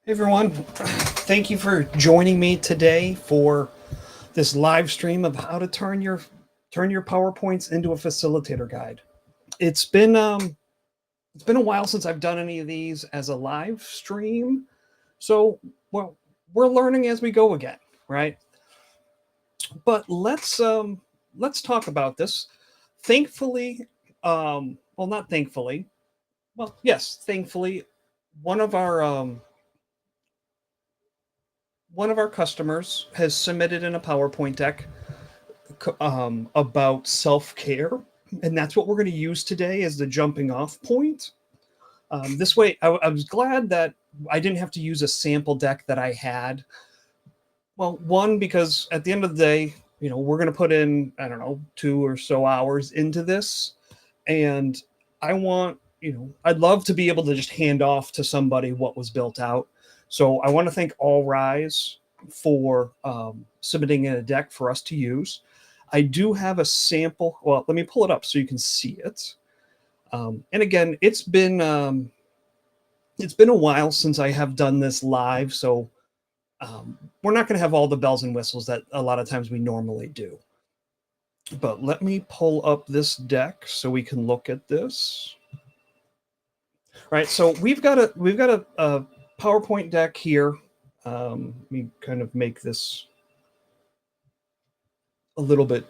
Hey everyone, thank you for joining me today for this live stream of how to turn your PowerPoints into a facilitator guide. It's been a while since I've done any of these as a live stream, so well we're learning as we go again, right? But let's talk about this. Thankfully, well, not thankfully, well, yes, thankfully, one of our um, one of our customers has submitted in a PowerPoint deck about self-care, and that's what we're going to use today as the jumping off point. This way, I was glad that I didn't have to use a sample deck that I had. Well, one, because at the end of the day, we're going to put in, I don't know, 2 or so hours into this, and I'd love to be able to just hand off to somebody what was built out. So I want to thank All Rise for submitting in a deck for us to use. I do have a sample. Well, let me pull it up so you can see it. And again, it's been a while since I have done this live, so we're not going to have all the bells and whistles that a lot of times we normally do. But let me pull up this deck so we can look at this. All right, so we've got a PowerPoint deck here. Let me kind of make this a little bit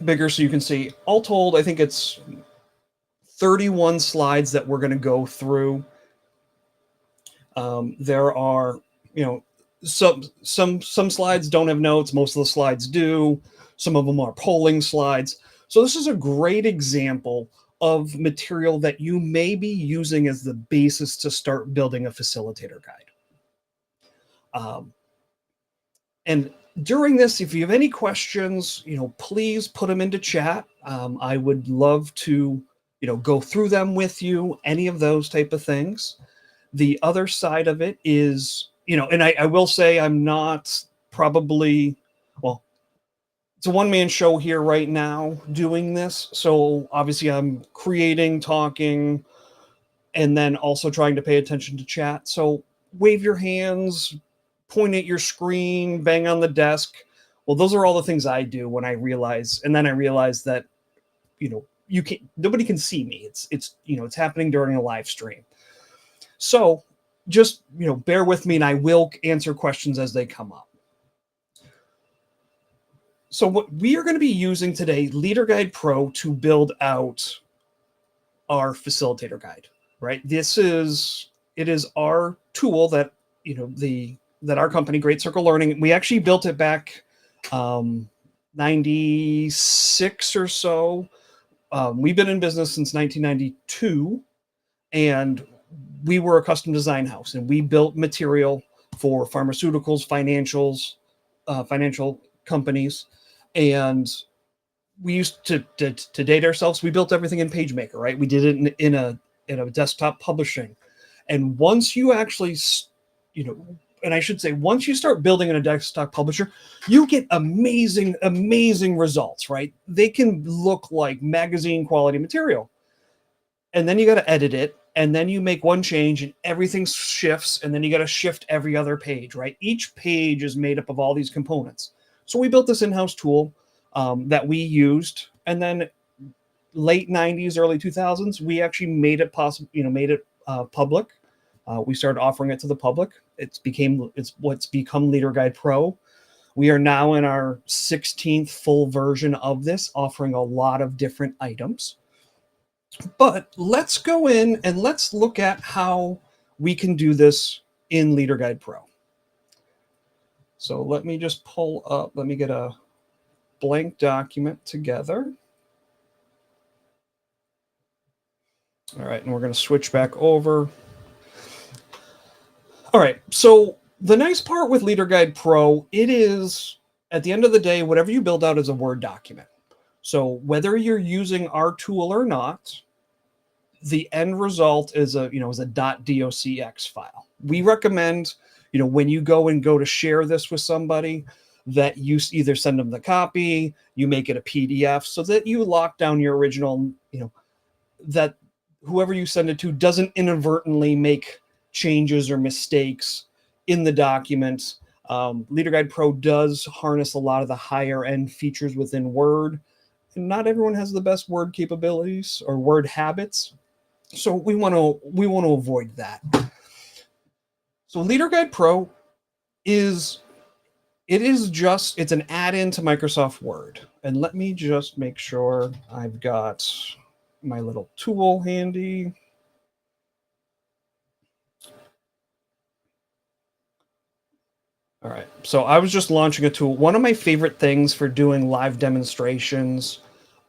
bigger so you can see. All told, I think it's 31 slides that we're going to go through. There are, some slides don't have notes. Most of the slides do. Some of them are polling slides. So this is a great example of material that you may be using as the basis to start building a facilitator guide. And during this, if you have any questions, please put them into chat. I would love to, go through them with you, any of those type of things. The other side of it is, and I will say I'm not probably, well, it's a one-man show here right now doing this. So obviously I'm creating, talking, and then also trying to pay attention to chat. So wave your hands, point at your screen, bang on the desk. Well, those are all the things I do when I realize that, nobody can see me. It's happening during a live stream. So just, bear with me and I will answer questions as they come up. So what we are going to be using today, LeaderGuide Pro, to build out our facilitator guide, right? It is our tool that, that our company, Great Circle Learning, we actually built it back 96 or so. We've been in business since 1992, and we were a custom design house, and we built material for pharmaceuticals, financial companies, and we used to date ourselves. We built everything in PageMaker, right? We did it in a desktop publishing, and once you actually, and I should say, once you start building in a desktop publisher, you get amazing results, right? They can look like magazine quality material, and then you got to edit it, and then you make one change and everything shifts, and then you got to shift every other page, right? Each page is made up of all these components. So we built this in-house tool that we used, and then late 90s, early 2000s, we actually made it possible, public. We started offering it to the public. It's what's become LeaderGuide Pro. We are now in our 16th full version of this, offering a lot of different items. But let's go in and let's look at how we can do this in LeaderGuide Pro. So let me just let me get a blank document together. All right, and we're going to switch back over. All right, so the nice part with LeaderGuide Pro, it is, at the end of the day, whatever you build out is a Word document. So whether you're using our tool or not, the end result is a .docx file. We recommend, when you go to share this with somebody, that you either send them the copy, you make it a PDF, so that you lock down your original, that whoever you send it to doesn't inadvertently make changes or mistakes in the document. LeaderGuide Pro does harness a lot of the higher end features within Word, and not everyone has the best Word capabilities or Word habits. So we want to avoid that. So LeaderGuide Pro it's an add-in to Microsoft Word. And let me just make sure I've got my little tool handy. All right, so I was just launching a tool. One of my favorite things for doing live demonstrations,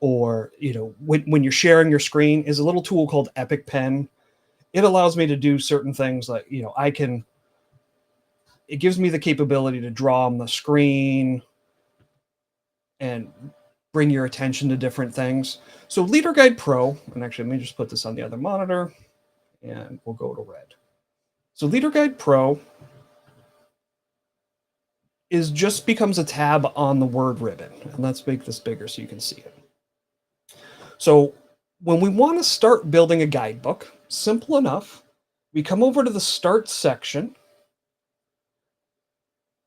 or when you're sharing your screen, is a little tool called Epic Pen. It allows me to do certain things like it gives me the capability to draw on the screen and bring your attention to different things. So LeaderGuide Pro, and actually let me just put this on the other monitor, and we'll go to red. So LeaderGuide Pro just becomes a tab on the Word ribbon. And let's make this bigger so you can see it. So when we want to start building a guidebook, simple enough, we come over to the Start section,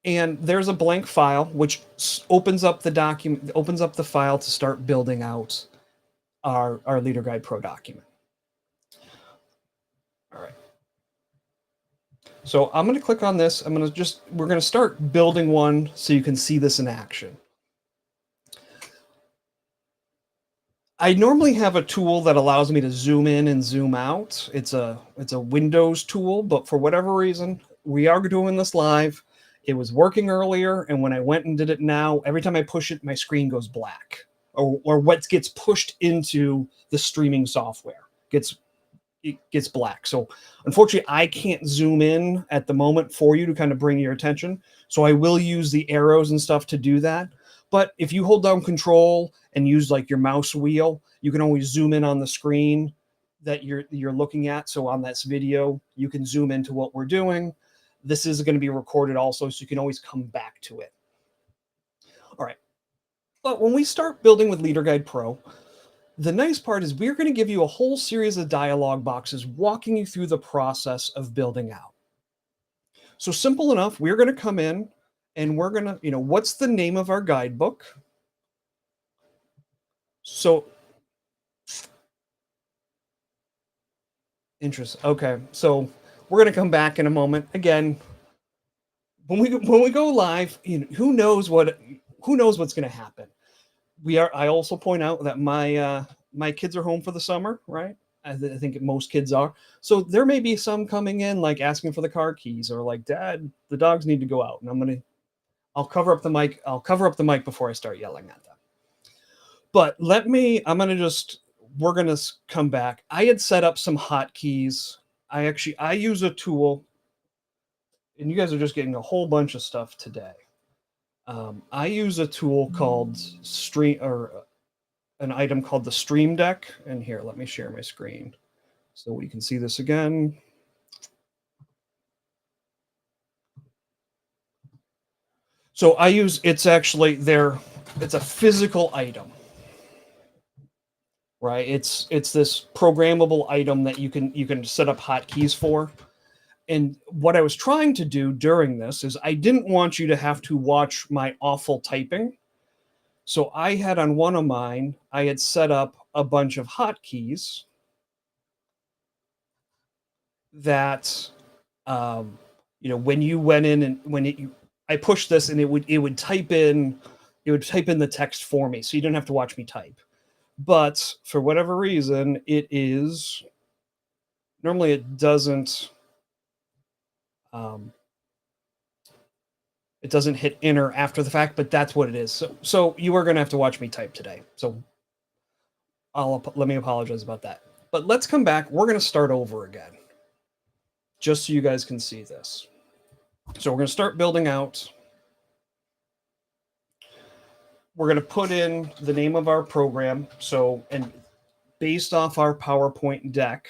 and there's a blank file which opens up the document, opens up the file to start building out our LeaderGuide Pro document. All right. So I'm going to click on this. We're going to start building one so you can see this in action. I normally have a tool that allows me to zoom in and zoom out. It's a Windows tool, but for whatever reason, we are doing this live. It was working earlier, and when I went and did it now, every time I push it, my screen goes black, or what gets pushed into the streaming software gets black. So unfortunately, I can't zoom in at the moment for you to kind of bring your attention. So I will use the arrows and stuff to do that. But if you hold down Control and use like your mouse wheel, you can always zoom in on the screen that you're looking at. So on this video, you can zoom into what we're doing. This is going to be recorded also, so you can always come back to it. All right. But when we start building with LeaderGuide Pro, the nice part is we're going to give you a whole series of dialog boxes walking you through the process of building out. So simple enough, we're going to come in and we're going to, what's the name of our guidebook? So interesting. Okay. So we're going to come back in a moment. Again, when we go live, who knows what's going to happen. I also point out that my kids are home for the summer, right? I think most kids are. So there may be some coming in like asking for the car keys, or like, Dad, the dogs need to go out. And I'll cover up the mic. I'll cover up the mic before I start yelling at them. But we're going to come back. I had set up some hotkeys. I use a tool, and you guys are just getting a whole bunch of stuff today. I use a tool called an item called the Stream Deck. And here, let me share my screen so we can see this again. So it's a physical item, right? It's this programmable item that you can set up hotkeys for. And what I was trying to do during this is I didn't want you to have to watch my awful typing. So I had on one of mine, I had set up a bunch of hotkeys that, when you went in and I pushed this, and it would type in the text for me, so you didn't have to watch me type. But for whatever reason, normally it doesn't. It doesn't hit enter after the fact, but that's what it is. So you are going to have to watch me type today. So let me apologize about that. But let's come back. We're going to start over again, just so you guys can see this. So we're going to start building out. We're going to put in the name of our program. And based off our PowerPoint deck,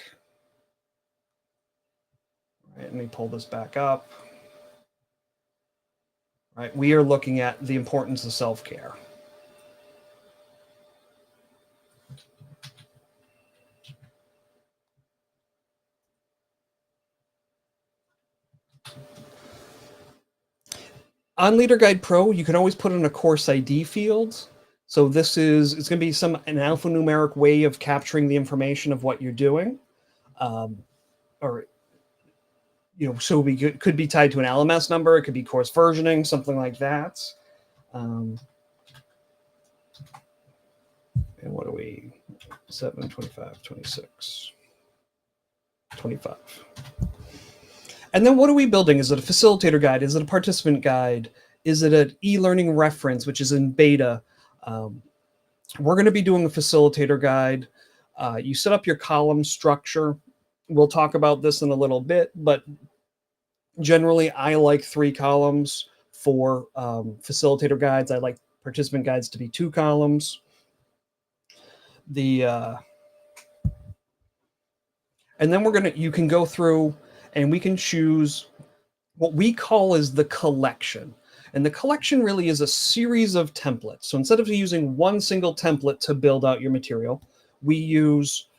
right, let me pull this back up. Right, we are looking at the importance of self-care. On LeaderGuide Pro, you can always put in a course ID field. So it's going to be an alphanumeric way of capturing the information of what you're doing. Or, so we could be tied to an LMS number. It could be course versioning, something like that. And what are we? 7, 25, 26, 25. And then what are we building? Is it a facilitator guide? Is it a participant guide? Is it an e-learning reference, which is in beta? We're going to be doing a facilitator guide. You set up your column structure. We'll talk about this in a little bit, but generally I like 3 columns for facilitator guides. I like participant guides to be 2 columns. And then you can go through and we can choose what we call is the collection. And the collection really is a series of templates. So instead of using one single template to build out your material, we use,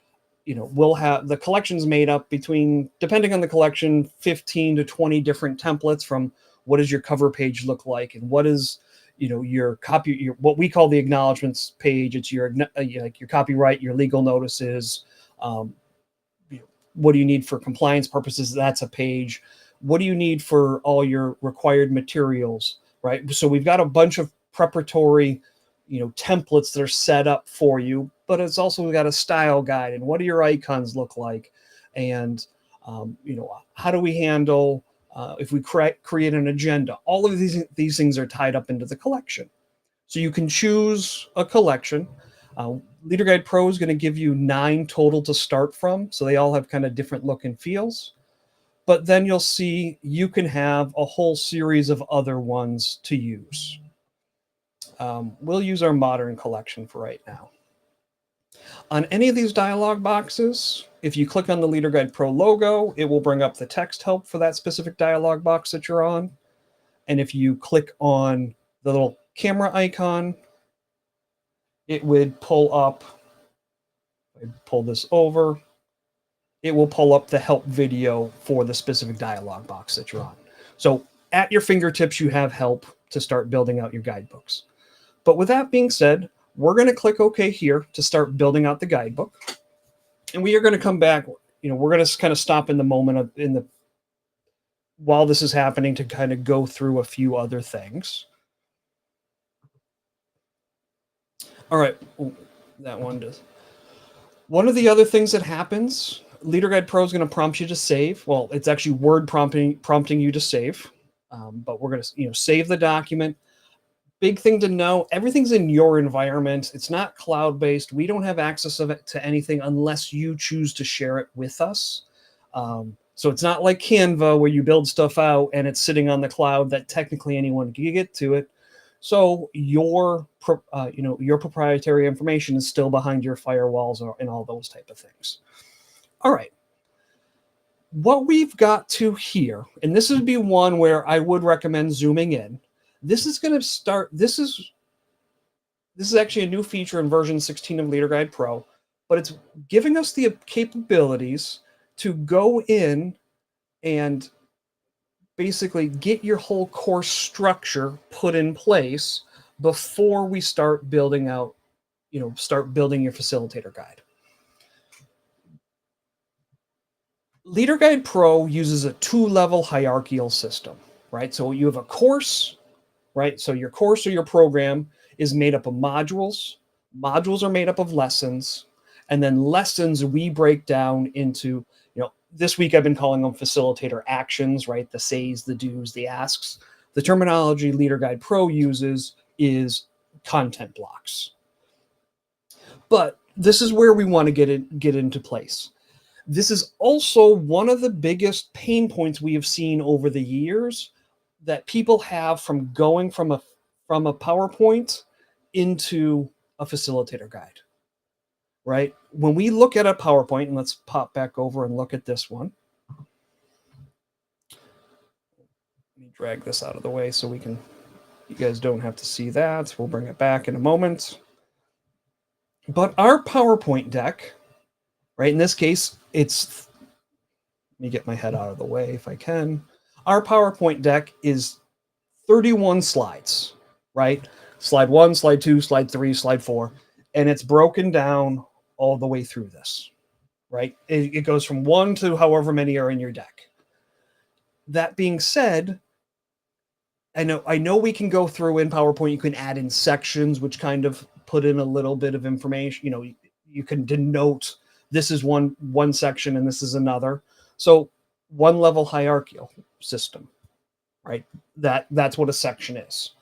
we'll have the collections made up between, depending on the collection, 15 to 20 different templates from what does your cover page look like and what is, your copy, what we call the acknowledgments page. It's your copyright, your legal notices. What do you need for compliance purposes? That's a page. What do you need for all your required materials, right? So we've got a bunch of preparatory, templates that are set up for you, but it's also got a style guide and what do your icons look like? And, how do we handle, if we create an agenda? All of these things are tied up into the collection. So you can choose a collection. LeaderGuide Pro is going to give you 9 total to start from. So they all have kind of different look and feels. But then you'll see you can have a whole series of other ones to use. We'll use our modern collection for right now. On any of these dialog boxes, if you click on the LeaderGuide Pro logo, it will bring up the text help for that specific dialog box that you're on. And if you click on the little camera icon, it would pull up, I pull this over, it will pull up the help video for the specific dialog box that you're on. So at your fingertips, you have help to start building out your guidebooks. But with that being said, we're going to click OK here to start building out the guidebook. And we are going to come back, we're going to kind of stop in the moment while this is happening to kind of go through a few other things. All right, that one does. One of the other things that happens, LeaderGuide Pro is going to prompt you to save. Well, it's actually Word prompting you to save, but we're going to save the document. Big thing to know, everything's in your environment. It's not cloud-based. We don't have access to anything unless you choose to share it with us. So it's not like Canva where you build stuff out and it's sitting on the cloud that technically anyone can get to it. So your proprietary information is still behind your firewalls and all those type of things. All right. What we've got to here, and this would be one where I would recommend zooming in. This is going to start. This is actually a new feature in version 16 of LeaderGuide Pro, but it's giving us the capabilities to go in and basically get your whole course structure put in place before we start building out, start building your facilitator guide. LeaderGuide Pro uses a 2-level hierarchical system, right? So you have a course, right? So your course or your program is made up of modules. Modules are made up of lessons. And then lessons we break down into, this week I've been calling them facilitator actions, right? The says, the do's, the asks. The terminology LeaderGuide Pro uses is content blocks. But this is where we want to get into place. This is also one of the biggest pain points we have seen over the years that people have from going from a PowerPoint into a facilitator guide, right? When we look at a PowerPoint, and let's pop back over and look at this one. Let me drag this out of the way so you guys don't have to see that. We'll bring it back in a moment. But our PowerPoint deck, right, in this case, let me get my head out of the way if I can. Our PowerPoint deck is 31 slides, right? Slide 1, slide 2, slide 3, slide 4, and it's broken down all the way through this, right? It goes from 1 to however many are in your deck. That being said, I know we can go through in PowerPoint, you can add in sections, which kind of put in a little bit of information. You can denote this is one section and this is another. So one level hierarchical system, right? That's what a section is.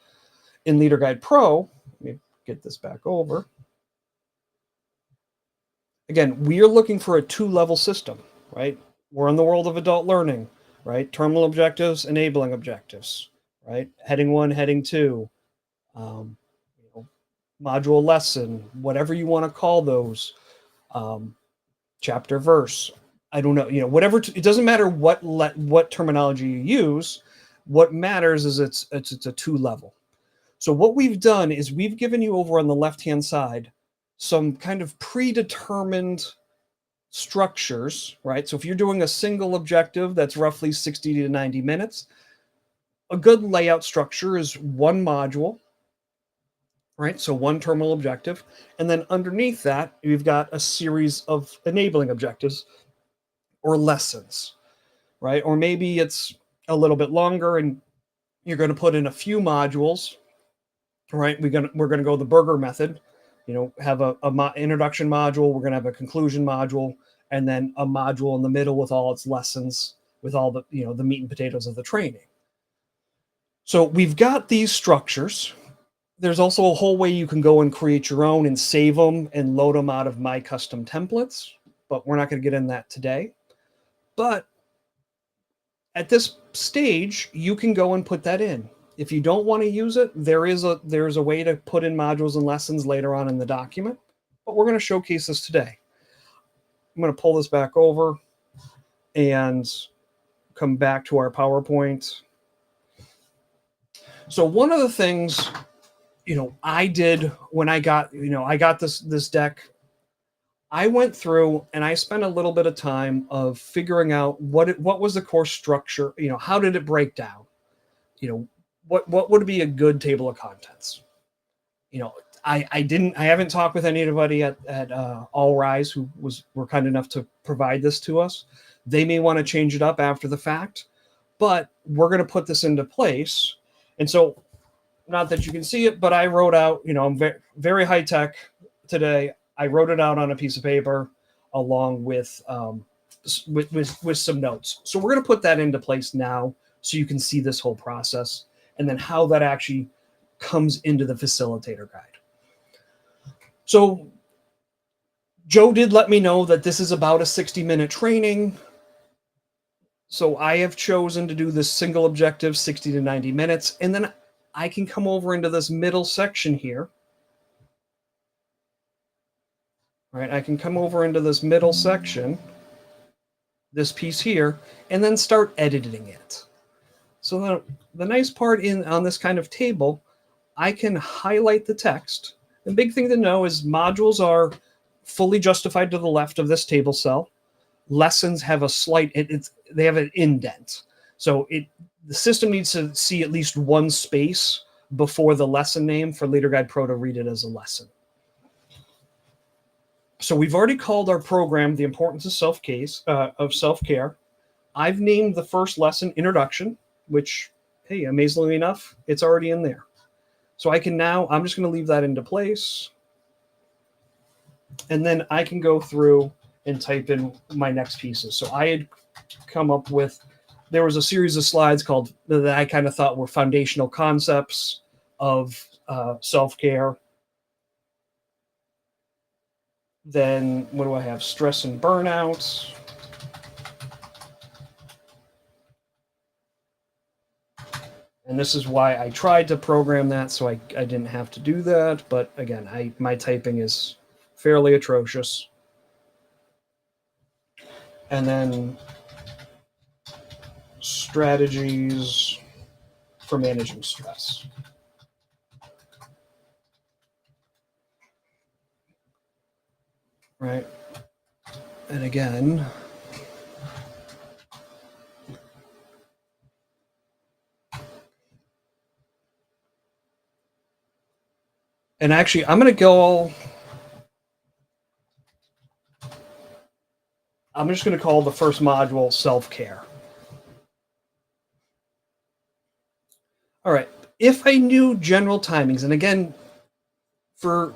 In LeaderGuide Pro, let me get this back over. Again, we are looking for a 2-level system, right? We're in the world of adult learning, right? Terminal objectives, enabling objectives, right? Heading 1, heading 2, module lesson, whatever you want to call those, chapter verse. I don't know, whatever. It doesn't matter what terminology you use. What matters is it's a 2-level. So what we've done is we've given you over on the left-hand side some kind of predetermined structures, right? So if you're doing a single objective that's roughly 60 to 90 minutes, a good layout structure is one module, right? So one terminal objective. And then underneath that, you've got a series of enabling objectives or lessons, right? Or maybe it's a little bit longer and you're going to put in a few modules, right? We're going to go the burger method, have a introduction module. We're going to have a conclusion module, and then a module in the middle with all its lessons, with all the, the meat and potatoes of the training. So we've got these structures. There's also a whole way you can go and create your own and save them and load them out of my custom templates, but we're not going to get in that today. But at this stage, you can go and put that in. If you don't want to use it, there's a way to put in modules and lessons later on in the document, but we're going to showcase this today. I'm going to pull this back over and come back to our PowerPoint. So one of the things, I did when I got this deck, I went through and I spent a little bit of time of figuring out what was the course structure, how did it break down? What would be a good table of contents? I haven't talked with anybody at All Rise who were kind enough to provide this to us. They may want to change it up after the fact, but we're going to put this into place. And so, not that you can see it, but I wrote out, I'm very, very high tech today. I wrote it out on a piece of paper along with some notes. So we're going to put that into place now so you can see this whole process and then how that actually comes into the facilitator guide. So Joe did let me know that this is about a 60-minute training. So I have chosen to do this single objective, 60 to 90 minutes. And then I can come over into this middle section here. Right, I can come over into this middle section, this piece here, and then start editing it. So the nice part on this kind of table, I can highlight the text. The big thing to know is modules are fully justified to the left of this table cell. Lessons have a slight, they have an indent. So the system needs to see at least one space before the lesson name for LeaderGuide Pro to read it as a lesson. So we've already called our program The Importance of Self-Care. I've named the first lesson Introduction, which, hey, amazingly enough, it's already in there. So I'm just going to leave that into place. And then I can go through and type in my next pieces. So I had come up with, there was a series of slides that I kind of thought were foundational concepts of self-care. Then what do I have? Stress and burnout. And this is why I tried to program that so I didn't have to do that. But again, my typing is fairly atrocious. And then strategies for managing stress. Right. And again, And actually, I'm just going to call the first module self-care. All right. If I knew general timings, and again, for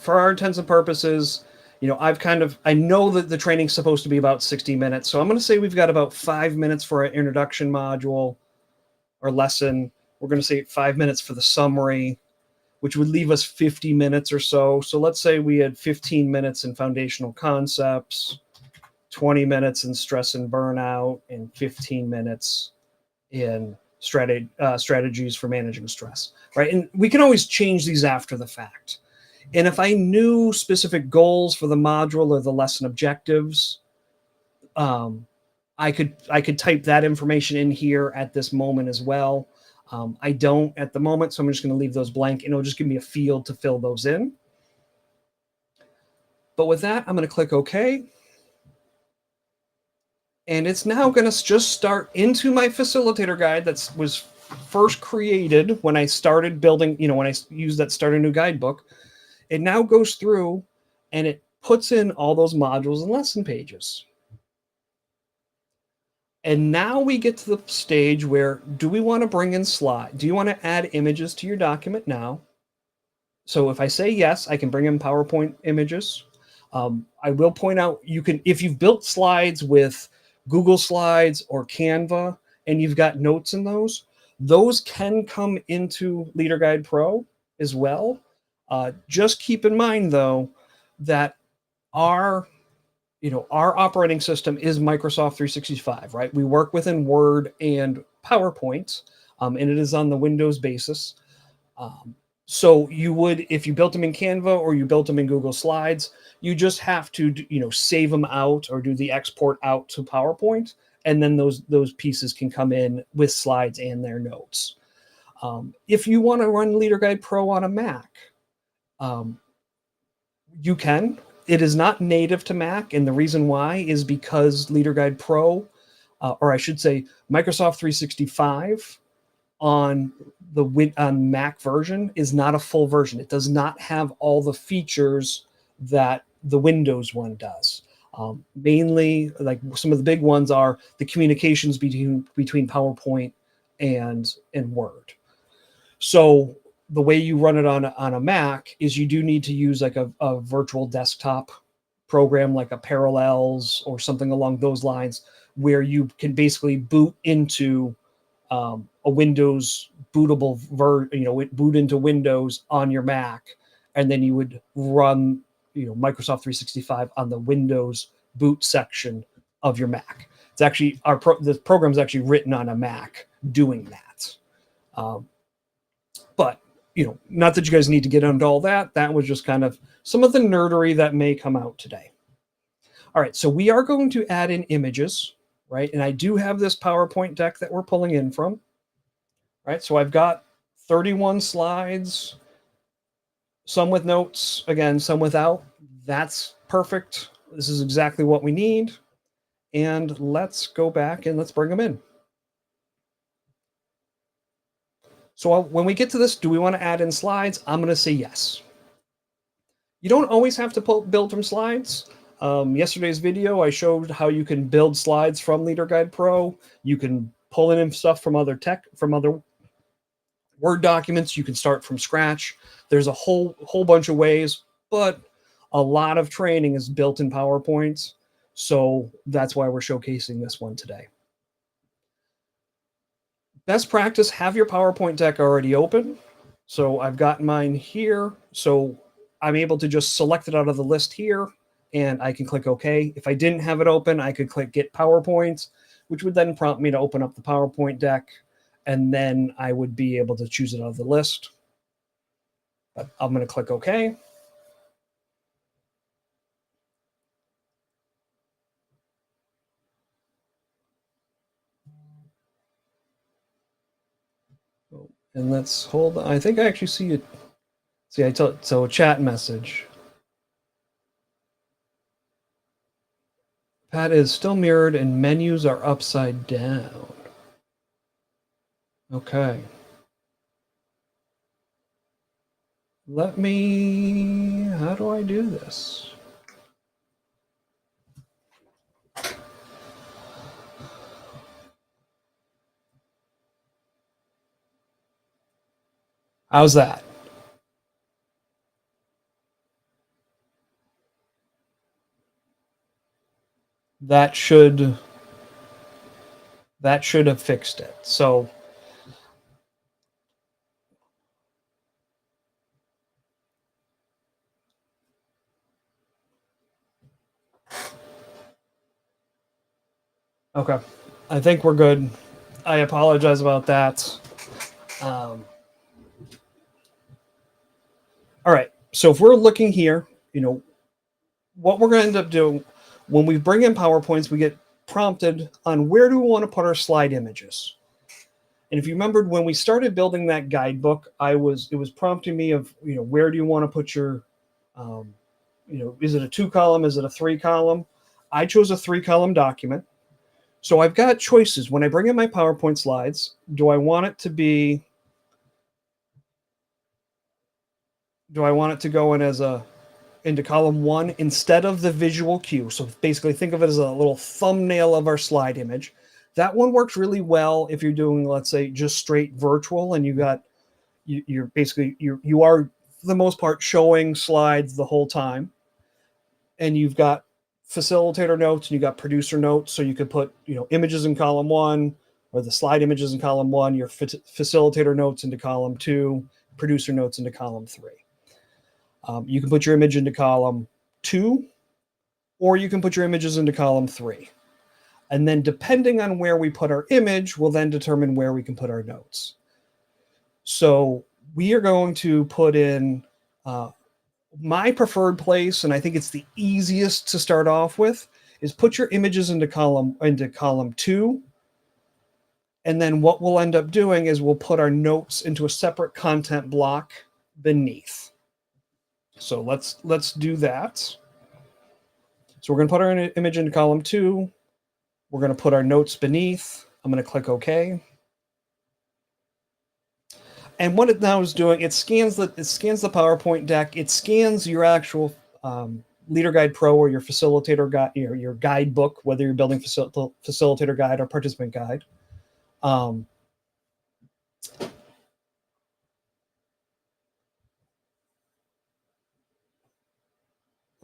our intents and purposes, I know that the training's supposed to be about 60 minutes. So I'm going to say we've got about 5 minutes for an introduction module or lesson. We're going to say 5 minutes for the summary, which would leave us 50 minutes or so. So let's say we had 15 minutes in foundational concepts, 20 minutes in stress and burnout, and 15 minutes in strategies for managing stress, right? And we can always change these after the fact. And if I knew specific goals for the module or the lesson objectives, I could type that information in here at this moment as well. I don't at the moment, so I'm just going to leave those blank, and it'll just give me a field to fill those in. But with that, I'm going to click OK. And it's now going to just start into my facilitator guide that was first created when I started building, when I used that Start a New Guidebook. It now goes through and it puts in all those modules and lesson pages. And now we get to the stage where, do we want to bring in slides? Do you want to add images to your document now? So if I say yes, I can bring in PowerPoint images. I will point out, you can, if you've built slides with Google Slides or Canva, and you've got notes in those can come into LeaderGuide Pro as well. Just keep in mind, though, that our operating system is Microsoft 365, right? We work within Word and PowerPoint, and it is on the Windows basis. So you would, if you built them in Canva or you built them in Google Slides, you just have to, save them out or do the export out to PowerPoint, and then those pieces can come in with slides and their notes. If you want to run LeaderGuide Pro on a Mac, you can. It is not native to Mac, and the reason why is because LeaderGuide Pro, or I should say Microsoft 365 on Mac version is not a full version. It does not have all the features that the Windows one does. Mainly, like some of the big ones are the communications between PowerPoint and Word. So the way you run it on a Mac is you do need to use like a virtual desktop program, like a Parallels or something along those lines, where you can basically boot into a Windows bootable boot into Windows on your Mac, and then you would run Microsoft 365 on the Windows boot section of your Mac. It's actually the program is actually written on a Mac doing that. But not that you guys need to get into all that. That was just kind of some of the nerdery that may come out today. All right, so we are going to add in images, right? And I do have this PowerPoint deck that we're pulling in from. Right, so I've got 31 slides, some with notes, again, some without. That's perfect. This is exactly what we need. And let's go back and let's bring them in. So when we get to this, do we want to add in slides? I'm going to say yes. You don't always have to build from slides. Yesterday's video, I showed how you can build slides from LeaderGuide Pro. You can pull in stuff from other Word documents. You can start from scratch. There's a whole bunch of ways, but a lot of training is built in PowerPoint. So that's why we're showcasing this one today. Best practice, have your PowerPoint deck already open. So I've got mine here. So I'm able to just select it out of the list here, and I can click OK. If I didn't have it open, I could click Get PowerPoint, which would then prompt me to open up the PowerPoint deck, and then I would be able to choose it out of the list. But I'm going to click OK. And let's hold on. I think I actually see it. See, so a chat message. Pat is still mirrored and menus are upside down. Okay. How do I do this? How's that? That should have fixed it. So okay, I think we're good. I apologize about that. All right, so if we're looking here, what we're going to end up doing when we bring in PowerPoints, we get prompted on where do we want to put our slide images. And if you remembered when we started building that guidebook, it was prompting me of, where do you want to put your, is it a 2-column? Is it a 3-column? I chose a 3-column document. So I've got choices. When I bring in my PowerPoint slides, do I want it to go into column 1 instead of the visual cue? So basically think of it as a little thumbnail of our slide image. That one works really well if you're doing, let's say, just straight virtual, and you are for the most part showing slides the whole time, and you've got facilitator notes and you got producer notes, so you could put images in column 1, or the slide images in column 1, your facilitator notes into column 2, producer notes into column 3. You can put your image into column 2, or you can put your images into column 3. And then depending on where we put our image will then determine where we can put our notes. So we are going to put in my preferred place, and I think it's the easiest to start off with, is put your images into column 2. And then what we'll end up doing is we'll put our notes into a separate content block beneath. So let's do that. So we're going to put our image into column 2. We're going to put our notes beneath. I'm going to click OK. And what it now is doing, it scans the PowerPoint deck. It scans your actual LeaderGuide Pro or your Facilitator guide, your guidebook, whether you're building Facilitator guide or participant guide.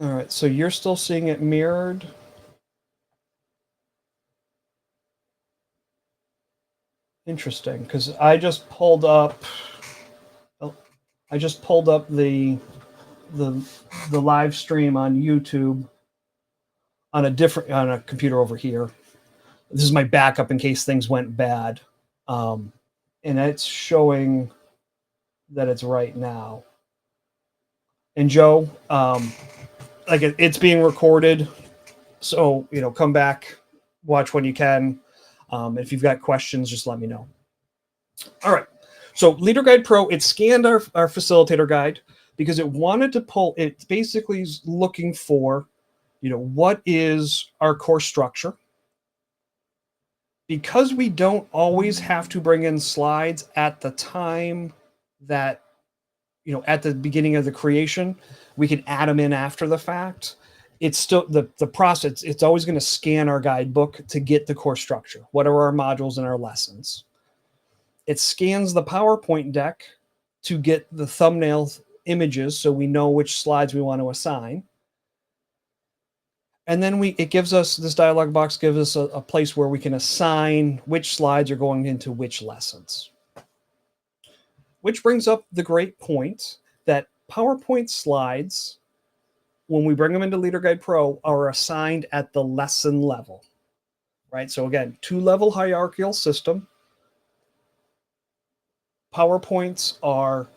All right, so you're still seeing it mirrored. Interesting, because I just pulled up the live stream on YouTube on a computer over here. This is my backup in case things went bad, and it's showing that it's right now. And Joe, it's being recorded, so come back, watch when you can. If you've got questions, just let me know. All right. So LeaderGuide Pro, it scanned our facilitator guide because it wanted to pull. It basically is looking for, what is our course structure. Because we don't always have to bring in slides at the time that, at the beginning of the creation, we can add them in after the fact. It's still the process. It's always going to scan our guidebook to get the course structure. What are our modules and our lessons? It scans the PowerPoint deck to get the thumbnail images so we know which slides we want to assign. And then this dialog box gives us a place where we can assign which slides are going into which lessons. Which brings up the great point that PowerPoint slides, when we bring them into LeaderGuide Pro, are assigned at the lesson level, right? So again, 2-level hierarchical system. PowerPoints are,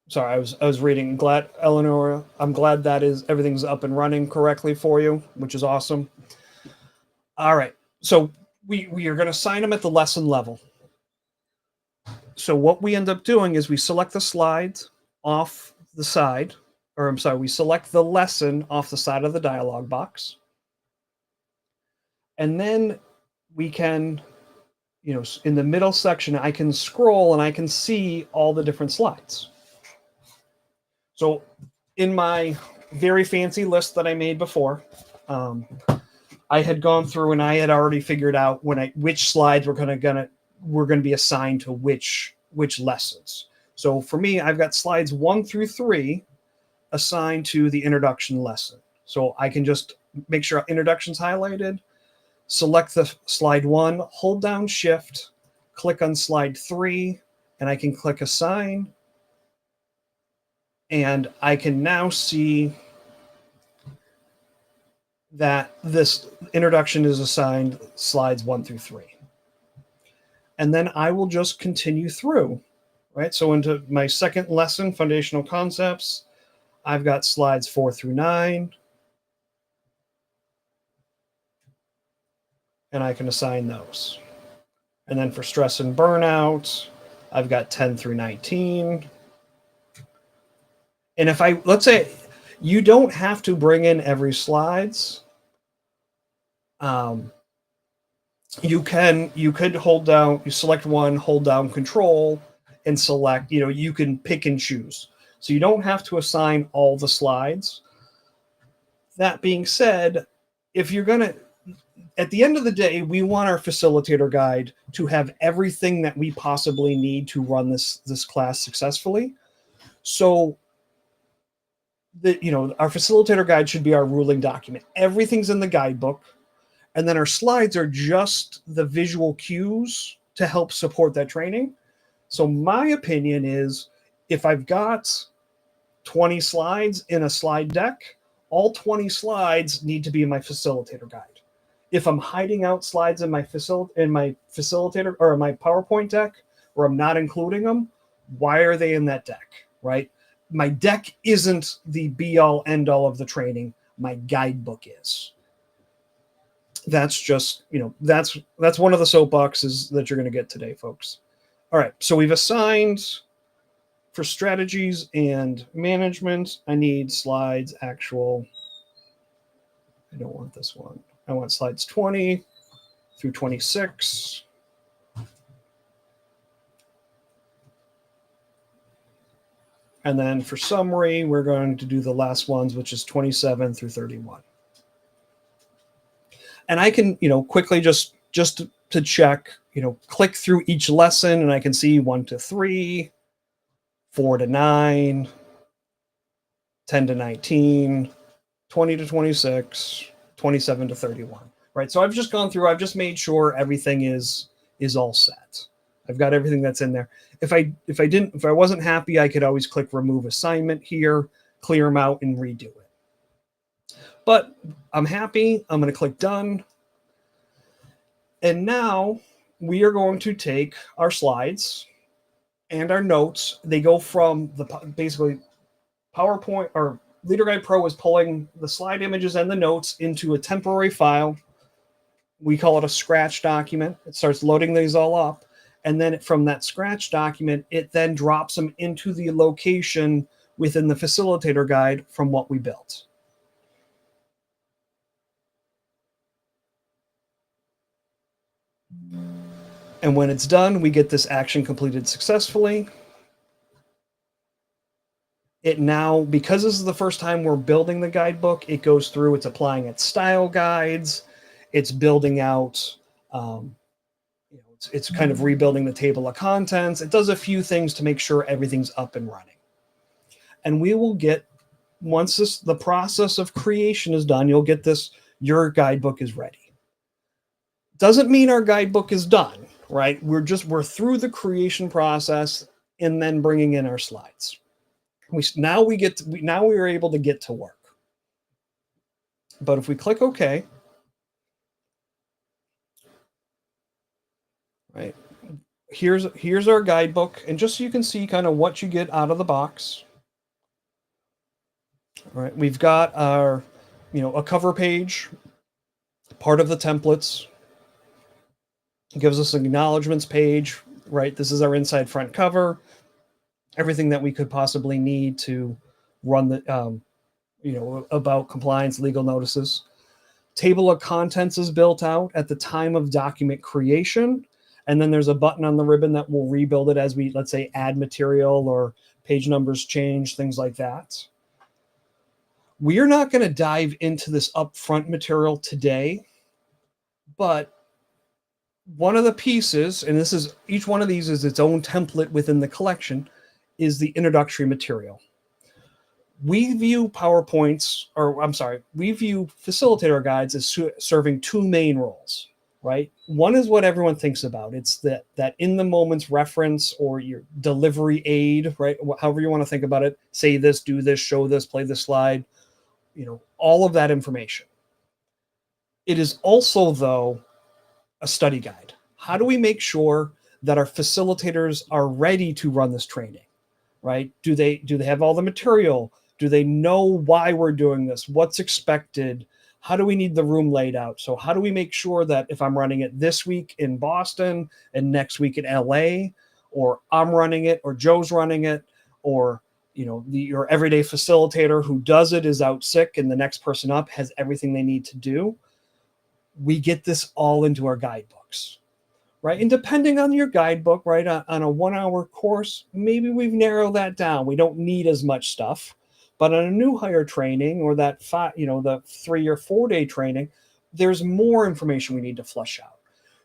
sorry, I was reading. Eleanor, I'm glad everything's up and running correctly for you, which is awesome. All right, so we are going to assign them at the lesson level. So what we end up doing is we select the slides off the side, we select the lesson off the side of the dialog box. And then we can in the middle section, I can scroll and I can see all the different slides. So in my very fancy list that I made before, I had gone through and I had already figured out which slides were going to be assigned to which lessons. So for me, I've got slides 1 through 3 assigned to the introduction lesson. So I can just make sure introduction's highlighted, select the slide 1, hold down shift, click on slide 3, and I can click assign. And I can now see that this introduction is assigned slides 1 through 3. And then I will just continue through, right? So into my second lesson, foundational concepts, I've got slides 4 through 9. And I can assign those. And then for stress and burnout, I've got 10 through 19. And let's say you don't have to bring in every slides. You could hold down, you select one, hold down control and select, you can pick and choose. So you don't have to assign all the slides. That being said, if you're going to, at the end of the day, we want our facilitator guide to have everything that we possibly need to run this class successfully. So our facilitator guide should be our ruling document. Everything's in the guidebook. And then our slides are just the visual cues to help support that training. So my opinion is if I've got 20 slides in a slide deck, all 20 slides need to be in my facilitator guide. If I'm hiding out slides in my facilitator or my PowerPoint deck, or I'm not including them, why are they in that deck, right? My deck isn't the be-all, end-all of the training. My guidebook is. That's just, that's one of the soapboxes that you're going to get today, folks. All right, so we've assigned for strategies and management. I need slides actual. I don't want this one. I want slides 20 through 26. And then for summary, we're going to do the last ones, which is 27 through 31. And I can, quickly just to check, click through each lesson and I can see 1 to 3, 4 to 9, 10 to 19, 20 to 26, 27 to 31, right? So I've just gone through, I've just made sure everything is all set. I've got everything that's in there. If I wasn't happy, I could always click remove assignment here, clear them out and redo it. But I'm happy. I'm going to click done. And now we are going to take our slides and our notes. They go from basically PowerPoint, or LeaderGuide Pro is pulling the slide images and the notes into a temporary file. We call it a Scratch document. It starts loading these all up. And then from that Scratch document, it then drops them into the location within the facilitator guide from what we built. And when it's done, we get this action completed successfully. It now, because this is the first time we're building the guidebook, it goes through, it's applying its style guides, it's building out, it's kind of rebuilding the table of contents. It does a few things to make sure everything's up and running. And we will get, once the process of creation is done, you'll get this, your guidebook is ready. Doesn't mean our guidebook is done, right? We're through the creation process and then bringing in our slides. Now we are able to get to work. But if we click OK, right, here's our guidebook, and just so you can see kind of what you get out of the box. All right, we've got our, a cover page, part of the templates. It gives us an acknowledgments page, right? This is our inside front cover. Everything that we could possibly need to run the, about compliance, legal notices. Table of contents is built out at the time of document creation. And then there's a button on the ribbon that will rebuild it as we, let's say, add material or page numbers change, things like that. We're not going to dive into this upfront material today, but one of the pieces, and this is, each one of these is its own template within the collection, is the introductory material. We view PowerPoints, or I'm sorry, we view facilitator guides as serving two main roles, right? One is what everyone thinks about. It's that in the moments reference or your delivery aid, right? However you want to think about it. Say this, do this, show this, play this slide, all of that information. It is also, though, a study guide. How do we make sure that our facilitators are ready to run this training, right? Do they have all the material? Do they know why we're doing this? What's expected? How do we need the room laid out? So how do we make sure that if I'm running it this week in Boston and next week in LA, or I'm running it, or Joe's running it, or your everyday facilitator who does it is out sick and the next person up has everything they need to do, we get this all into our guidebooks, right? And depending on your guidebook, right, on a 1-hour course, maybe we've narrowed that down. We don't need as much stuff. But on a new hire training or that the 3 or 4 day training, there's more information we need to flesh out.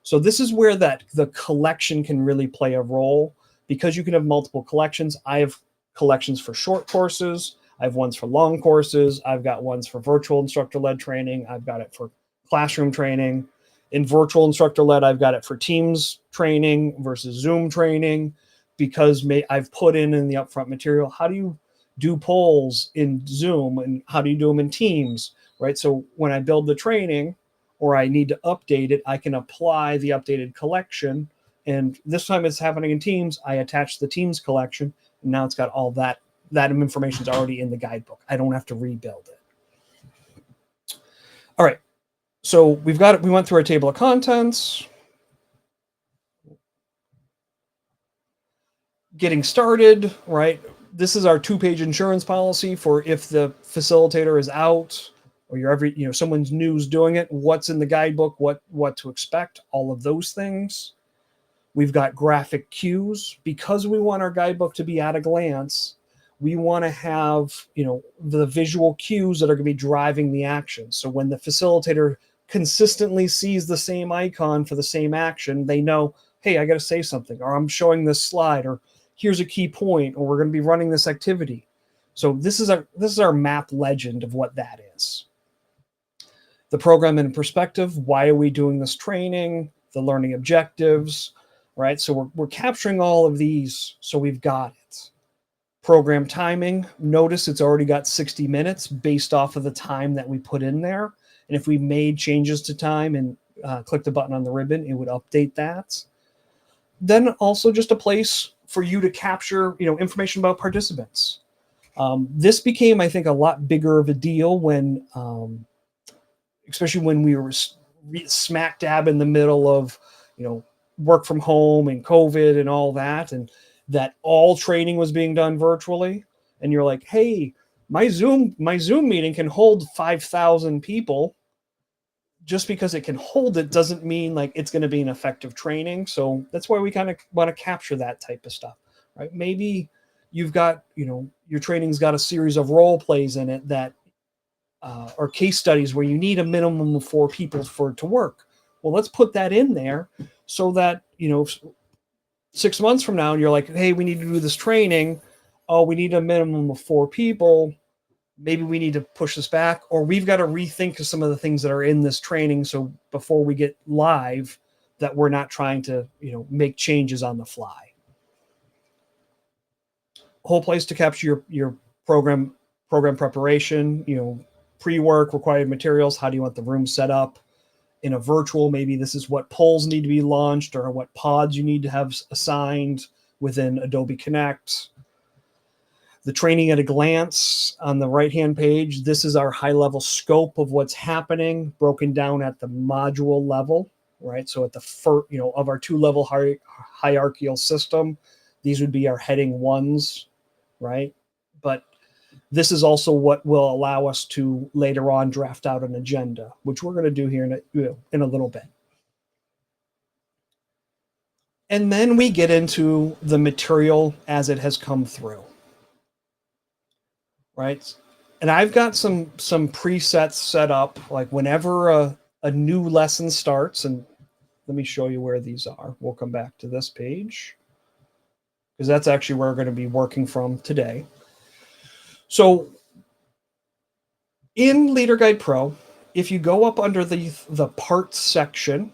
So this is where the collection can really play a role, because you can have multiple collections. I have collections for short courses. I have ones for long courses. I've got ones for virtual instructor-led training. I've got it for classroom training. In virtual instructor-led, I've got it for Teams training versus Zoom training, because I've put in the upfront material. How do you do polls in Zoom, and how do you do them in Teams, right? So when I build the training or I need to update it, I can apply the updated collection. And this time it's happening in Teams. I attach the Teams collection, and now it's got all that information is already in the guidebook. I don't have to rebuild it. All right. So we went through our table of contents. Getting started, right? This is our 2-page insurance policy for if the facilitator is out or someone's new's doing it, what's in the guidebook, what to expect, all of those things. We've got graphic cues because we want our guidebook to be at a glance. We want to have, the visual cues that are going to be driving the action. So when the facilitator consistently sees the same icon for the same action, they know, hey, I got to say something, or I'm showing this slide, or here's a key point, or we're going to be running this activity. So this is our map legend of what that is. The program in perspective, why are we doing this training? The learning objectives, right? So we're capturing all of these, so we've got it. Program timing, notice it's already got 60 minutes based off of the time that we put in there. And if we made changes to time and click the button on the ribbon, it would update that. Then also just a place for you to capture, information about participants. This became, I think, a lot bigger of a deal when, especially when we were smack dab in the middle of, work from home and COVID and all that, and that all training was being done virtually. And you're like, hey, my Zoom meeting can hold 5,000 people. Just because it can hold it doesn't mean like it's going to be an effective training. So that's why we kind of want to capture that type of stuff, right? Maybe you've got, your training's got a series of role plays in it that, or case studies where you need a minimum of 4 people for it to work. Well, let's put that in there so that, 6 months from now, you're like, hey, we need to do this training. Oh, we need a minimum of 4 people. Maybe we need to push this back, or we've got to rethink some of the things that are in this training. So before we get live, that we're not trying to, make changes on the fly. Whole place to capture your program preparation, pre-work, required materials. How do you want the room set up? In a virtual, maybe this is what polls need to be launched or what pods you need to have assigned within Adobe Connect. The training at a glance on the right-hand page. This is our high-level scope of what's happening, broken down at the module level, right? So at the first, of our 2-level hierarchical system, these would be our heading 1s, right? But this is also what will allow us to later on draft out an agenda, which we're going to do here in a little bit. And then we get into the material as it has come through, right? And I've got some presets set up, like whenever a new lesson starts, and let me show you where these are. We'll come back to this page because that's actually where we're going to be working from today. So in LeaderGuide Pro, if you go up under the parts section,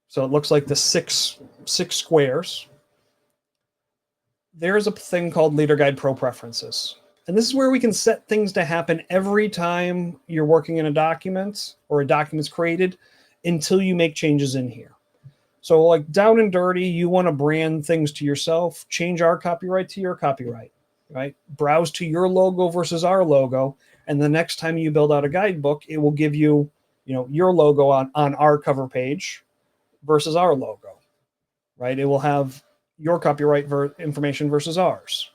so it looks like the six squares, there's a thing called LeaderGuide Pro Preferences. And this is where we can set things to happen every time you're working in a document or a document's created until you make changes in here. So like down and dirty, you want to brand things to yourself, change our copyright to your copyright, right? Browse to your logo versus our logo. And the next time you build out a guidebook, it will give you, your logo on our cover page versus our logo, right? It will have your copyright information versus ours.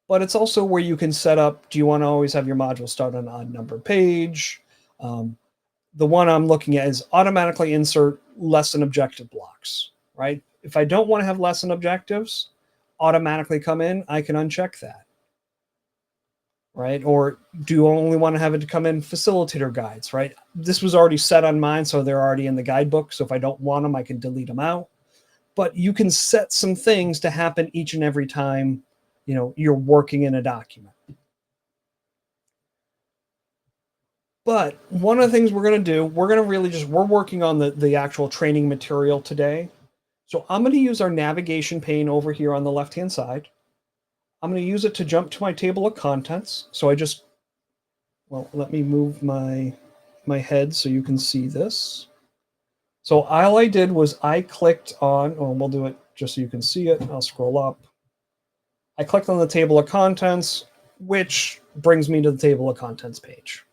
But it's also where you can set up, do you want to always have your module start on an odd number page? The one I'm looking at is automatically insert lesson objective blocks, right? If I don't want to have lesson objectives automatically come in, I can uncheck that, right? Or do you only want to have it to come in facilitator guides, right? This was already set on mine, so they're already in the guidebook. So if I don't want them, I can delete them out. But you can set some things to happen each and every time, you're working in a document. But one of the things we're going to do, we're working on the actual training material today. So I'm going to use our navigation pane over here on the left-hand side. I'm going to use it to jump to my table of contents. So let me move my head so you can see this. So all I did was I clicked on, we'll do it just so you can see it. I'll scroll up. I clicked on the table of contents, which brings me to the table of contents page.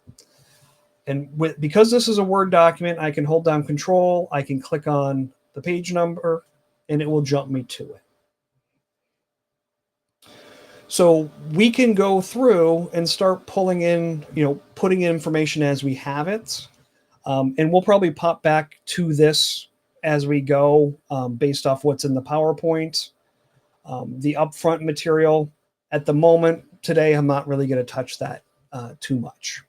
And because this is a Word document, I can hold down Control, I can click on the page number, and it will jump me to it. So we can go through and start pulling in, putting in information as we have it. And we'll probably pop back to this as we go based off what's in the PowerPoint. The upfront material, at the moment, today, I'm not really going to touch that too much.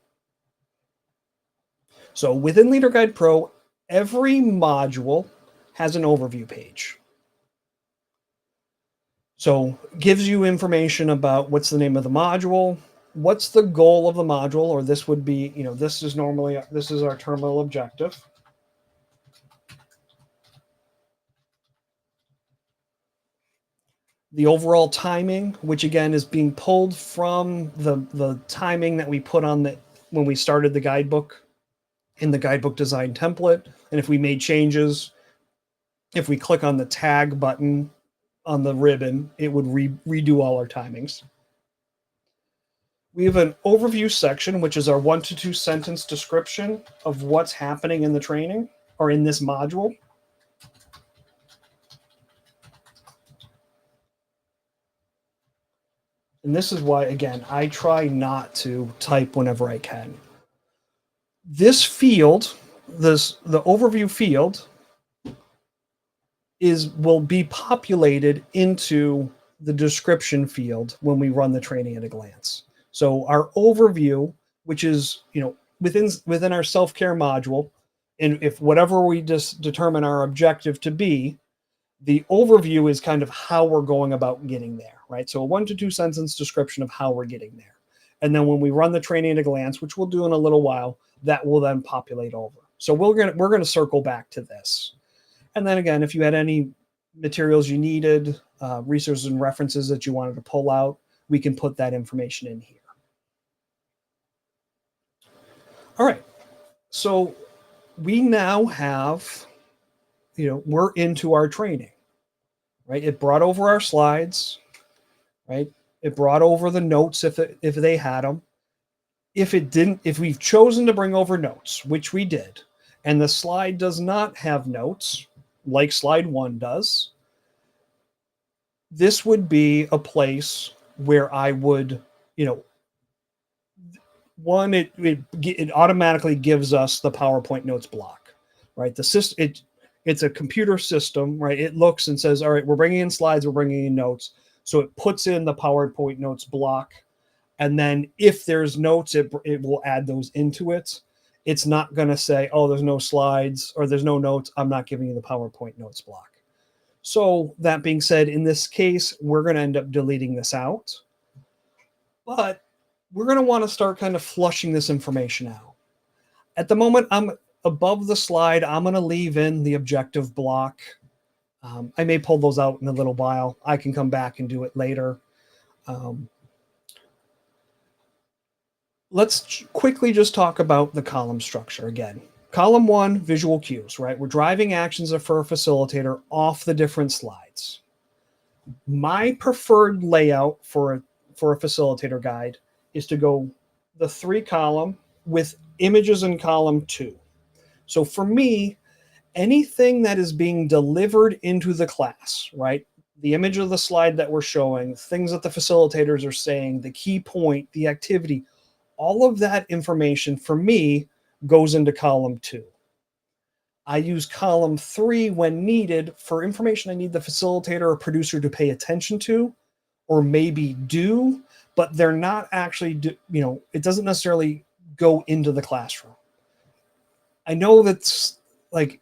So within LeaderGuide Pro, every module has an overview page. So gives you information about what's the name of the module, what's the goal of the module, or this would be, this is our terminal objective. The overall timing, which again is being pulled from the timing that we put on when we started the guidebook in the guidebook design template. And if we made changes, if we click on the tag button on the ribbon, it would redo all our timings. We have an overview section, which is our 1 to 2 sentence description of what's happening in the training or in this module. And this is why, again, I try not to type whenever I can. This field, the overview field, will be populated into the description field when we run the training at a glance. So our overview, which is within our self-care module, and if whatever we just determine our objective to be, the overview is kind of how we're going about getting there, right? So a 1 to 2 sentence description of how we're getting there. And then when we run the training at a glance, which we'll do in a little while, that will then populate over. So we're gonna circle back to this. And then again, if you had any materials you needed, resources and references that you wanted to pull out, we can put that information in here. All right, so we now have, we're into our training, right? It brought over our slides, right? It brought over the notes if they had them. If we've chosen to bring over notes, which we did, and the slide does not have notes, like slide 1 does, this would be a place where I would, one, it automatically gives us the PowerPoint notes block, right? The system, it's a computer system, right? It looks and says, all right, we're bringing in slides, we're bringing in notes. So it puts in the PowerPoint notes block. And then if there's notes, it will add those into it. It's not going to say, oh, there's no slides or there's no notes. I'm not giving you the PowerPoint notes block. So that being said, in this case, we're going to end up deleting this out. But we're going to want to start kind of flushing this information out. At the moment, I'm above the slide. I'm going to leave in the objective block. I may pull those out in a little while. I can come back and do it later. Let's quickly just talk about the column structure again. Column 1, visual cues, right? We're driving actions for a facilitator off the different slides. My preferred layout for a facilitator guide is to go the 3 column with images in column 2. So for me, anything that is being delivered into the class, right? The image of the slide that we're showing, things that the facilitators are saying, the key point, the activity, all of that information for me goes into column 2. I use column 3 when needed for information I need the facilitator or producer to pay attention to, or maybe do, but they're not actually, it doesn't necessarily go into the classroom. I know that's like,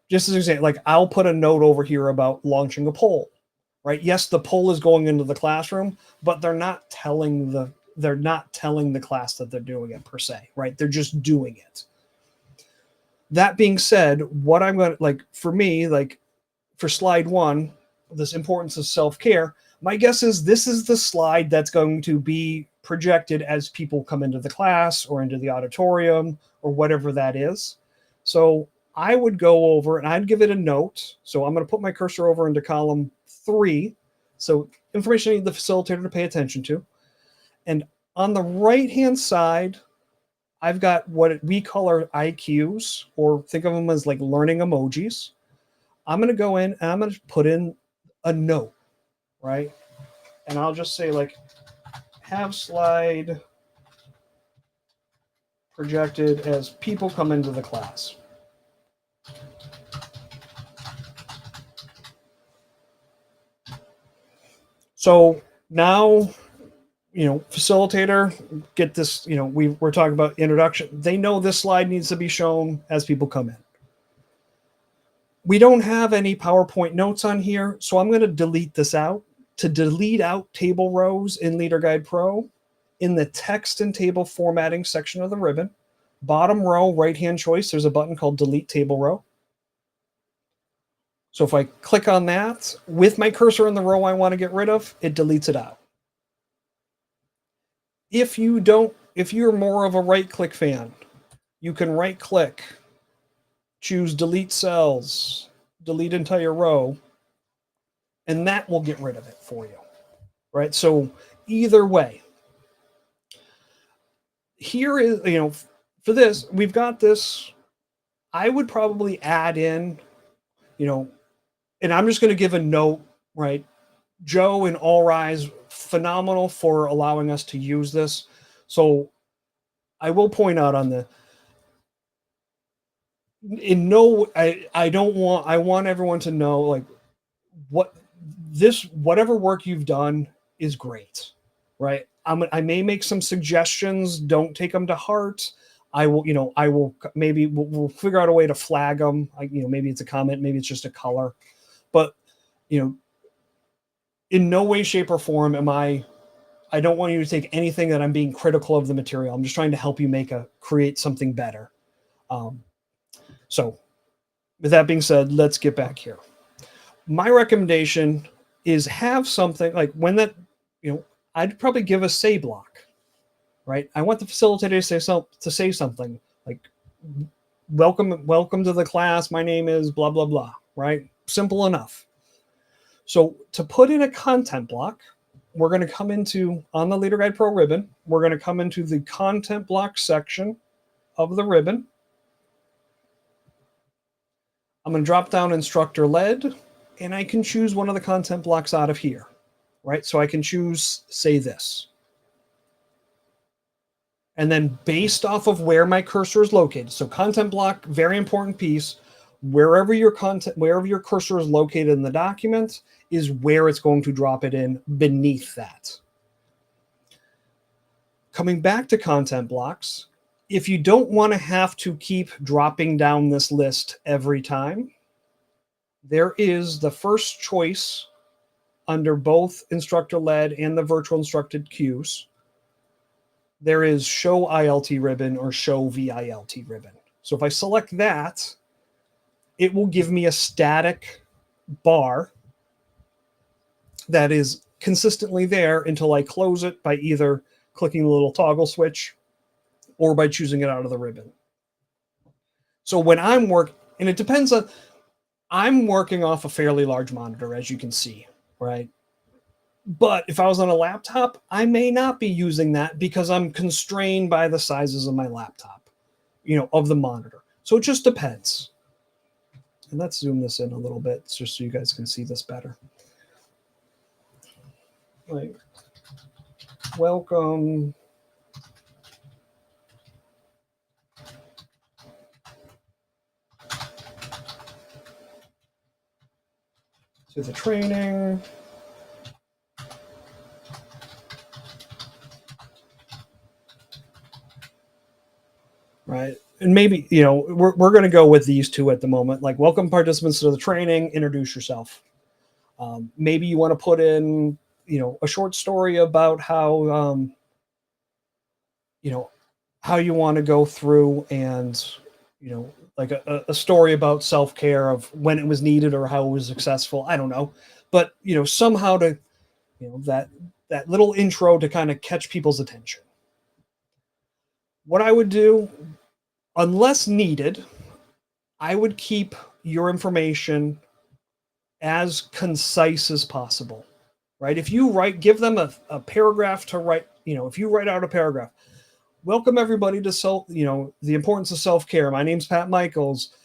just as an example, like I'll put a note over here about launching a poll, right? Yes, the poll is going into the classroom, but they're not telling the class that they're doing it per se, right? They're just doing it. That being said, what I'm going to, like, for me, like for slide 1, this importance of self-care, my guess is this is the slide that's going to be projected as people come into the class or into the auditorium or whatever that is. So I would go over and I'd give it a note. So I'm going to put my cursor over into column 3. So information I need the facilitator to pay attention to. And on the right-hand side, I've got what we call our IQs, or think of them as like learning emojis. I'm going to go in and I'm going to put in a note, right? And I'll just say like, have slide projected as people come into the class. So now, facilitator, get this, we're talking about introduction. They know this slide needs to be shown as people come in. We don't have any PowerPoint notes on here, so I'm going to delete this out. To delete out table rows in LeaderGuide Pro, in the text and table formatting section of the ribbon, bottom row, right-hand choice, there's a button called Delete Table Row. So if I click on that, with my cursor in the row I want to get rid of, it deletes it out. If you're more of a right-click fan, you can right-click, choose Delete Cells, Delete Entire Row, and that will get rid of it for you, right? So either way, here is, for this, we've got this. I would probably add in, and I'm just going to give a note, right? Joe and All Rise, phenomenal for allowing us to use this. So I will point out on the, I want everyone to know, like, whatever work you've done is great, right? I may make some suggestions. Don't take them to heart. Maybe we'll figure out a way to flag them. Maybe it's a comment, maybe it's just a color, but in no way, shape, or form I don't want you to take anything that I'm being critical of the material. I'm just trying to help you create something better. So with that being said, let's get back here. My recommendation is have something like when that, I'd probably give a say block, right? I want the facilitator to say something like, welcome to the class. My name is blah, blah, blah, right? Simple enough. So to put in a content block, we're going to come into, on the LeaderGuide Pro ribbon, we're going to come into the content block section of the ribbon. I'm going to drop down instructor-led, and I can choose one of the content blocks out of here, right? So I can choose, say this. And then based off of where my cursor is located, so content block, very important piece. wherever your content, wherever your cursor is located in the document is where it's going to drop it in beneath that. Coming back to content blocks, if you don't want to have to keep dropping down this list every time, there is the first choice under both instructor-led and the virtual instructed queues. There is show ILT ribbon or show VILT ribbon. So if I select that, it will give me a static bar that is consistently there until I close it by either clicking the little toggle switch or by choosing it out of the ribbon. So when I'm working, and it depends on, I'm working off a fairly large monitor, as you can see, right? But if I was on a laptop, I may not be using that because I'm constrained by the sizes of my laptop, of the monitor. So it just depends. And let's zoom this in a little bit just so you guys can see this better. Like, welcome to the training. Right. And maybe, we're going to go with these two at the moment, like welcome participants to the training, introduce yourself. Maybe you want to put in, a short story about how, how you want to go through and, like a story about self-care of when it was needed or how it was successful. I don't know. But, somehow to, that little intro to kind of catch people's attention. What I would do, unless needed, I would keep your information as concise as possible, right? If you give them a paragraph to write, if you write out a paragraph, welcome everybody to the importance of self-care. My name's Pat Michaels.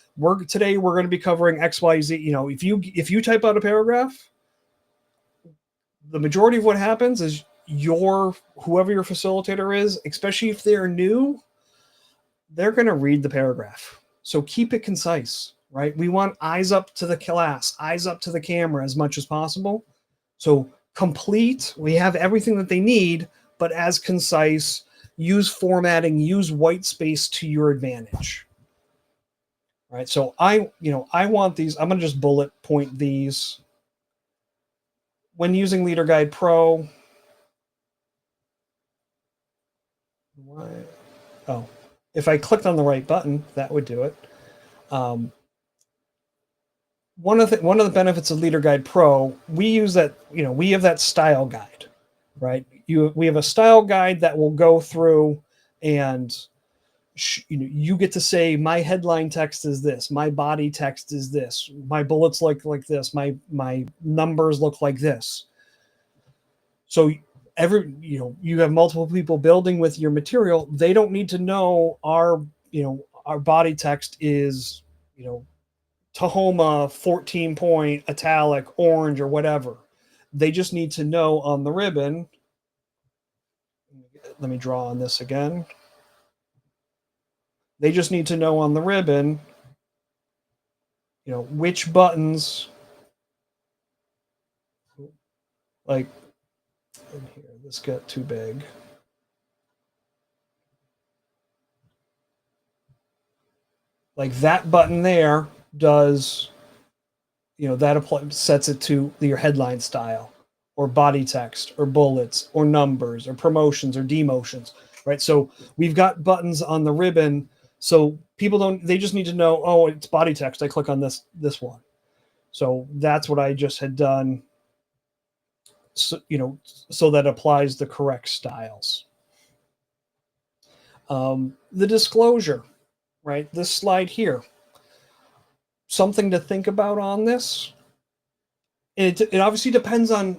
Today we're going to be covering XYZ. If you type out a paragraph, the majority of what happens is whoever your facilitator is, especially if they're new, they're going to read the paragraph. So keep it concise, right? We want eyes up to the class, eyes up to the camera as much as possible. So complete, we have everything that they need, but as concise. Use formatting, use white space to your advantage. Right? So I want these, I'm going to just bullet point these. When using LeaderGuide Pro, if I clicked on the right button, that would do it. One of the benefits of LeaderGuide Pro, we use that, we have that style guide, right? We have a style guide that will go through and you get to say my headline text is this, my body text is this, my bullets like this, my numbers look like this. So you have multiple people building with your material. They don't need to know our body text is Tahoma 14-point italic orange or whatever. They just need to know on the ribbon. Let me draw on this again. They just need to know on the ribbon, which buttons, like, here, this got too big. Like that button there does, that sets it to your headline style or body text or bullets or numbers or promotions or demotions, right? So we've got buttons on the ribbon. So they just need to know, oh, it's body text. I click on this one. So that's what I just had done. So, so that applies the correct styles. The disclosure, right? This slide here. Something to think about on this. It obviously depends on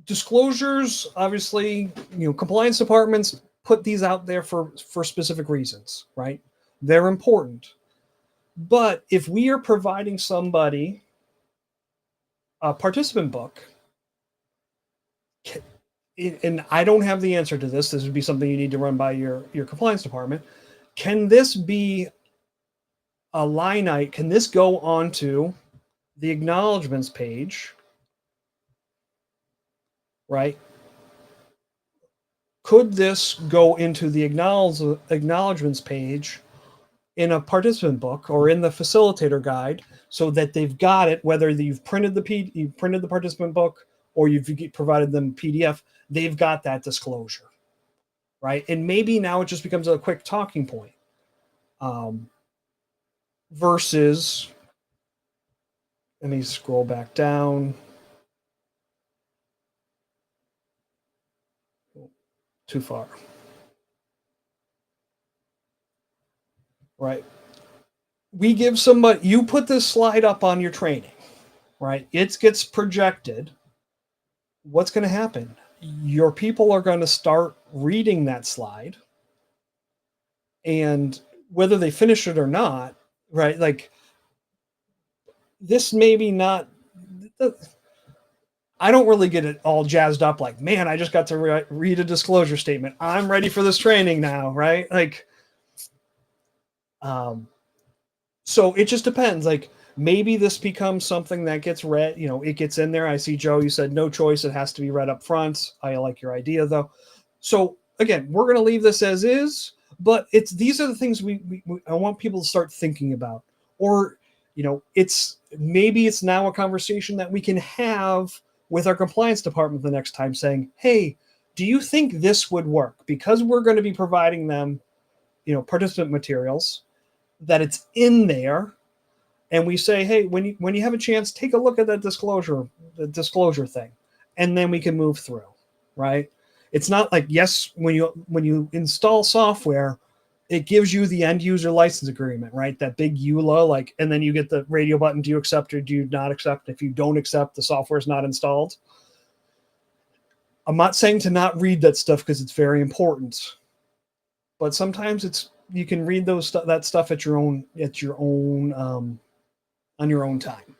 disclosures. Obviously, compliance departments put these out there for specific reasons, right? They're important. But if we are providing somebody a participant book, and I don't have the answer to this would be something you need to run by your compliance department. Can this be a line item, can this go onto the acknowledgements page, right? Could this go into the acknowledgements page in a participant book or in the facilitator guide, so that they've got it, whether you've printed the participant book or you've provided them PDF, they've got that disclosure, right? And maybe now it just becomes a quick talking point, versus, let me scroll back down. Too far. Right. We give somebody, you put this slide up on your training, right? It gets projected. What's going to happen? Your people are going to start reading that slide, and whether they finish it or not, right? Like, this maybe not, I don't really get it all jazzed up like, man, I just got to read a disclosure statement. I'm ready for this training now, right? Like, so it just depends. Like, maybe this becomes something that gets read, it gets in there. I see, Joe, you said no choice. It has to be read up front. I like your idea, though. So again, we're going to leave this as is, but these are the things I want people to start thinking about. Or, maybe it's now a conversation that we can have with our compliance department the next time, saying, hey, do you think this would work? Because we're going to be providing them, participant materials, that it's in there. And we say, hey, when you have a chance, take a look at the disclosure thing, and then we can move through, right? It's not like, yes, when you install software, it gives you the end user license agreement, right? That big EULA, and then you get the radio button. Do you accept or do you not accept? If you don't accept, the software is not installed. I'm not saying to not read that stuff, because it's very important, but sometimes you can read that stuff at your own on your own time.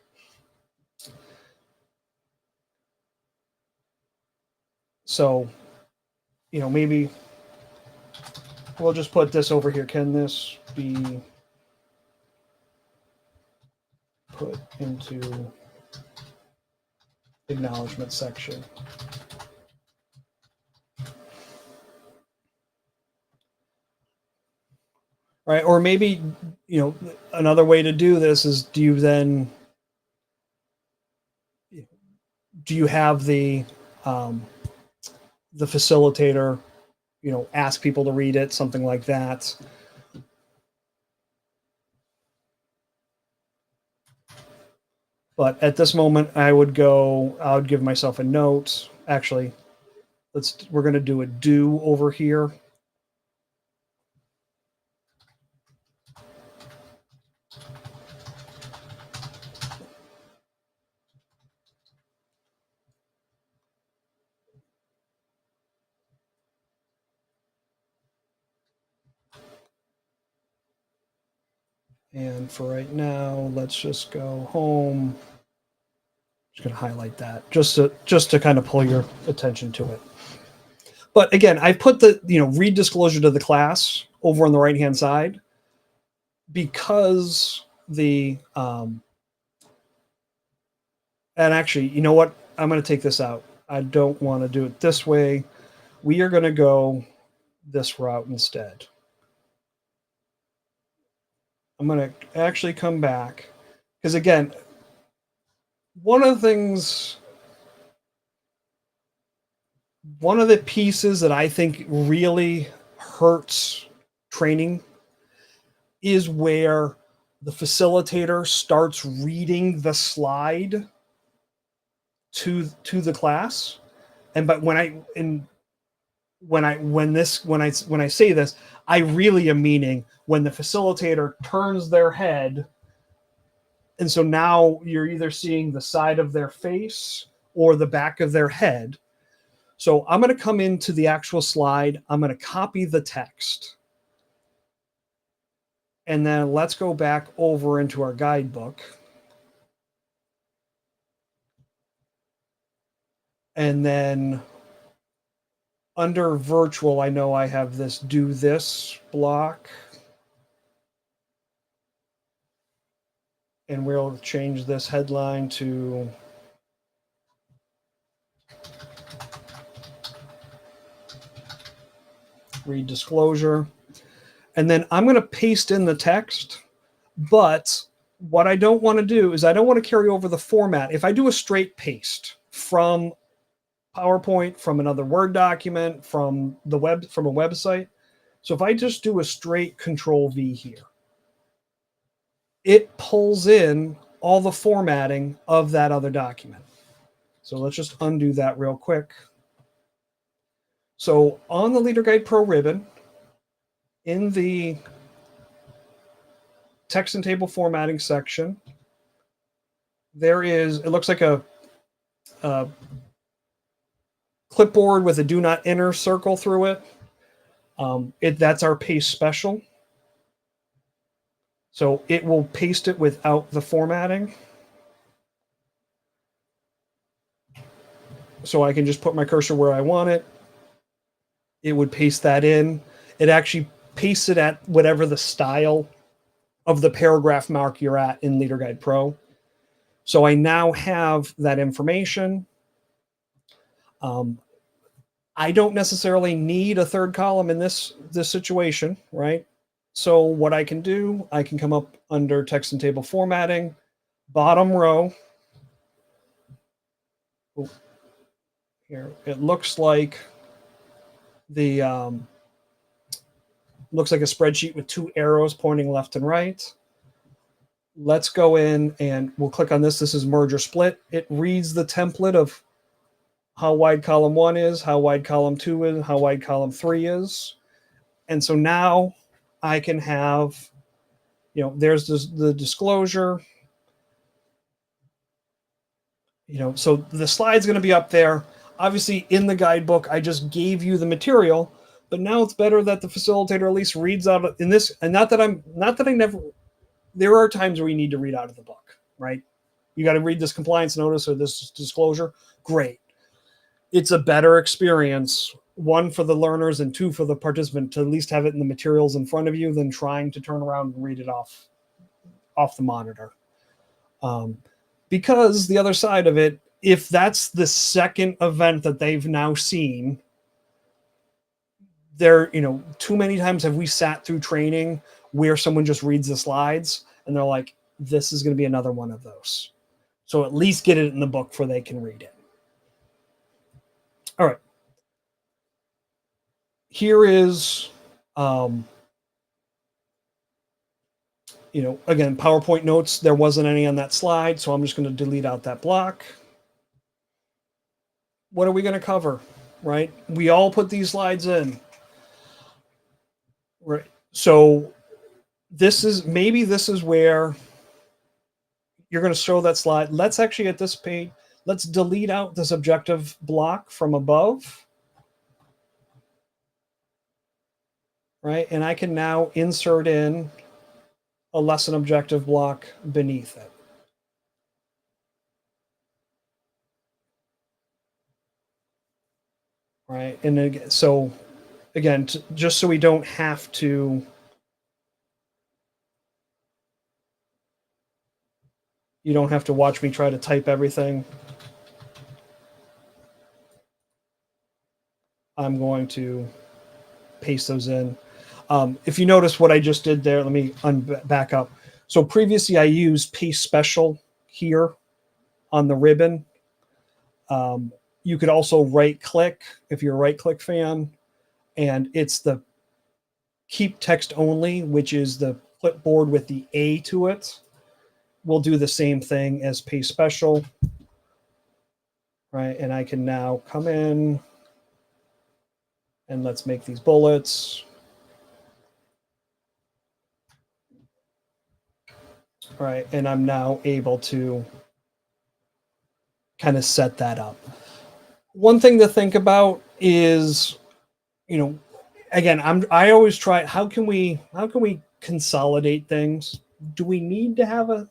So, maybe we'll just put this over here. Can this be put into acknowledgement section? Right. Or maybe, another way to do this is, do you have the facilitator, ask people to read it, something like that. But at this moment, I would give myself a note. Actually, we're going to do a do over here. And for right now, let's just go home. Just going to highlight that just to kind of pull your attention to it. But again, I've put the read disclosure to the class over on the right hand side, because and actually, you know what? I'm going to take this out. I don't want to do it this way. We are going to go this route instead. I'm going to actually come back, because again, one of the pieces that I think really hurts training is where the facilitator starts reading the slide to the class. But when I say this, I really am meaning when the facilitator turns their head, and so now you're either seeing the side of their face or the back of their head. So I'm going to come into the actual slide. I'm going to copy the text. And then let's go back over into our guidebook. And then under virtual, I know I have this do this block. And we'll change this headline to read disclosure. And then I'm going to paste in the text, but what I don't want to do is I don't want to carry over the format. If I do a straight paste from PowerPoint, from another Word document, from the web, from a website. So if I just do a straight Control V here, it pulls in all the formatting of that other document. So let's just undo that real quick. So on the LeaderGuide Pro ribbon, in the text and table formatting section, there is, it looks like a clipboard with a do not enter circle through it. That's our paste special. So it will paste it without the formatting. So I can just put my cursor where I want it. It would paste that in. It actually pastes it at whatever the style of the paragraph mark you're at in LeaderGuide Pro. So I now have that information. I don't necessarily need a third column in this situation, right? So what I can do, I can come up under text and table formatting, bottom row. Oh, here, it looks like the looks like a spreadsheet with two arrows pointing left and right. Let's go in and we'll click on this. This is merge or split. It reads the template of how wide column 1 is, how wide column 2 is, how wide column 3 is. And so now I can have, you know, there's the disclosure. You know, so the slide's going to be up there. Obviously, in the guidebook, I just gave you the material, but now it's better that the facilitator at least reads out in this. And not that I never. There are times where you need to read out of the book, right? You got to read this compliance notice or this disclosure. Great. It's a better experience, one for the learners and two for the participant, to at least have it in the materials in front of you than trying to turn around and read it off the monitor. Because the other side of it, if that's the second event that they've now seen, there, you know, too many times have we sat through training where someone just reads the slides and they're like, this is going to be another one of those. So at least get it in the book where they can read it. All right. Here is, you know, again, PowerPoint notes. There wasn't any on that slide, so I'm just going to delete out that block. What are we going to cover, right? We all put these slides in, right? So this is where you're going to show that slide. Let's actually, at this page, let's delete out this objective block from above. Right, and I can now insert in a lesson objective block beneath it. Right, and again, so again, just so we don't have to, you don't have to watch me try to type everything. I'm going to paste those in. If you notice what I just did there, let me back up. So previously I used paste special here on the ribbon. You could also right click if you're a right click fan, and it's the keep text only, which is the clipboard with the A to it. We'll do the same thing as paste special. Right, and I can now come in and let's make these bullets. Right, and I'm now able to kind of set that up. One thing to think about is, you know, again, I always try, how can we consolidate things? Do we need to have a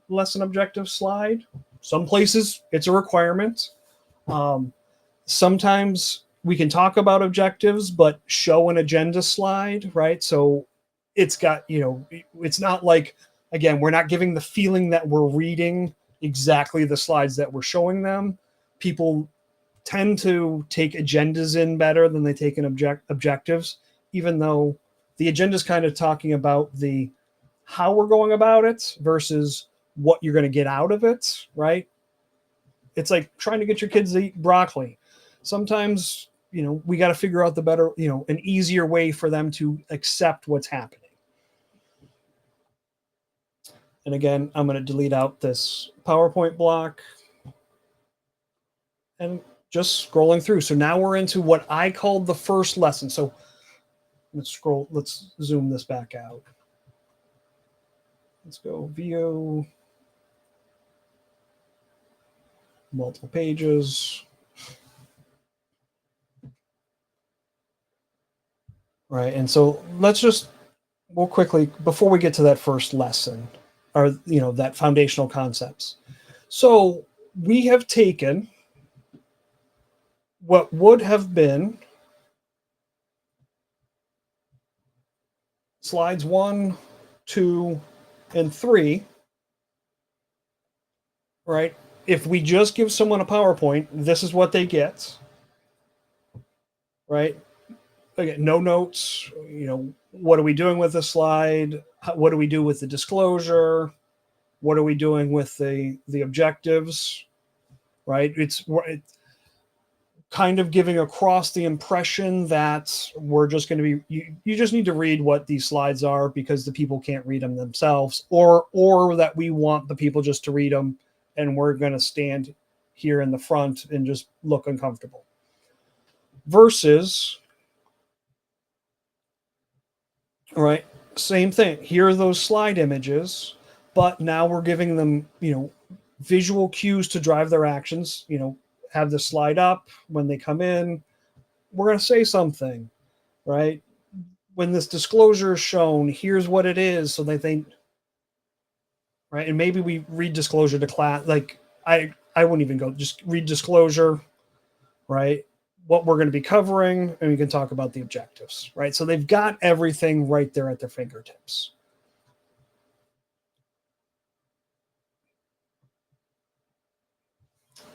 lesson objective slide? Some places it's a requirement. Sometimes we can talk about objectives, but show an agenda slide, right? So it's got, you know, it's not like Again, we're not giving the feeling that we're reading exactly the slides that we're showing them. People tend to take agendas in better than they take in objectives, even though the agenda is kind of talking about the how we're going about it versus what you're going to get out of it, right? It's like trying to get your kids to eat broccoli. Sometimes, we got to figure out the better, an easier way for them to accept what's happening. And again, I'm going to delete out this PowerPoint block and just scrolling through. So now we're into what I called the first lesson. So let's zoom this back out. Let's go view, multiple pages. Right. And so we'll quickly, before we get to that first lesson, or, that foundational concepts. So we have taken what would have been slides 1, 2, and 3, right? If we just give someone a PowerPoint, this is what they get, right? Again, no notes, what are we doing with the slide? What do we do with the disclosure? What are we doing with the objectives, right? It's kind of giving across the impression that we're just going to be, you just need to read what these slides are because the people can't read them themselves, or that we want the people just to read them and we're going to stand here in the front and just look uncomfortable. Versus, right, same thing. Here are those slide images, but now we're giving them, visual cues to drive their actions, have the slide up when they come in. We're going to say something, right? When this disclosure is shown, here's what it is. So they think, right? And maybe we read disclosure to class. Like I wouldn't even go, just read disclosure, right? What we're going to be covering, and we can talk about the objectives, right? So they've got everything right there at their fingertips.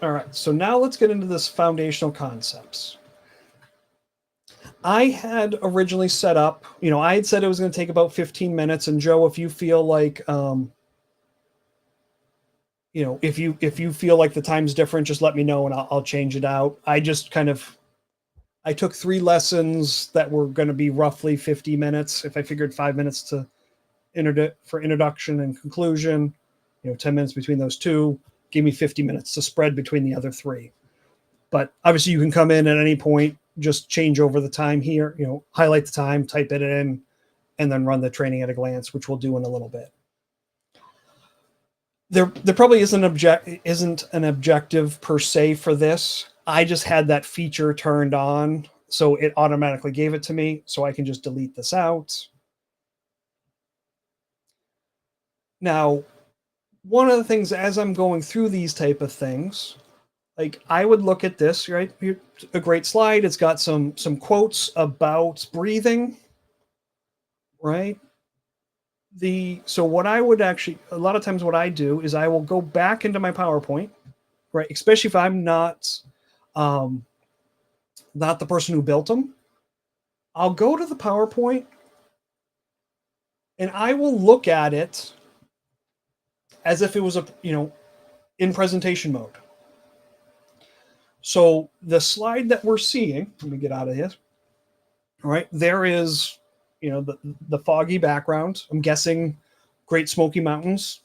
All right, so now let's get into this foundational concepts. I had originally set up, I had said it was going to take about 15 minutes. And Joe, if you feel like, if you feel like the time's different, just let me know and I'll change it out. I took 3 lessons that were going to be roughly 50 minutes. If I figured 5 minutes for introduction and conclusion, 10 minutes between those 2, give me 50 minutes to spread between the other 3. But obviously you can come in at any point, just change over the time here, highlight the time, type it in, and then run the training at a glance, which we'll do in a little bit. There probably isn't an objective per se for this. I just had that feature turned on, so it automatically gave it to me, so I can just delete this out. Now, one of the things as I'm going through these type of things, like I would look at this, right? A great slide. It's got some quotes about breathing, right? So what I would actually, a lot of times what I do is I will go back into my PowerPoint, right? Especially if I'm not the person who built them. I'll go to the PowerPoint and I will look at it as if it was in presentation mode. So the slide that we're seeing, let me get out of here. All right, there is, the foggy background. I'm guessing Great Smoky Mountains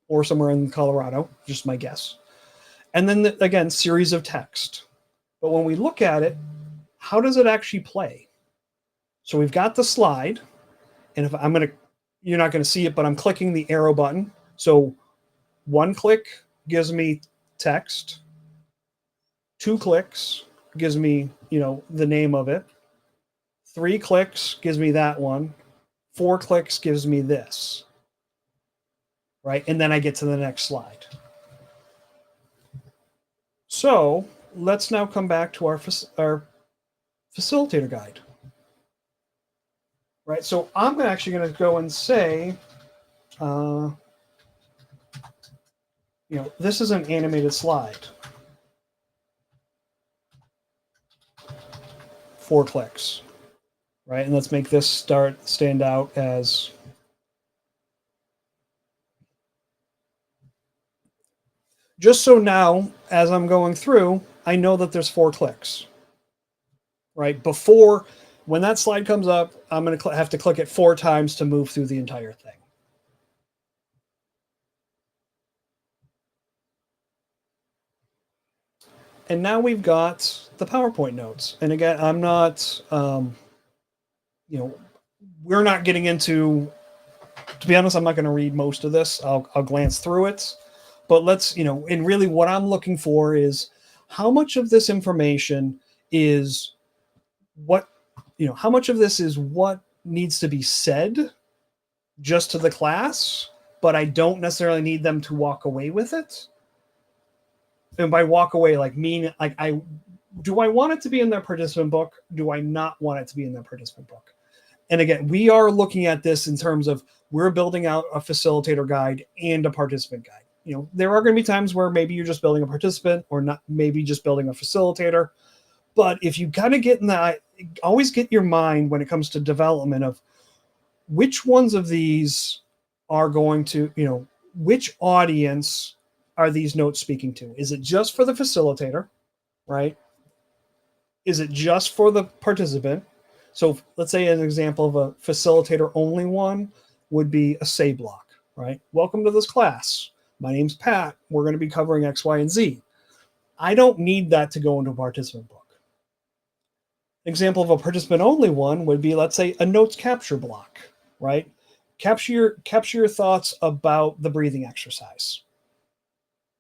or somewhere in Colorado, just my guess. And then again, series of text. But when we look at it, how does it actually play? So we've got the slide, and if you're not going to see it, but I'm clicking the arrow button. So 1 click gives me text. 2 clicks gives me, the name of it. 3 clicks gives me that one. 4 clicks gives me this. Right? And then I get to the next slide. So let's now come back to our facilitator guide. Right? So I'm actually going to go and say, This is an animated slide. 4 clicks, right? And let's make this stand out as just so now, as I'm going through, I know that there's 4 clicks, right? Before, when that slide comes up, I'm going to have to click it 4 times to move through the entire thing. And now we've got the PowerPoint notes. And again, I'm not, we're not getting into, to be honest, I'm not going to read most of this. I'll glance through it. But let's, and really what I'm looking for is how much of this information is what, how much of this is what needs to be said just to the class, but I don't necessarily need them to walk away with it. And by walk away, do I want it to be in their participant book? Do I not want it to be in their participant book? And again, we are looking at this in terms of we're building out a facilitator guide and a participant guide. There are going to be times where maybe you're just building a participant or not, maybe just building a facilitator. But if you kind of get in that, always get your mind when it comes to development of which ones of these are going to, which audience are these notes speaking to? Is it just for the facilitator, right? Is it just for the participant? So let's say an example of a facilitator only one would be a say block, right? Welcome to this class. My name's Pat. We're going to be covering X, Y, and Z. I don't need that to go into a participant book. Example of a participant only one would be, let's say, a notes capture block, right? Capture your thoughts about the breathing exercise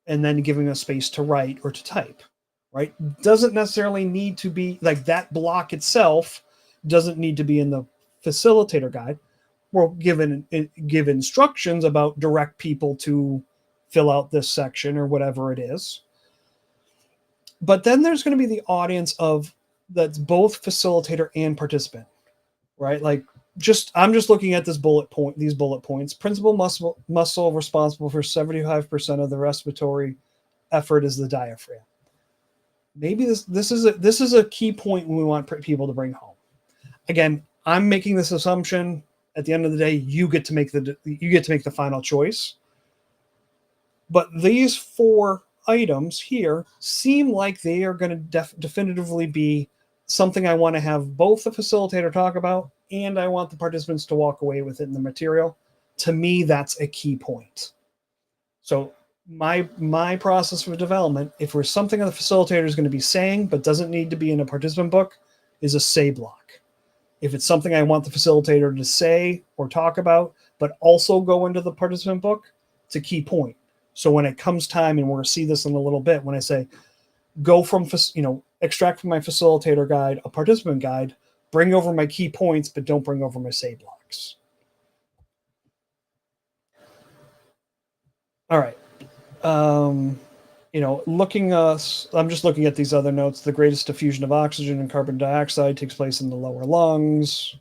and then giving a space to write or to type, right? Doesn't necessarily need to be like that block itself doesn't need to be in the facilitator guide. We'll give instructions about direct people to fill out this section or whatever it is. But then there's going to be the audience of that's both facilitator and participant, right? Like I'm just looking at these bullet points. Principal muscle responsible for 75% of the respiratory effort is the diaphragm. Maybe this is a key point when we want people to bring home. Again, I'm making this assumption. At the end of the day, you get to make the final choice. But these 4 items here seem like they are going to definitively be something I want to have both the facilitator talk about, and I want the participants to walk away with it in the material. To me, that's a key point. So my process for development, if there's something the facilitator is going to be saying but doesn't need to be in a participant book, is a say block. If it's something I want the facilitator to say or talk about, but also go into the participant book, it's a key point. So when it comes time, and we're going to see this in a little bit, when I say go from, extract from my facilitator guide, a participant guide, bring over my key points, but don't bring over my say blocks. All right. I'm just looking at these other notes. The greatest diffusion of oxygen and carbon dioxide takes place in the lower lungs.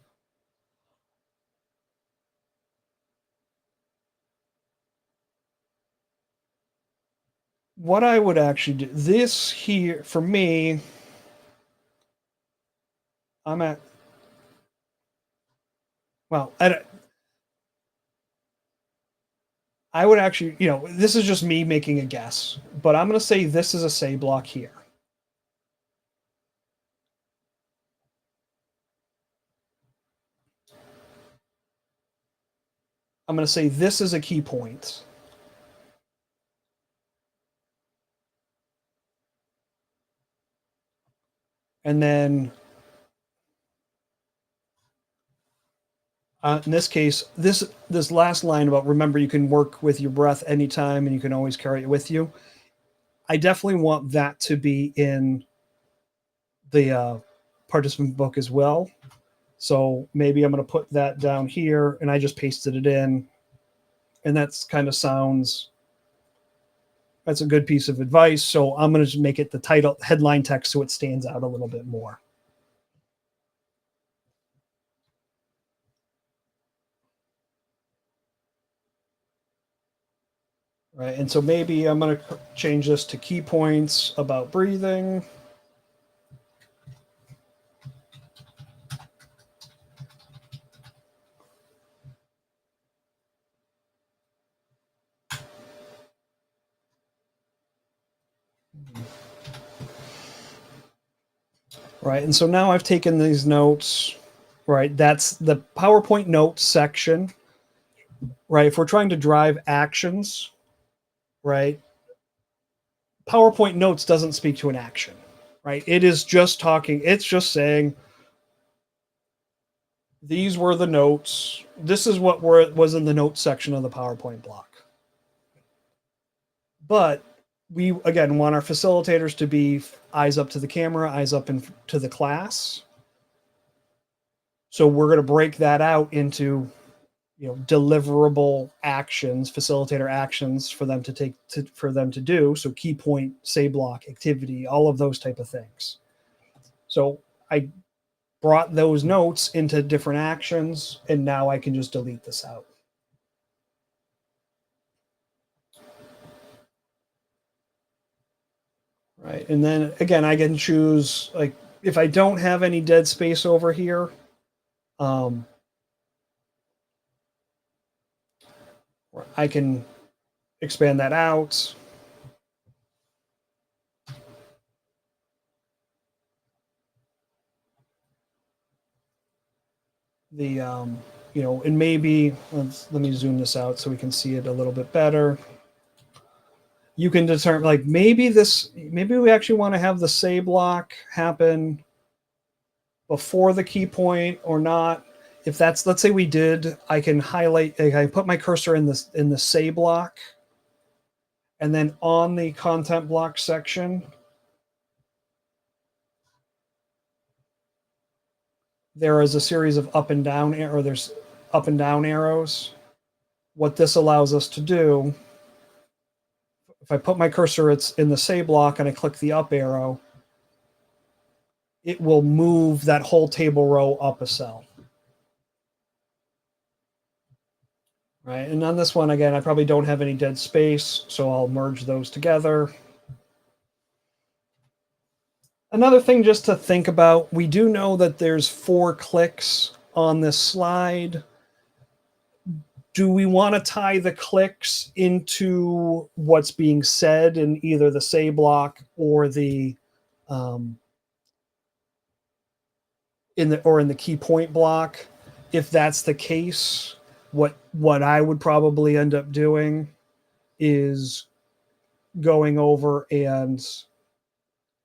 What I would actually do, this here, for me, I would actually, this is just me making a guess, but I'm going to say this is a say block here. I'm going to say this is a key point. And then in this case, this last line about remember you can work with your breath anytime and you can always carry it with you. I definitely want that to be in the participant book as well. So maybe I'm going to put that down here, and I just pasted it in. And that's kind of that's a good piece of advice. So I'm going to just make it the title headline text so it stands out a little bit more. right? And so maybe I'm going to change this to key points about breathing. Right, and so now I've taken these notes, right? That's the PowerPoint notes section, right? If we're trying to drive actions, right? PowerPoint notes doesn't speak to an action, right? It is just talking, it's just saying, these were the notes. This is what was in the notes section of the PowerPoint block. But we, again, want our facilitators to be eyes up to the camera, eyes up into the class. So we're going to break that out into, deliverable actions, facilitator actions for them to take for them to do. So key point, say block, activity, all of those type of things. So I brought those notes into different actions, and now I can just delete this out. Right. And then again, I can choose, like, if I don't have any dead space over here, I can expand that out. The, and maybe, let me zoom this out so we can see it a little bit better. You can determine, like, maybe we actually want to have the say block happen before the key point or not. If that's, let's say we did, I can highlight, I put my cursor in the say block, and then on the content block section, there is a series of up and down, or there's up and down arrows. What this allows us to do, if I put my cursor, it's in the say block, and I click the up arrow, it will move that whole table row up a cell. Right, and on this one, again, I probably don't have any dead space, so I'll merge those together. Another thing just to think about, we do know that there's 4 clicks on this slide. Do we want to tie the clicks into what's being said in either the say block or the in the key point block? If that's the case, what I would probably end up doing is going over and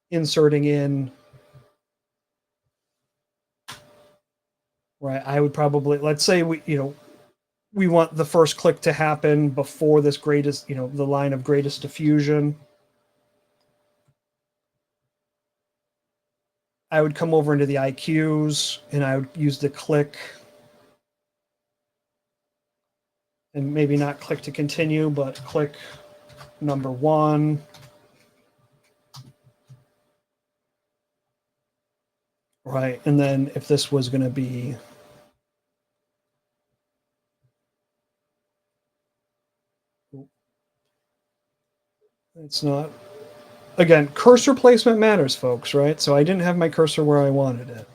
inserting in, right? I would probably, let's say we want the first click to happen before this greatest, the line of greatest diffusion. I would come over into the IQs, and I would use the click, and maybe not click to continue, but click number 1. Right. And then if this was going to be, it's not, again, cursor placement matters, folks, right? So I didn't have my cursor where I wanted it.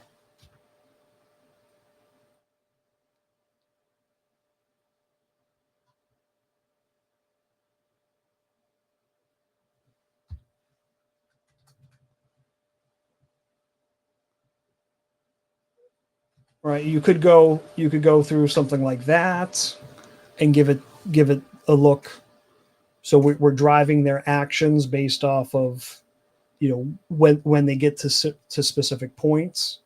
Right. You could go through something like that and give it a look. So we're driving their actions based off of, when they get to specific points.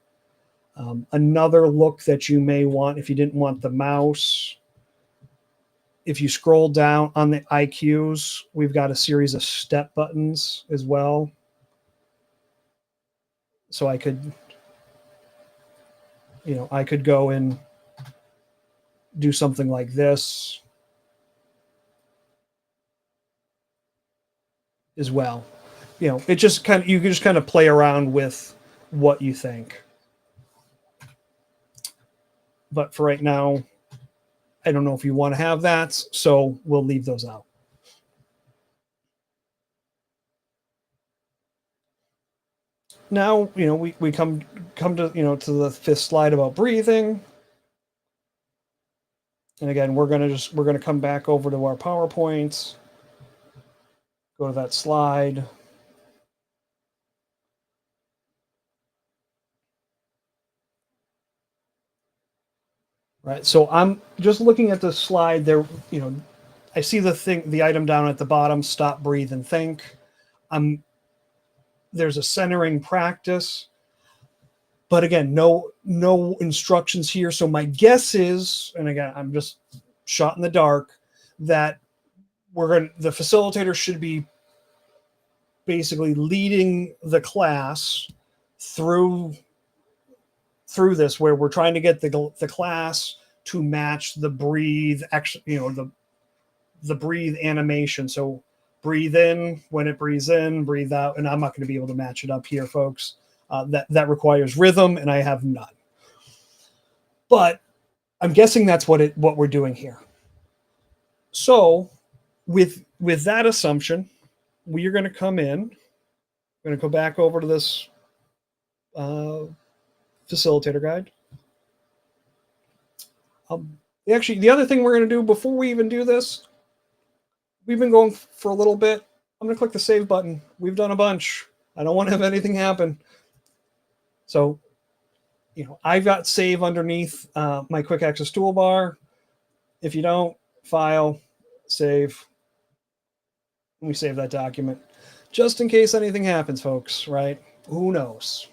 Another look that you may want, if you didn't want the mouse, if you scroll down on the IQs, we've got a series of step buttons as well. So I could go and do something like this as well. It just you can just kind of play around with what you think. But for right now, I don't know if you want to have that, so we'll leave those out. now, we come to, to the fifth slide about breathing. And again, we're going to come back over to our PowerPoints, go to that slide. Right. So I'm just looking at the slide there, I see the item down at the bottom, stop, breathe, and think. There's a centering practice, but again, no instructions here. So my guess is, and again, I'm just shot in the dark, that the facilitator should be basically leading the class through this, where we're trying to get the class to match the breathe, actually, the breathe animation. So breathe in when it breathes in, breathe out, and I'm not going to be able to match it up here, folks. That requires rhythm, and I have none. But I'm guessing that's what we're doing here. So with that assumption, we are going to come in. We're going to go back over to this facilitator guide. Actually, the other thing we're going to do before we even do this, we've been going for a little bit. I'm going to click the save button. We've done a bunch. I don't want to have anything happen. So, I've got save underneath my quick access toolbar. If you don't, file, save. And we save that document. Just in case anything happens, folks, right? Who knows?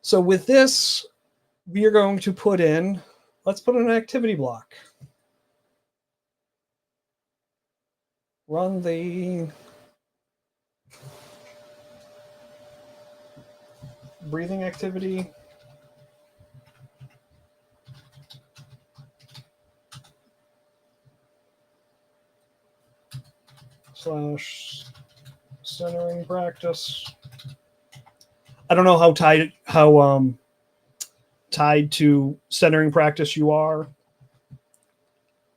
So with this, we are going to let's put in an activity block. Run the breathing activity. / centering practice. I don't know how tied to centering practice you are.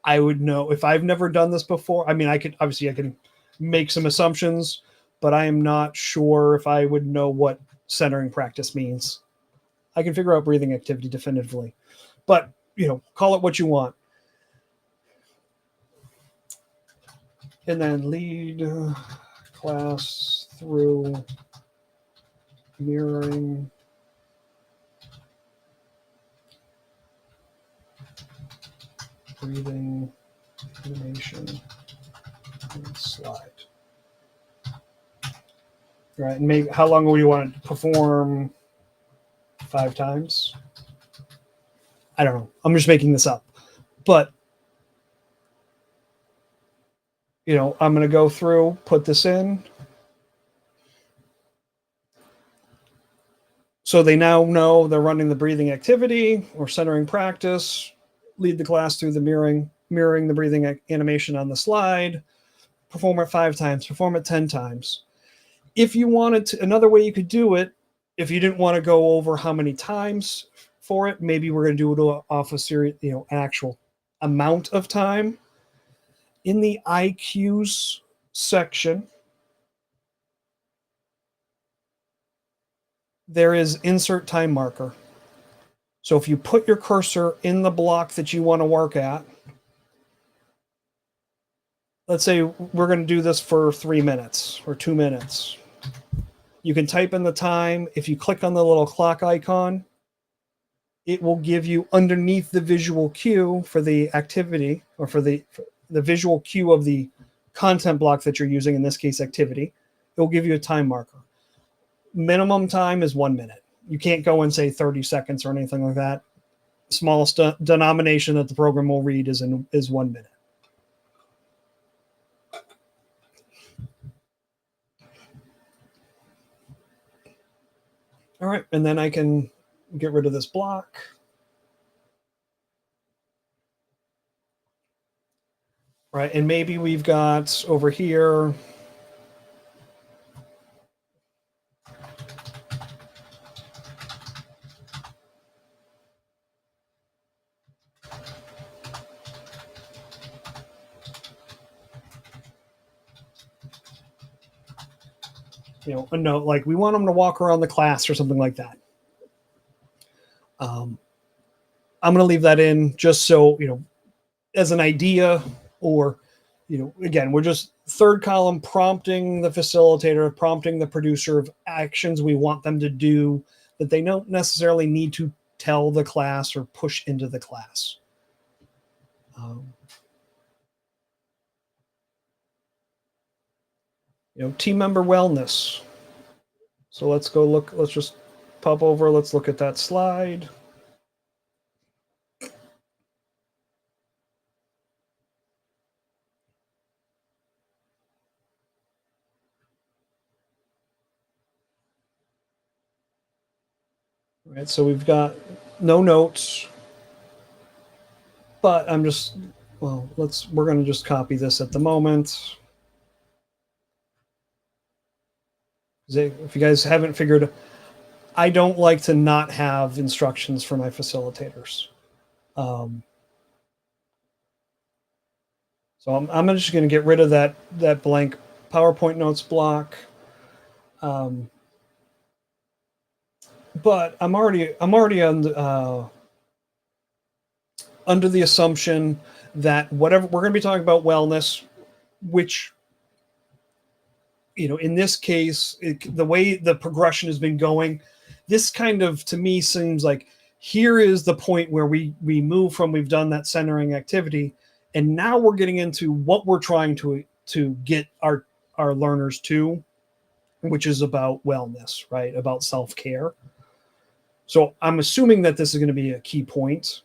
I would know if I've never done this before. I mean, I can make some assumptions, but I am not sure if I would know what centering practice means. I can figure out breathing activity definitively, but call it what you want. And then lead class through mirroring breathing animation and slide. Right, and maybe how long would you want to perform? 5 times? I don't know. I'm just making this up. But I'm going to go through, put this in. So they now know they're running the breathing activity or centering practice, lead the class through the mirroring the breathing animation on the slide, perform it 5 times, perform it 10 times. If you wanted to, another way you could do it, if you didn't want to go over how many times for it, maybe we're going to do it off a series, actual amount of time. In the IQs section, there is insert time marker. So if you put your cursor in the block that you want to work at, let's say we're going to do this for 3 minutes or 2 minutes. You can type in the time. If you click on the little clock icon, it will give you underneath the visual cue for the activity, or for the visual cue of the content block that you're using, in this case, activity. It will give you a time marker. Minimum time is 1 minute. You can't go and say 30 seconds or anything like that. Smallest denomination that the program will read is 1 minute. All right, and then I can get rid of this block. Right, and maybe we've got over here, a note like we want them to walk around the class or something like that. I'm going to leave that in just so, as an idea, or, again, we're just third column prompting the facilitator, prompting the producer of actions we want them to do that they don't necessarily need to tell the class or push into the class. Team member wellness. So let's go look, let's just pop over. Let's look at that slide. Right, so we've got no notes, but we're going to just copy this at the moment. If you guys haven't figured, I don't like to not have instructions for my facilitators. So I'm just going to get rid of that blank PowerPoint notes block. But I'm already on under the assumption that whatever we're going to be talking about wellness, which in this case, the way the progression has been going, this kind of to me seems like here is the point where we move from we've done that centering activity, and now we're getting into what we're trying to get our learners to, which is about wellness, right? About self-care. So I'm assuming that this is going to be a key point,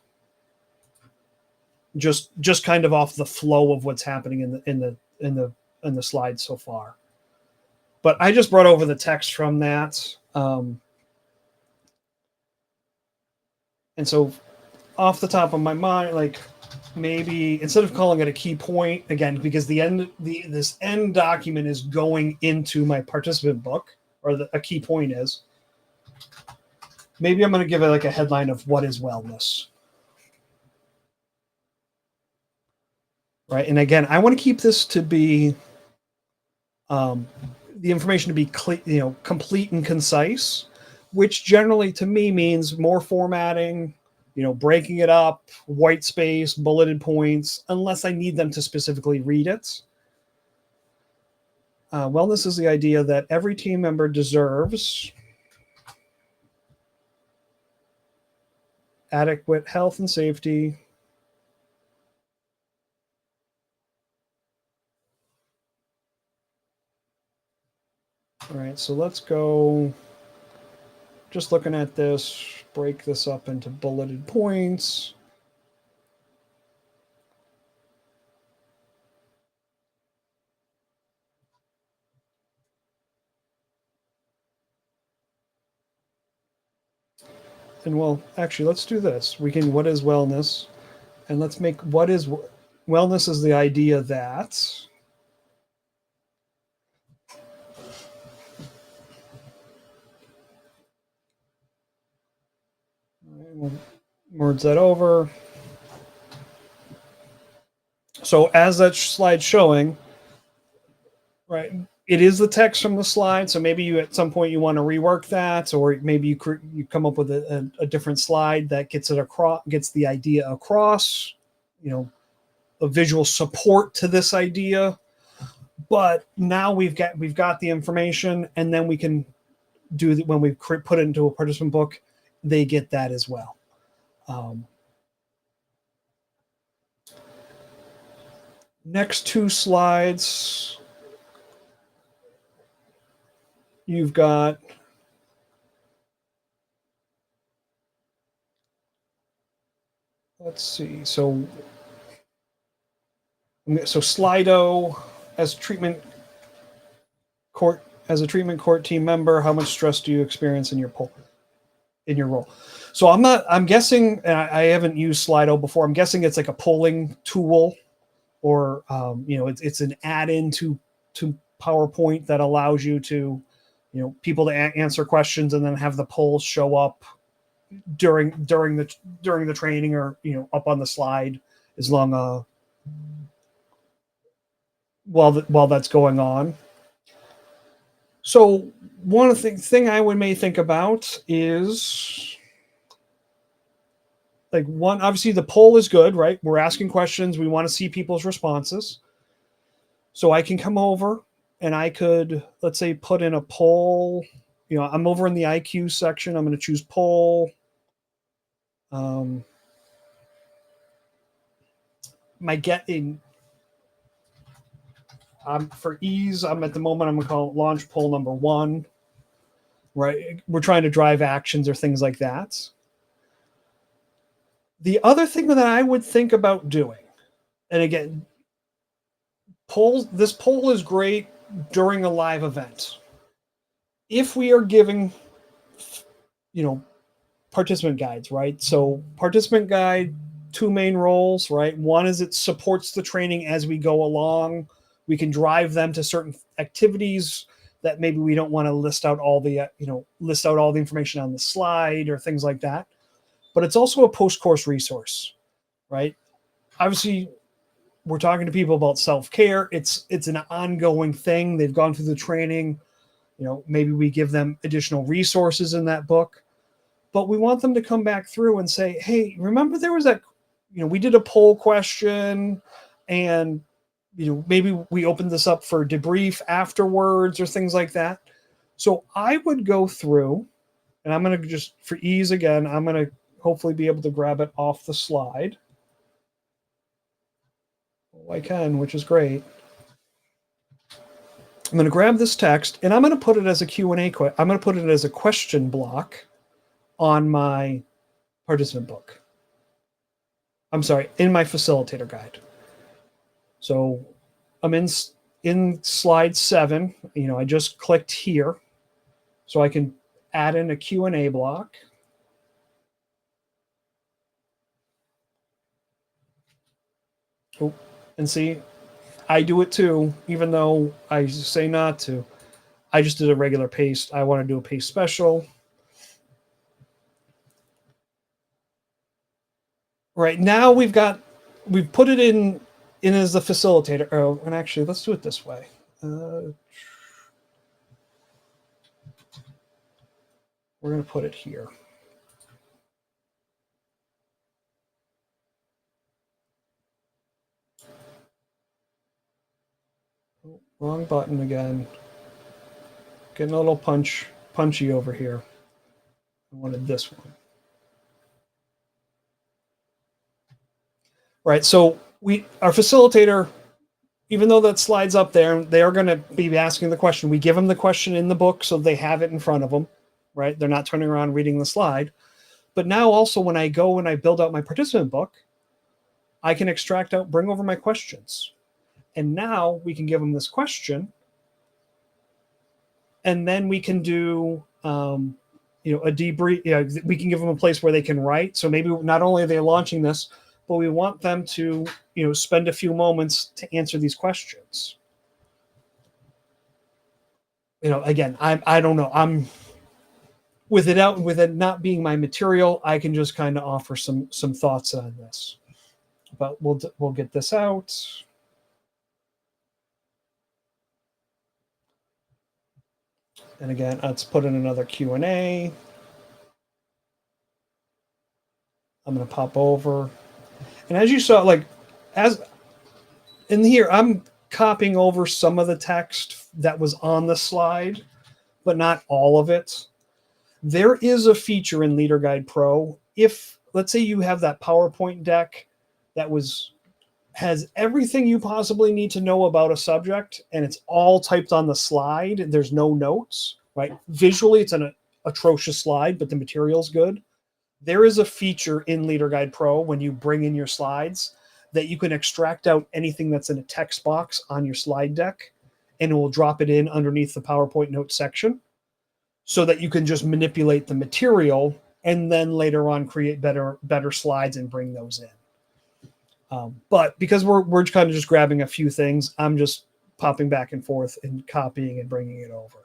just kind of off the flow of what's happening in the slides so far. But I just brought over the text from that, and so off the top of my mind, like maybe instead of calling it a key point again, because this end document is going into my participant book, or a key point is. Maybe I'm going to give it like a headline of what is wellness. Right. And again, I want to keep this to be the information to be complete and concise, which generally to me means more formatting, breaking it up, white space, bulleted points, unless I need them to specifically read it. Wellness is the idea that every team member deserves adequate health and safety, all right, so let's go, just looking at this, break this up into bulleted points. And well, actually, let's do this. We can, what is wellness? And let's make what is wellness is the idea that we'll merge that over. So as that slide's showing, right, it is the text from the slide. So maybe you at some point you want to rework that, or maybe you come up with a different slide that gets it across, gets the idea across, a visual support to this idea. But now we've got the information, and then we can do when we put it into a participant book, they get that as well. Next two slides, you've got let's see. So Slido as treatment court team member, how much stress do you experience in your role? So I'm guessing, and I haven't used Slido before. I'm guessing it's like a polling tool, or it's an add-in to PowerPoint that allows you to, people to answer questions and then have the polls show up during the training, or up on the slide as long while that's going on. So one of the thing I may think about is like one, obviously the poll is good, right? We're asking questions. We want to see people's responses. So I can come over and I could, let's say, put in a poll. I'm over in the IQ section. I'm going to choose poll. My getting for ease, I'm at the moment, I'm going to call it launch poll number 1, right? We're trying to drive actions or things like that. The other thing that I would think about doing, and again, this poll is great during a live event. If we are giving, participant guides, right? So participant guide, 2 main roles, right? One is it supports the training as we go along. We can drive them to certain activities that maybe we don't want to list out all the information on the slide or things like that. But it's also a post-course resource, right? Obviously, we're talking to people about self-care. It's an ongoing thing. They've gone through the training. Maybe we give them additional resources in that book. But we want them to come back through and say, hey, remember there was that, we did a poll question and, maybe we opened this up for debrief afterwards or things like that. So I would go through, and I'm going to just, for ease again, I'm going to hopefully be able to grab it off the slide. Oh, I can, which is great. I'm going to grab this text and I'm going to put it as a Q&A. I'm going to put it as a question block on my participant book. I'm sorry, in my facilitator guide. So I'm in slide 7. I just clicked here, so I can add in a Q&A block. Oh, and see, I do it too, even though I say not to. I just did a regular paste. I want to do a paste special. Right now we've put it in as the facilitator. Oh, and actually, let's do it this way. We're going to put it here. Oh, wrong button again. Getting a little punchy over here. I wanted this one. Right. So our facilitator, even though that slides up there, they are going to be asking the question. We give them the question in the book so they have it in front of them, right? They're not turning around reading the slide. But now also when I go and I build out my participant book, I can extract out, bring over my questions. And now we can give them this question. And then we can do, a debrief. We can give them a place where they can write. So maybe not only are they launching this, but we want them to, spend a few moments to answer these questions. Again, I don't know. I'm with it not being my material, I can just kind of offer some thoughts on this. But we'll get this out. And again, let's put in another Q&A. I'm going to pop over. And as you saw, as in here, I'm copying over some of the text that was on the slide, but not all of it. There is a feature in LeaderGuide Pro. If, let's say you have that PowerPoint deck that has everything you possibly need to know about a subject, and it's all typed on the slide, there's no notes, right? Visually, it's an atrocious slide, but the material's good. There is a feature in LeaderGuide Pro when you bring in your slides that you can extract out anything that's in a text box on your slide deck, and it will drop it in underneath the PowerPoint notes section so that you can just manipulate the material and then later on create better slides and bring those in. But because we're kind of just grabbing a few things, I'm just popping back and forth and copying and bringing it over.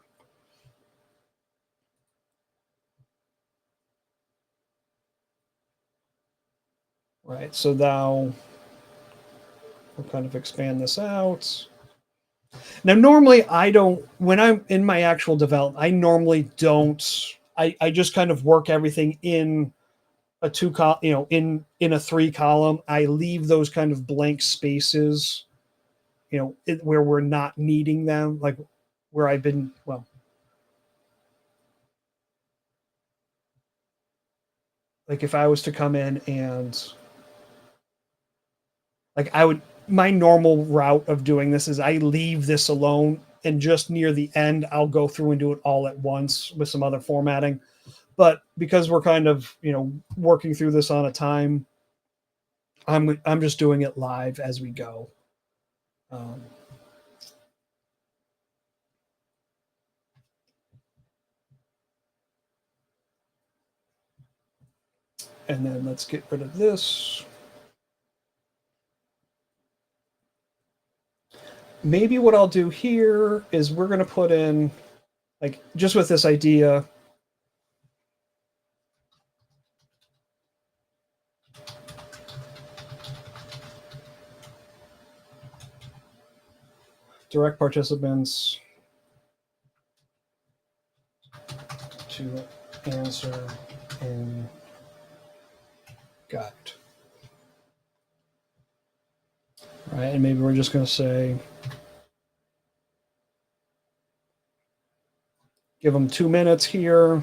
Right, so now we'll kind of expand this out. Now, normally I don't, when I'm in my actual development, I normally don't, I just kind of work everything in a in a 3 column. I leave those kind of blank spaces, where we're not needing them, like where I've been, well, like if I was to come in and like my normal route of doing this is I leave this alone, and just near the end I'll go through and do it all at once with some other formatting. But because we're kind of, working through this on a time, I'm just doing it live as we go. Um, and then let's get rid of this. Maybe what I'll do here is we're going to put in, like, just with this idea, direct participants to answer in guide. All right, and maybe we're just going to say, give them 2 minutes here.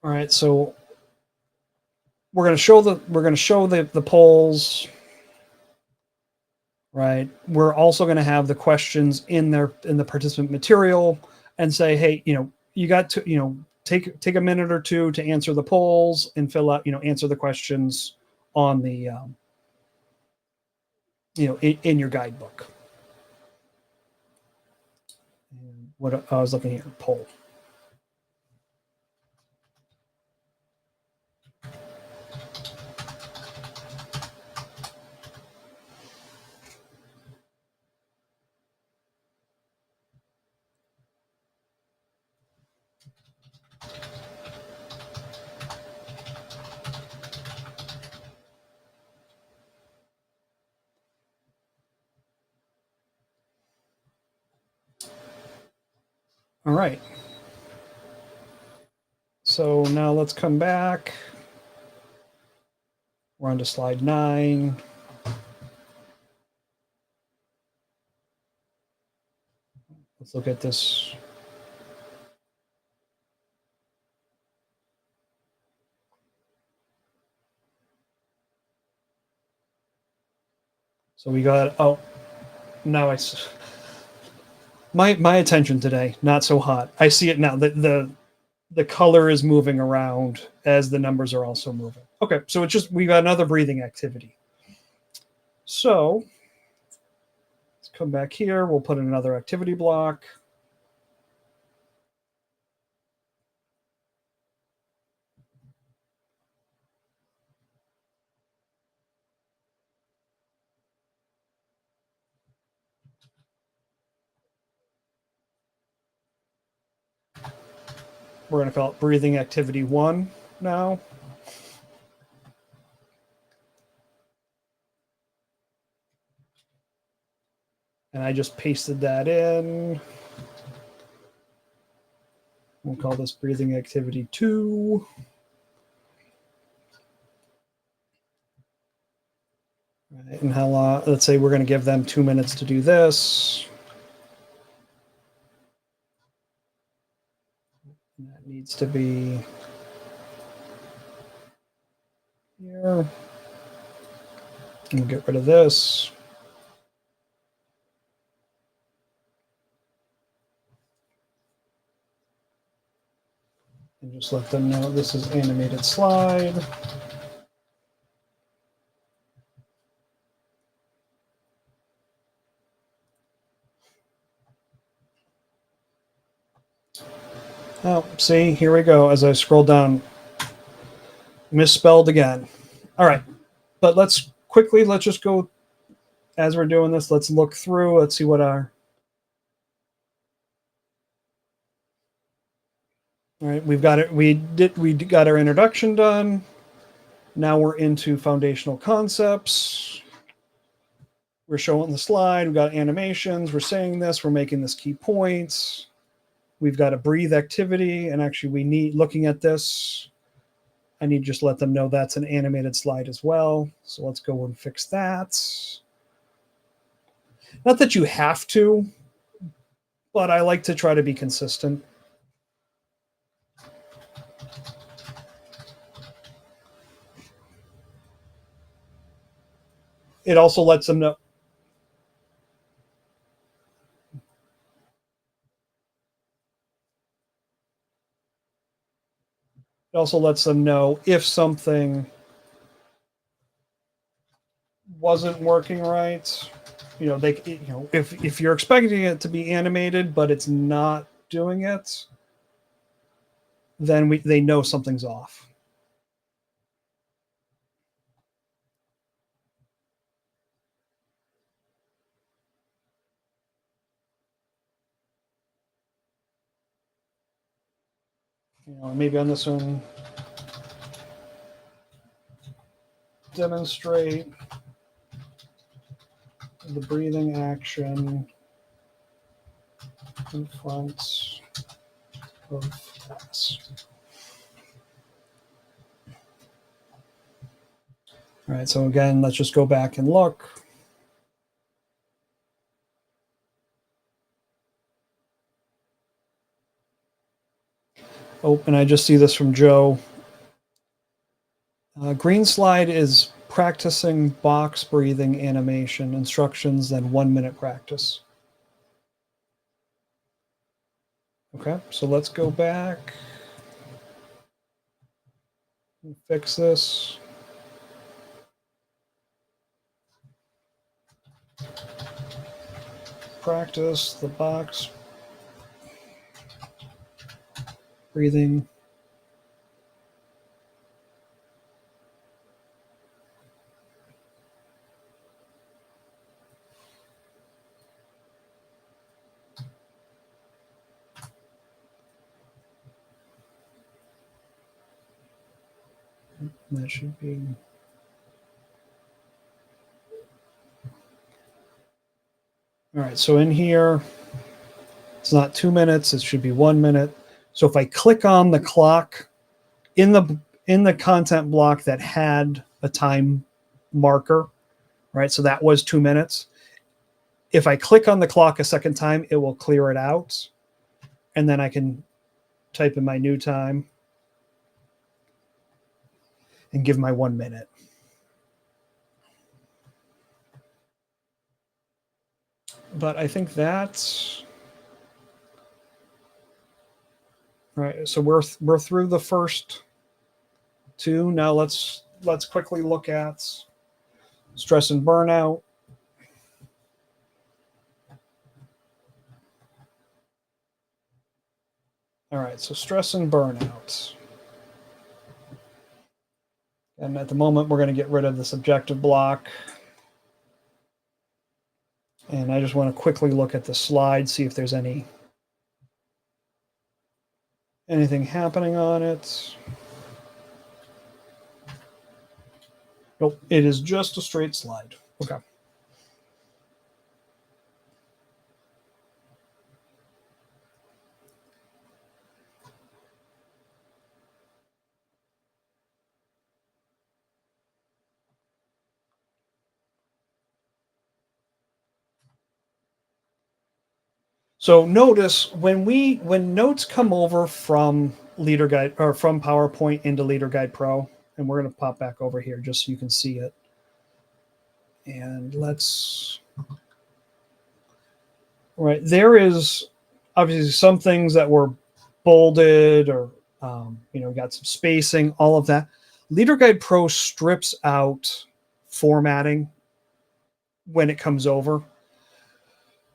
All right, so we're going to show the polls, right? We're also going to have the questions in the participant material, and say, hey, you got to, take a minute or two to answer the polls and fill out, answer the questions on the, in your guidebook. What I was looking here, poll. All right. So now let's come back. We're on to slide 9. Let's look at this. So we got, now my attention today, not so hot. I see it now. The color is moving around as the numbers are also moving. Okay, so we got another breathing activity. So let's come back here. We'll put in another activity block. We're going to call it breathing activity 1 now. And I just pasted that in. We'll call this breathing activity 2. Right, and how long? Let's say we're going to give them 2 minutes to do this. And that needs to be here. And get rid of this. And just let them know this is animated slide. Oh, see, here we go. As I scroll down, misspelled again. All right. But let's just go, as we're doing this, let's look through, let's see what our, all right, we've got it. We got our introduction done. Now we're into foundational concepts. We're showing the slide. We've got animations. We're saying this. We're making this key points. We've got a breathe activity. And actually, we need, looking at this, I need to just let them know that's an animated slide as well. So let's go and fix that. Not that you have to, but I like to try to be consistent. It also lets them know. It also lets them know if something wasn't working right. You know, they, you know, if you're expecting it to be animated but it's not doing it, then they know something's off. You know, maybe on this one, demonstrate the breathing action in front of class. All right, so again, let's just go back and look. Oh, and I just see this from Joe. Green slide is practicing box breathing animation instructions, then 1 minute practice. Okay, so let's go back and fix this. Practice the box breathing. That should be. All right, so in here, it's not 2 minutes, it should be 1 minute. So if I click on the clock in the content block that had a time marker, right? So that was 2 minutes. If I click on the clock a second time, it will clear it out. And then I can type in my new time and give my 1 minute. But I think that's right. So we're through the first two. Now let's quickly look at stress and burnout. All right, so stress and burnout. And at the moment, we're going to get rid of the subjective block. And I just want to quickly look at the slide, see if there's anything happening on it. Nope, it is just a straight slide. Okay. So notice when notes come over from LeaderGuide or from PowerPoint into LeaderGuide Pro, and we're going to pop back over here just so you can see it. And let's, right, there is obviously some things that were bolded or, got some spacing, all of that. LeaderGuide Pro strips out formatting when it comes over.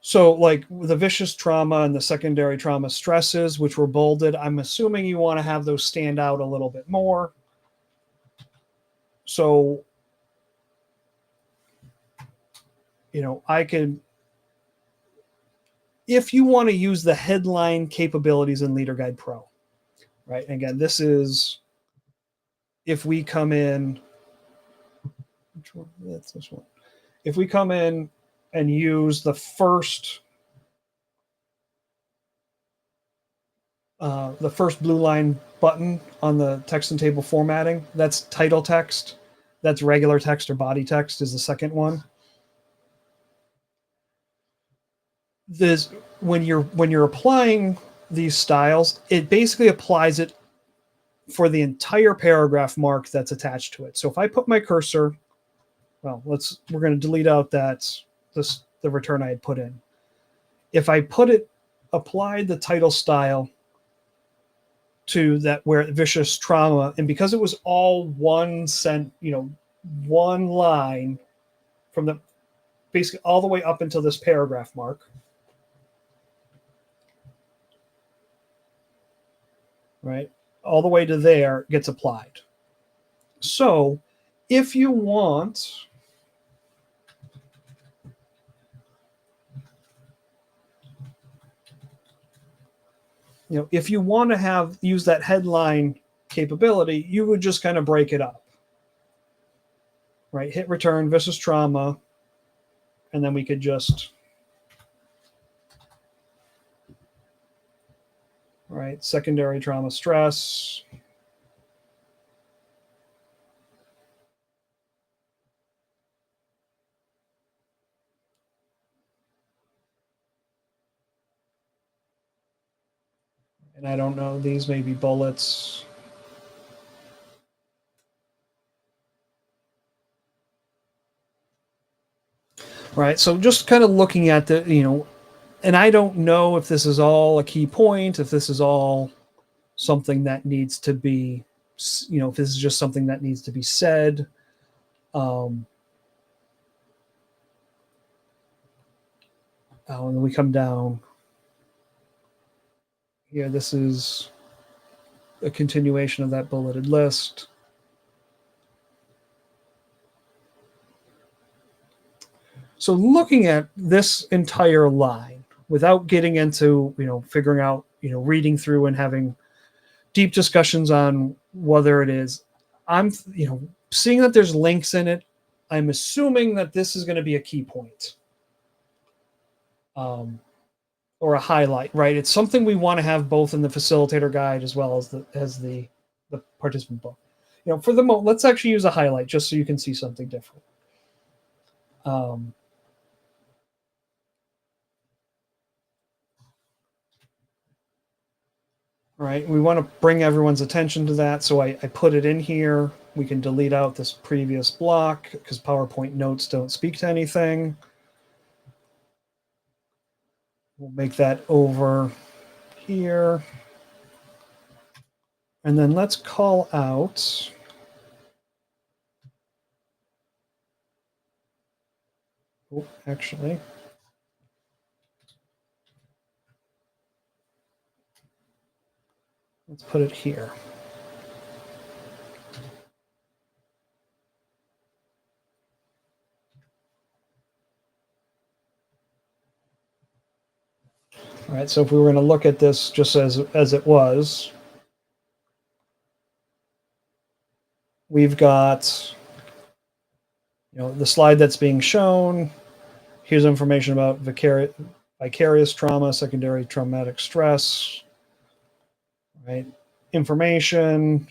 So like the vicious trauma and the secondary trauma stresses, which were bolded, I'm assuming you want to have those stand out a little bit more. So I can, if you want to use the headline capabilities in LeaderGuide Pro, right? Again, this is if we come in, which one? That's this one. If we come in and use the first blue line button on the text and table formatting, that's title text. That's regular text or body text is the second one. This when you're applying these styles, it basically applies it for the entire paragraph mark that's attached to it. So if I put my cursor, we're going to delete out the return I had put in. If I applied the title style to that where vicious trauma, and because it was all one line from the basically all the way up until this paragraph mark, right? All the way to there gets applied. So if you want, if you want to use that headline capability, you would just kind of break it up, right? Hit return, vicious trauma, and then we could just, right, secondary trauma stress. And I don't know, these may be bullets. Right, so just kind of looking at and I don't know if this is all a key point, if this is all something that needs to be, if this is just something that needs to be said. And then we come down here. This is a continuation of that bulleted list. So looking at this entire line without getting into, figuring out, reading through and having deep discussions on whether it is, I'm, seeing that there's links in it, I'm assuming that this is going to be a key point. Or a highlight, right? It's something we want to have both in the facilitator guide as well as the participant book. For the moment, let's actually use a highlight just so you can see something different. Right, we want to bring everyone's attention to that, so I put it in here. We can delete out this previous block because PowerPoint notes don't speak to anything. We'll make that over here. And then let's call out actually, let's put it here. All right, so if we were going to look at this just as it was, we've got, the slide that's being shown. Here's information about vicarious trauma, secondary traumatic stress, right? Information,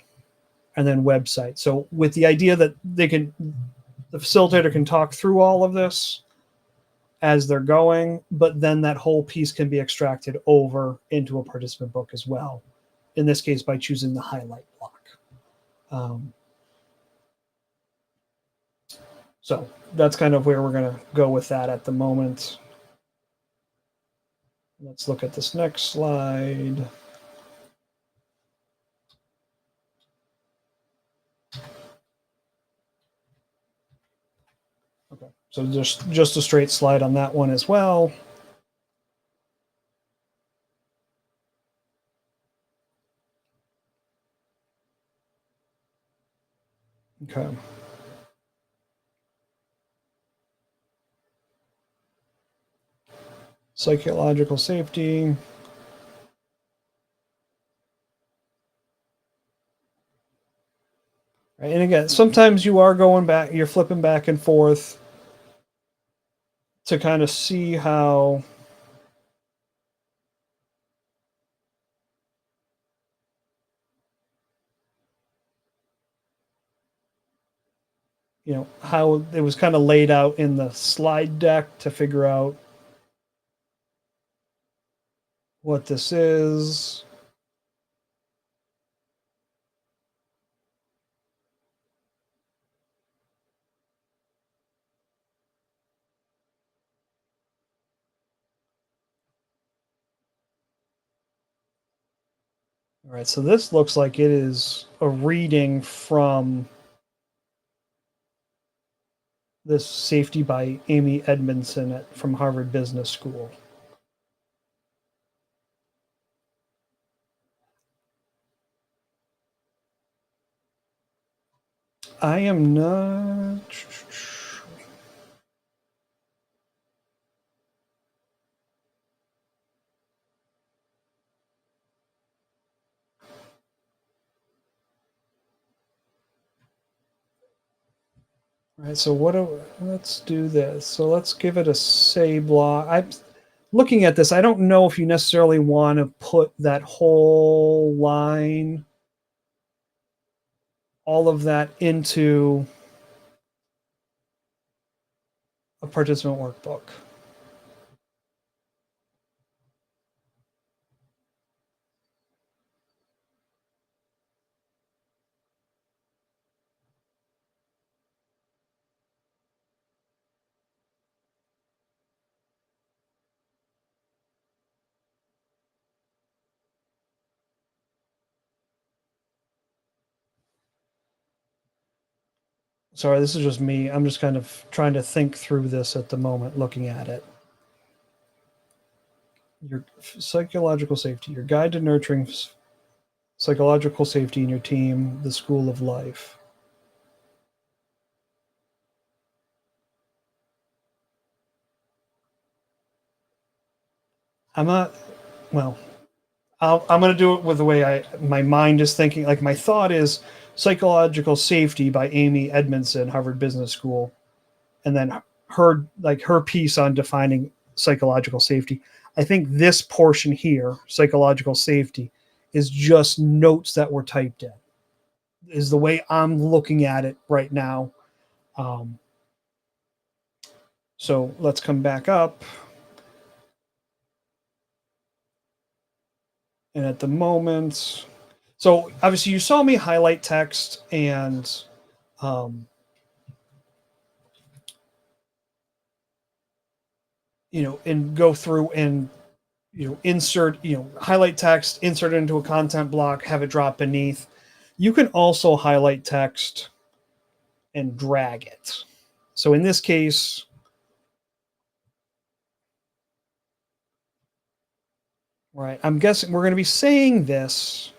and then website. So with the idea that the facilitator can talk through all of this as they're going, but then that whole piece can be extracted over into a participant book as well. In this case, by choosing the highlight block. So that's kind of where we're going to go with that at the moment. Let's look at this next slide. Okay, so just a straight slide on that one as well. Okay. Psychological safety. Right? And again, sometimes you are going back, you're flipping back and forth to kind of see how how it was kind of laid out in the slide deck to figure out what this is. All right, so this looks like it is a reading from this Safety by Amy Edmondson from Harvard Business School. I am not. All right, so let's do this. So let's give it a say block. I'm looking at this. I don't know if you necessarily want to put that whole line, all of that into a participant workbook. Sorry, this is just me. I'm just kind of trying to think through this at the moment, looking at it. Your psychological safety, your guide to nurturing psychological safety in your team, the school of life. I'm not, well, I'm going to do it with the way my mind is thinking. Like my thought is psychological safety by Amy Edmondson, Harvard Business School, and then her piece on defining psychological safety. I think this portion here, psychological safety, is just notes that were typed in. Is the way I'm looking at it right now. So let's come back up. And at the moment, so obviously you saw me highlight text and and go through and insert, highlight text, insert it into a content block, have it drop beneath. You can also highlight text and drag it. So in this case, right, I'm guessing we're going to be saying this.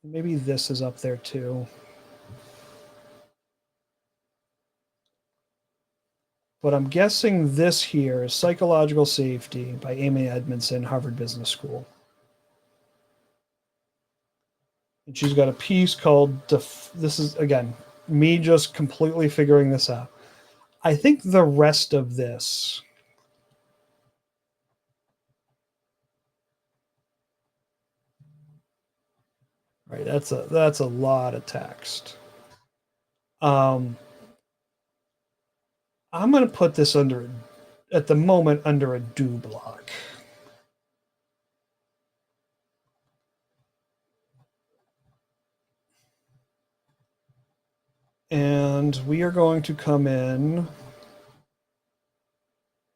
Maybe this is up there too. But I'm guessing this here is Psychological Safety by Amy Edmondson, Harvard Business School. And she's got a piece called, this is, again, me just completely figuring this out. I think the rest of this, right, that's a lot of text. I'm going to put this at the moment, under a do block. And we are going to come in.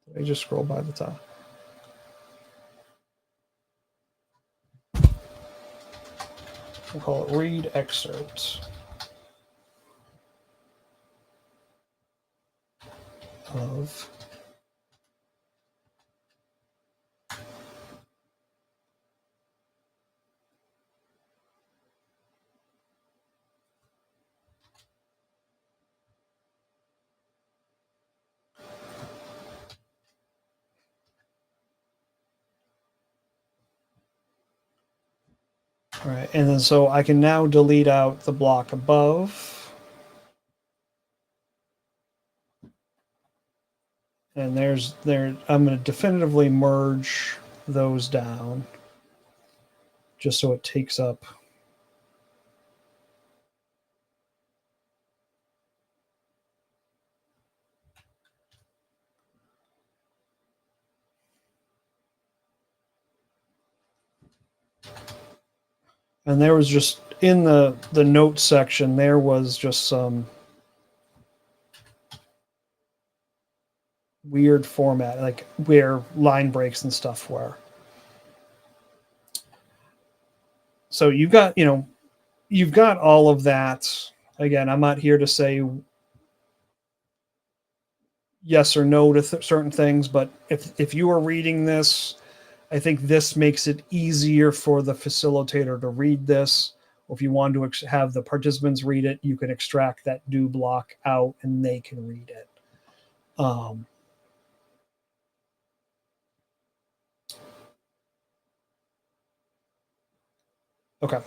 Let me just scroll by the top. We'll call it read excerpt of All right, and then so I can now delete out the block above. And I'm going to definitively merge those down just so it takes up. And there was just in the notes section, there was just some weird format, like where line breaks and stuff were. So you've got all of that. Again, I'm not here to say yes or no to certain things, but if you are reading this, I think this makes it easier for the facilitator to read this. Or if you want to have the participants read it, you can extract that do block out and they can read it. Okay,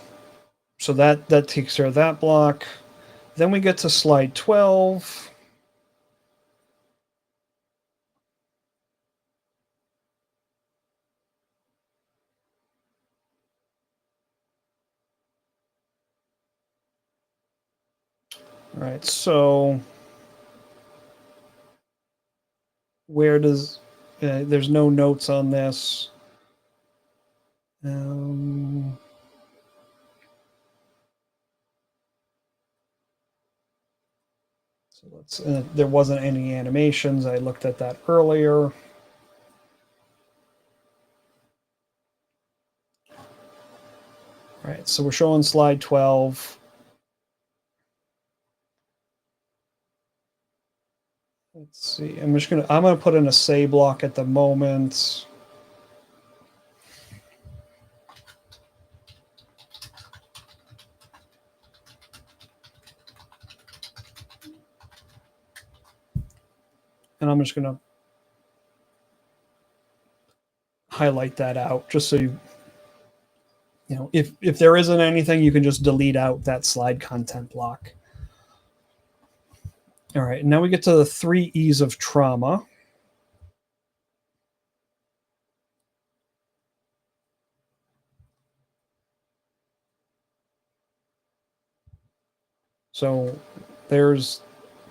so that takes care of that block. Then we get to slide 12. All right, so where does there's no notes on this. So let's. There wasn't any animations. I looked at that earlier. All right, so we're showing slide 12. Let's see. I'm gonna put in a say block at the moment. And I'm just gonna highlight that out just so you know, if there isn't anything, you can just delete out that slide content block. All right, now we get to the 3 E's of trauma. So there's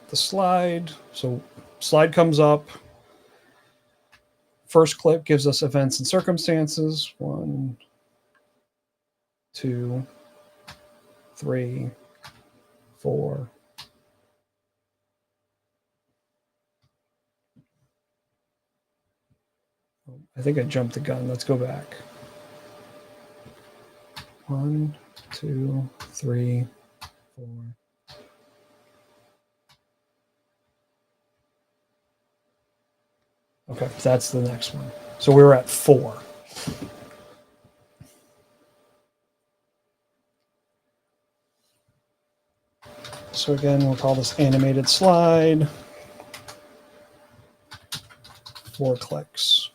the slide. So slide comes up. First clip gives us events and circumstances. 1, 2, 3, 4. I think I jumped the gun. Let's go back. 1, 2, 3, 4. Okay, that's the next one. So we were at 4. So again, we'll call this animated slide. 4 clicks.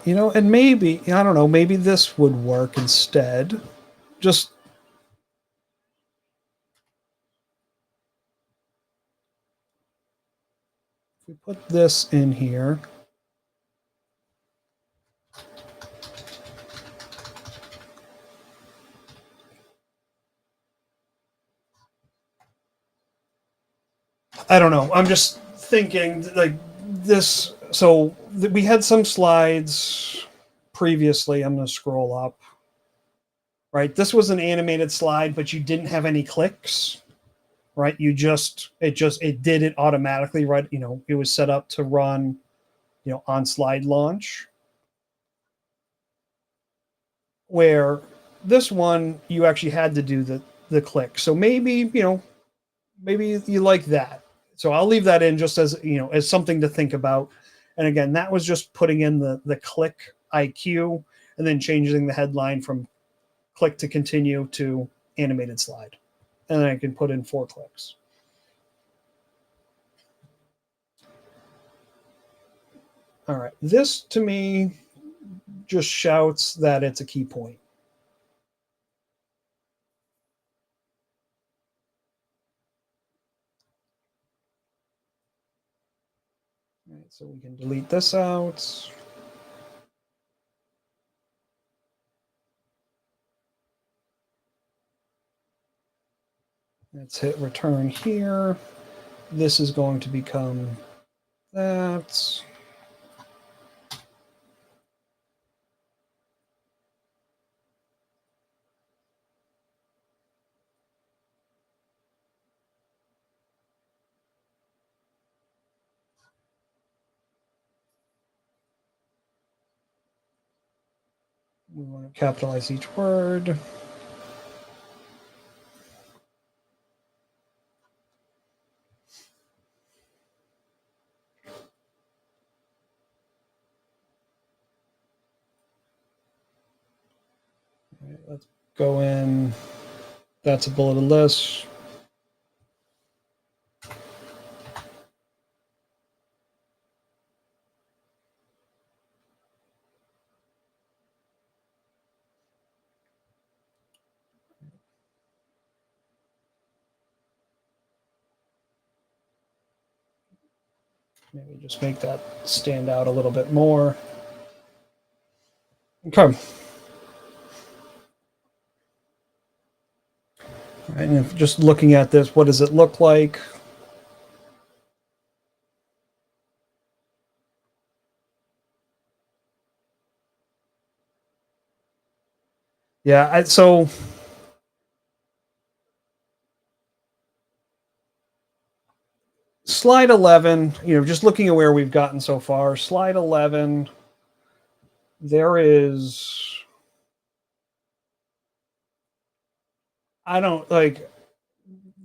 You know, and maybe, I don't know, maybe this would work instead. Just if we put this in here. I don't know. I'm just thinking like this. So we had some slides previously. I'm going to scroll up. Right. This was an animated slide, but you didn't have any clicks. Right. It did it automatically. Right. You know, it was set up to run, you know, on slide launch. Where this one, you actually had to do the click. So maybe, you know, maybe you like that. So I'll leave that in just as, you know, as something to think about. And again, that was just putting in the click IQ and then changing the headline from click to continue to animated slide. And then I can put in 4 clicks. All right. This to me just shouts that it's a key point. All right, so we can delete this out. Let's hit return here. This is going to become that. We want to capitalize each word. All right, let's go in. That's a bulleted list. Maybe just make that stand out a little bit more. Okay. All right, and if just looking at this, what does it look like? Yeah, so slide 11, just looking at where we've gotten so far, slide 11, there is, I don't like,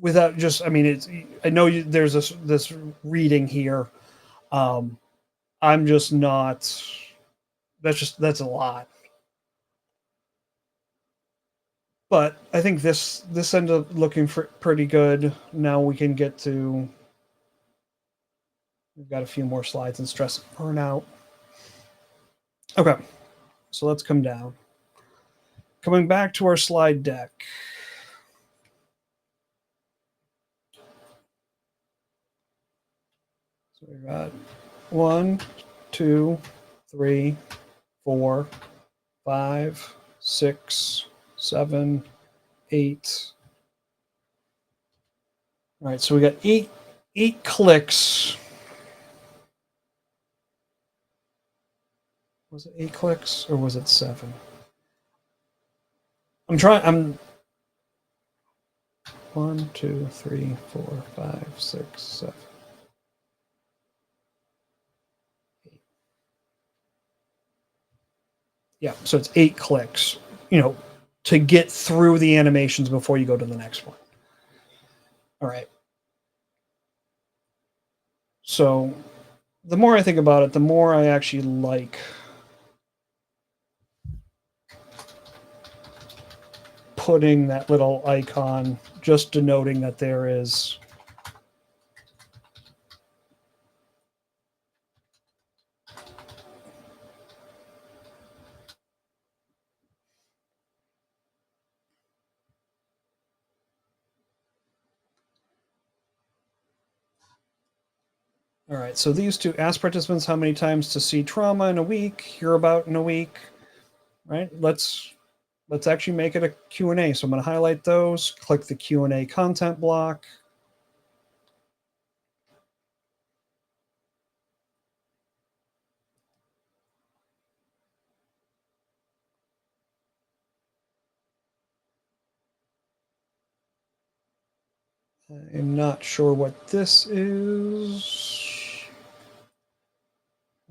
without just, I mean, I know there's this reading here. I'm just not, that's a lot. But I think this ended up looking pretty good. Now we can get to, we've got a few more slides and stress and burnout. Okay, so let's come down. Coming back to our slide deck. So we got 1, 2, 3, 4, 5, 6, 7, 8. All right, so we got eight clicks. Was it 8 clicks or was it 7? I'm 1, 2, 3, 4, 5, 6, 7. 8. Yeah, so it's 8 clicks, to get through the animations before you go to the next one. All right. So the more I think about it, the more I actually like putting that little icon, just denoting that there is all right, so these two, ask participants how many times to see trauma in a week, hear about in a week, right? Let's actually make it a Q&A. So I'm going to highlight those, click the Q&A content block. I'm not sure what this is.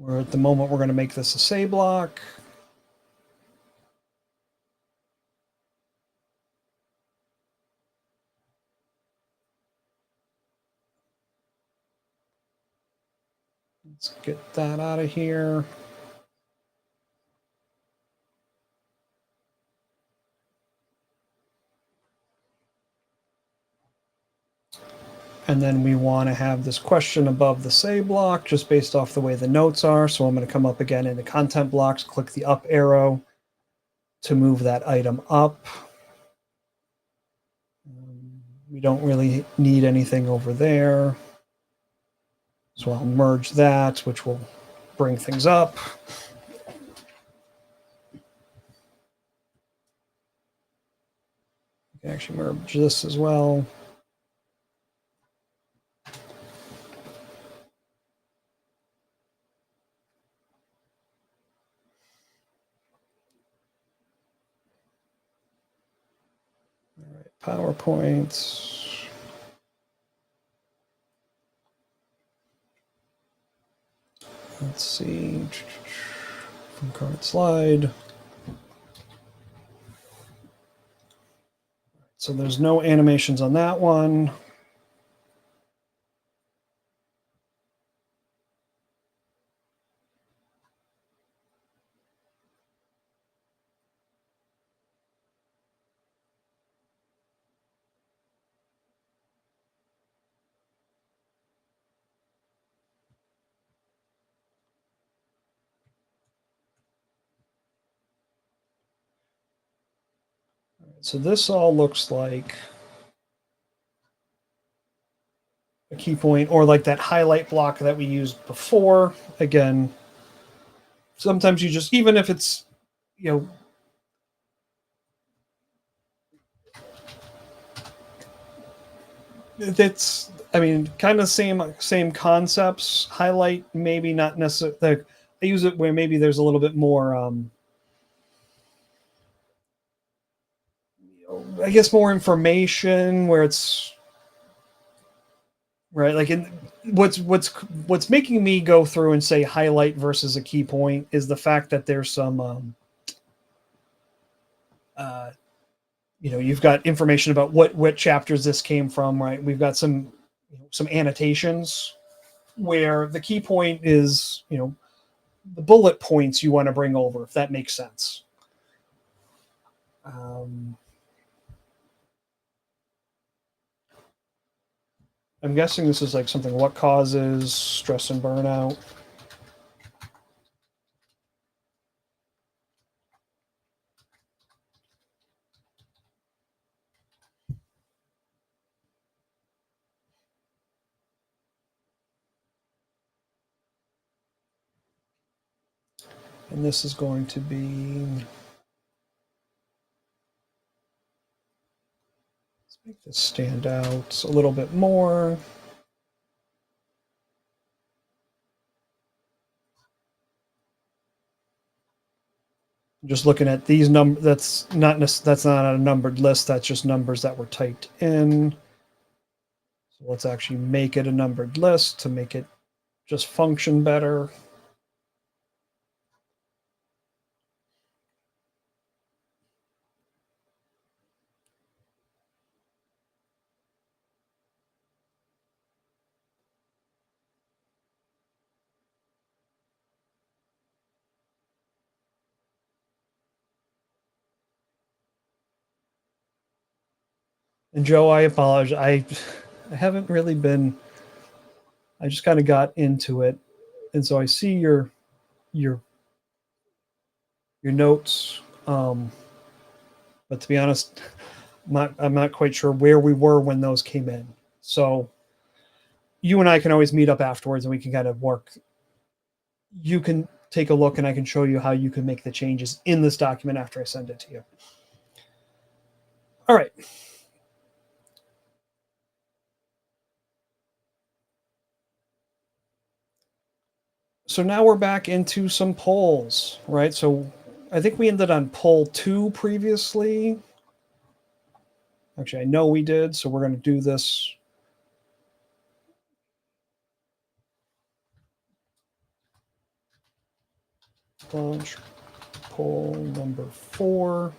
At the moment, we're going to make this a say block. Let's get that out of here. And then we want to have this question above the say block just based off the way the notes are. So I'm going to come up again into content blocks, click the up arrow to move that item up. We don't really need anything over there. So I'll merge that, which will bring things up. You can actually merge this as well. All right, PowerPoint. Let's see. From current slide. So there's no animations on that one. So this all looks like a key point, or like that highlight block that we used before. Again, sometimes you just, even if it's, you know, it's, I mean, kind of same concepts. Highlight, maybe not necessarily. I use it where maybe there's a little bit more, I guess, more information where it's right. Like in what's making me go through and say highlight versus a key point is the fact that there's some, you've got information about what chapters this came from, right? We've got some annotations where the key point is, the bullet points you want to bring over, if that makes sense. I'm guessing this is like something, what causes stress and burnout? And this is going to be, let's make this stand out a little bit more. Just looking at these numbers, that's not a numbered list. That's just numbers that were typed in. So let's actually make it a numbered list to make it just function better. And Joe, I apologize. I haven't really been. I just kind of got into it, and so I see your notes. But to be honest, I'm not quite sure where we were when those came in. So you and I can always meet up afterwards, and we can kind of work. You can take a look, and I can show you how you can make the changes in this document after I send it to you. All right. So now we're back into some polls, right? So I think we ended on poll 2 previously. Actually, I know we did, so we're going to do this. Launch poll number 4.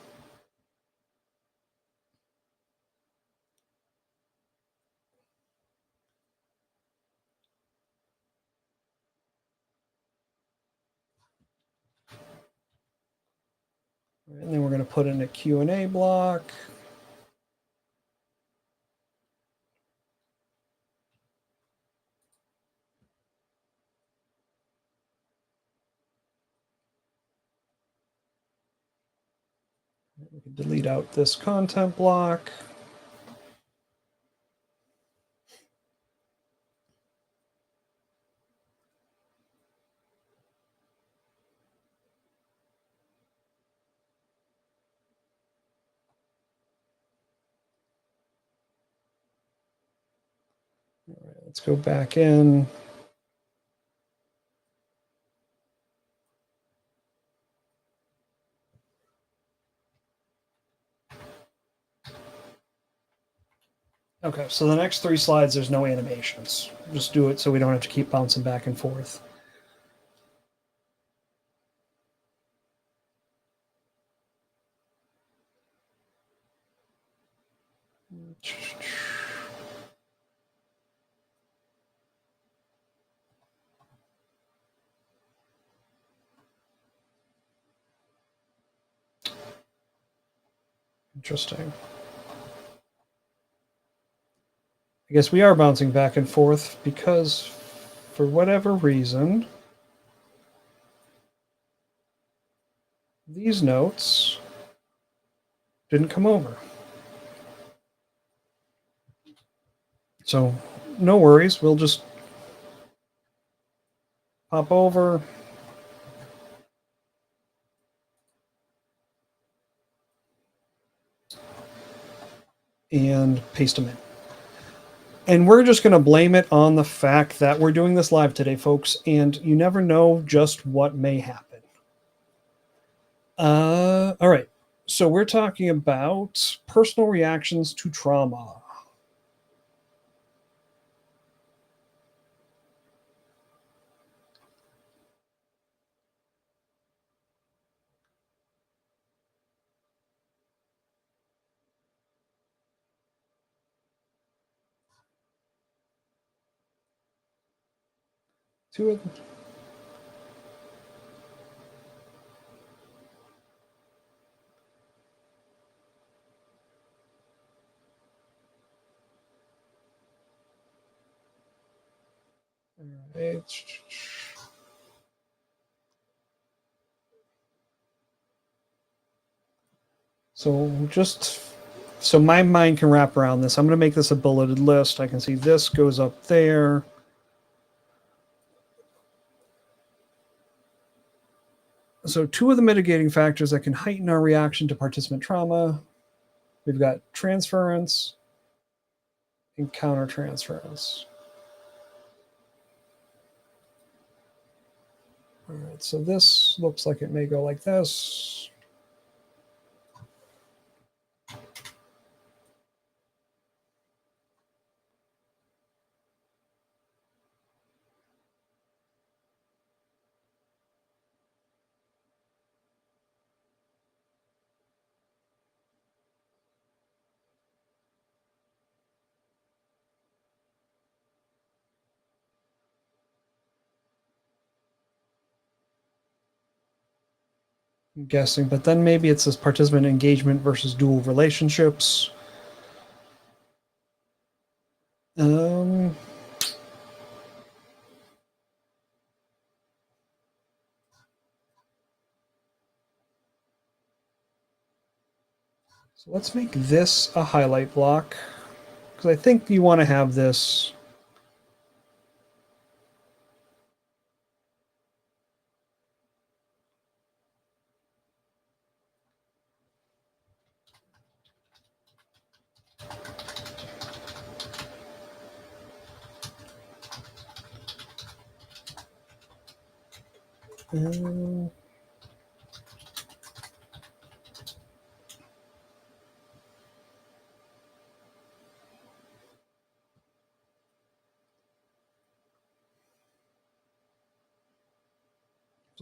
And then we're going to put in a Q&A block. We can delete out this content block. All right, let's go back in. Okay, so the next 3 slides, there's no animations. Just do it so we don't have to keep bouncing back and forth. Interesting. I guess we are bouncing back and forth because for whatever reason, these notes didn't come over. So no worries, we'll just pop over. And paste them in. And we're just going to blame it on the fact that we're doing this live today, folks, and you never know just what may happen. All right. So we're talking about personal reactions to trauma. Two of them. All right. So my mind can wrap around this. I'm going to make this a bulleted list. I can see this goes up there. So 2 of the mitigating factors that can heighten our reaction to participant trauma. We've got transference and countertransference. All right, so this looks like it may go like this. I'm guessing, but then maybe it's this participant engagement versus dual relationships. So let's make this a highlight block because I think you want to have this.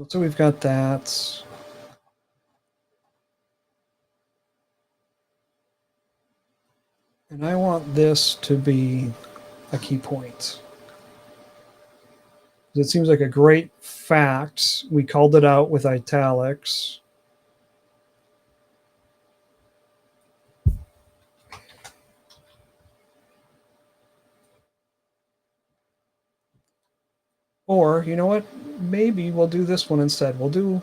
So we've got that. And I want this to be a key point. It seems like a great fact. We called it out with italics. Or, you know what? Maybe we'll do this one instead. We'll do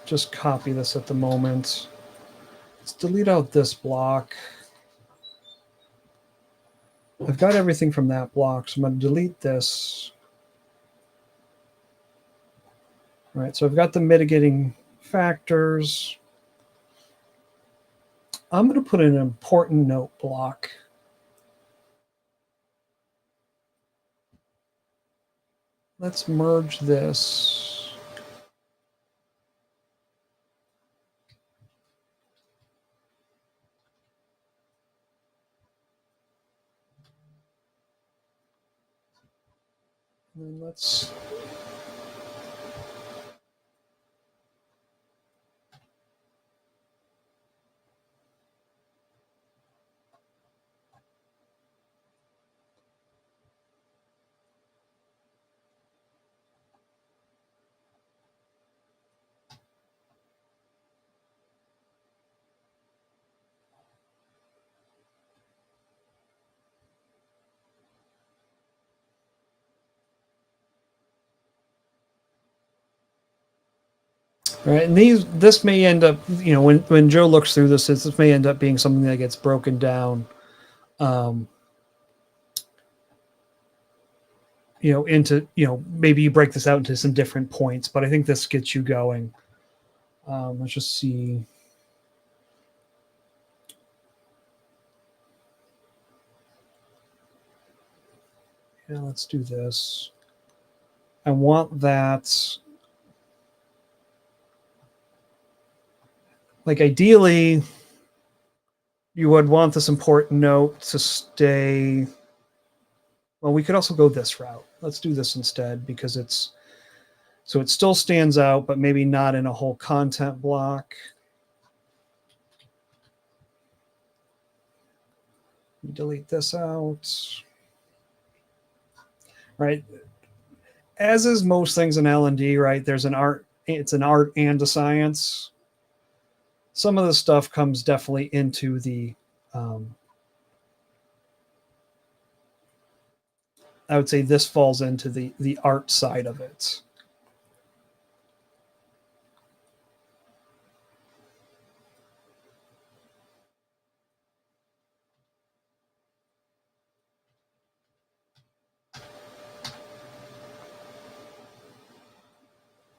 just copy this at the moment. Let's delete out this block. I've got everything from that block, so I'm going to delete this. All right, so I've got the mitigating factors. I'm going to put in an important note block. Let's merge this. And let's right, and this may end up, when Joe looks through this may end up being something that gets broken down, into, maybe you break this out into some different points, but I think this gets you going. Let's just see. Yeah, let's do this. I want that. Like, ideally, you would want this important note to stay. Well, we could also go this route. Let's do this instead, because it still stands out, but maybe not in a whole content block. Delete this out. Right. As is most things in L&D, right? It's an art and a science. Some of the stuff comes definitely into the, I would say this falls into the art side of it.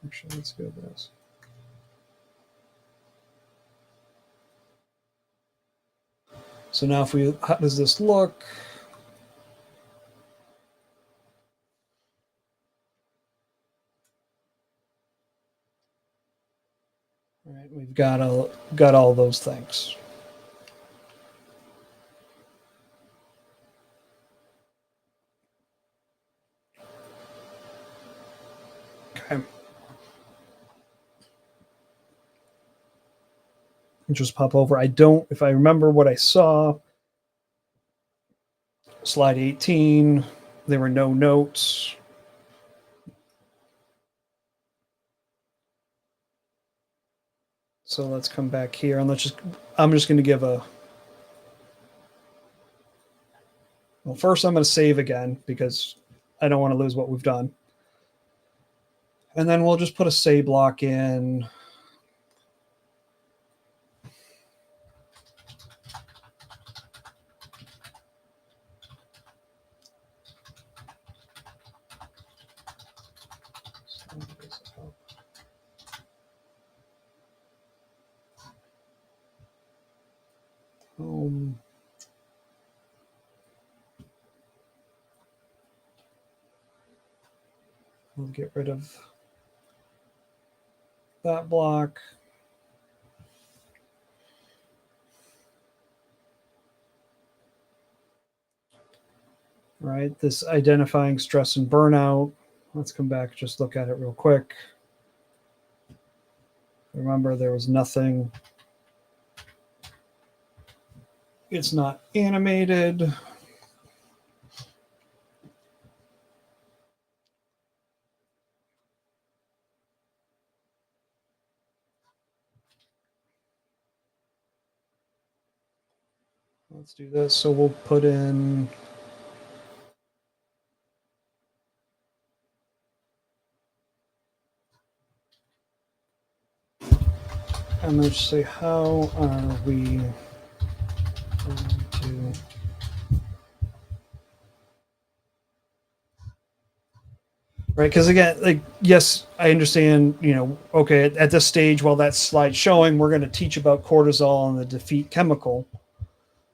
Actually, let's go with this. So now how does this look? All right, we've got all those things. Okay. Just pop over. If I remember what I saw, slide 18, there were no notes. So let's come back here and I'm just going to give well, first I'm going to save again because I don't want to lose what we've done. And then we'll just put a say block in. We'll get rid of that block. Right, this identifying stress and burnout. Let's come back, just look at it real quick. Remember, there was nothing. It's not animated. Let's do this. So we'll put in. I'm going to say, how are we going to right? Because again, like, yes, I understand, okay, at this stage, while that slide's showing, we're going to teach about cortisol and the defeat chemical.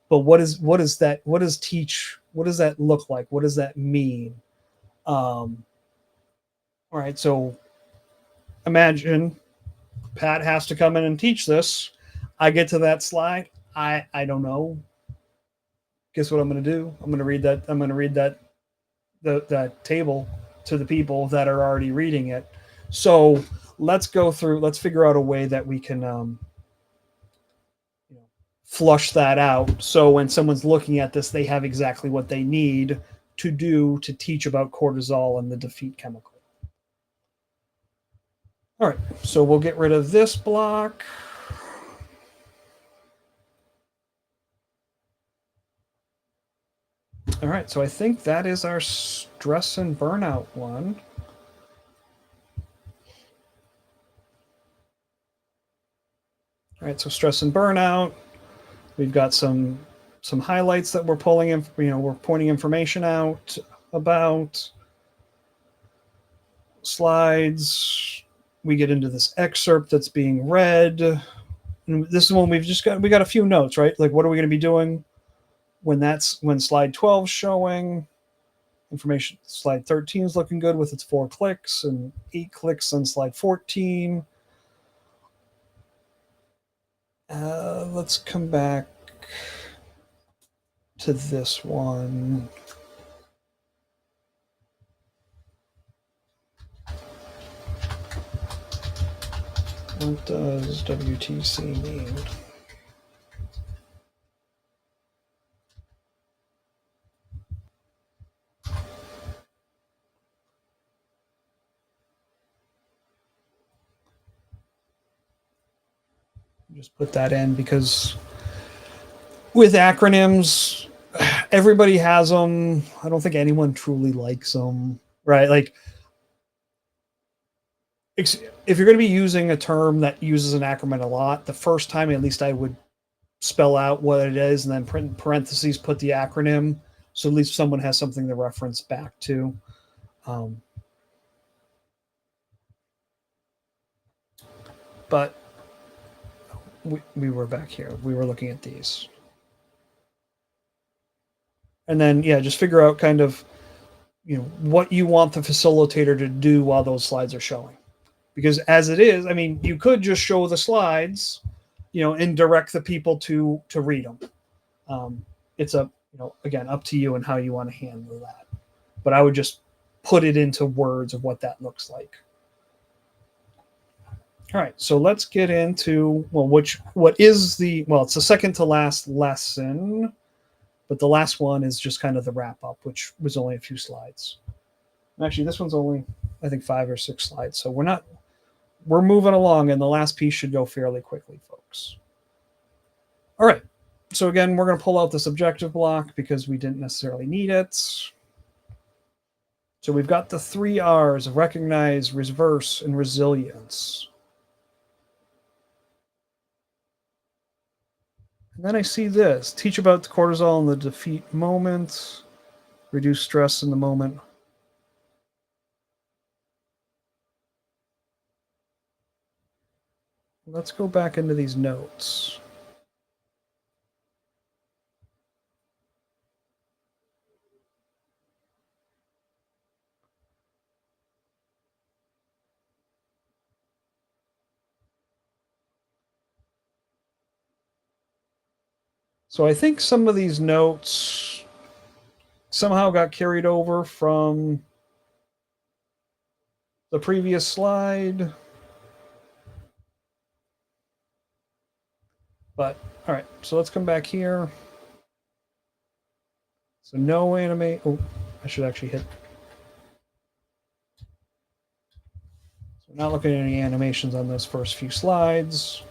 But what is that? What does teach? What does that look like? What does that mean? All right, so imagine Pat has to come in and teach this. I get to that slide. I don't know. Guess what I'm going to do? I'm going to read that. I'm going to read that table to the people that are already reading it. So let's go through. Let's figure out a way that we can flush that out. So when someone's looking at this, they have exactly what they need to do to teach about cortisol and the defeat chemical. All right, so we'll get rid of this block. All right, so I think that is our stress and burnout one. All right, so stress and burnout. We've got some highlights that we're pulling in, we're pointing information out about slides. We get into this excerpt that's being read. And this is when we got a few notes, right? Like, what are we going to be doing when slide 12 is showing? Information. Slide 13 is looking good with its 4 clicks and 8 clicks on slide 14. Let's come back to this one. What does WTC mean? Just put that in because with acronyms, everybody has them. I don't think anyone truly likes them, right? Like, if you're going to be using a term that uses an acronym a lot, the first time at least I would spell out what it is and then print in parentheses, put the acronym. So at least someone has something to reference back to. But we were back here. We were looking at these. And then, yeah, just figure out kind of, what you want the facilitator to do while those slides are showing. Because as it is, I mean, you could just show the slides, and direct the people to read them. It's again, up to you and how you want to handle that. But I would just put it into words of what that looks like. All right, so let's get into, it's the second to last lesson, but the last one is just kind of the wrap up, which was only a few slides. Actually, this one's only, I think, 5 or 6 slides. So we're moving along, and the last piece should go fairly quickly, folks. All right, so again, we're going to pull out this objective block because we didn't necessarily need it. So we've got the 3 R's of recognize, reverse, and resilience. And then I see this. Teach about the cortisol in the defeat moment. Reduce stress in the moment. Let's go back into these notes. So I think some of these notes somehow got carried over from the previous slide. But all right, so let's come back here. So no animate. Oh, I should actually hit. So we're not looking at any animations on those first few slides.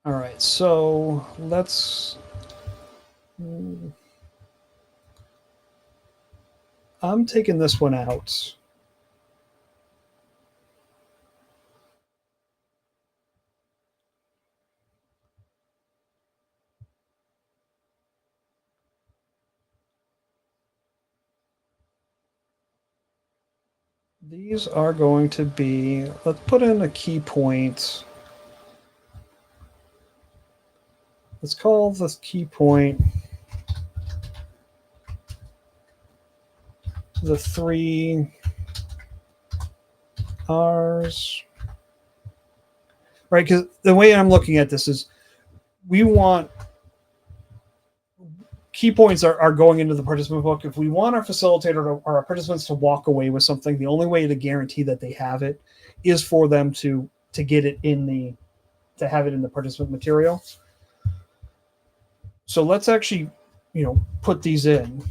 All right, so I'm taking this one out. These are going to be, let's put in a key point. Let's call this key point the 3 R's. Right, because the way I'm looking at this is we want key points are going into the participant book. If we want our facilitator or our participants to walk away with something, the only way to guarantee that they have it is for them to get it to have it in the participant material. So let's actually, put these in.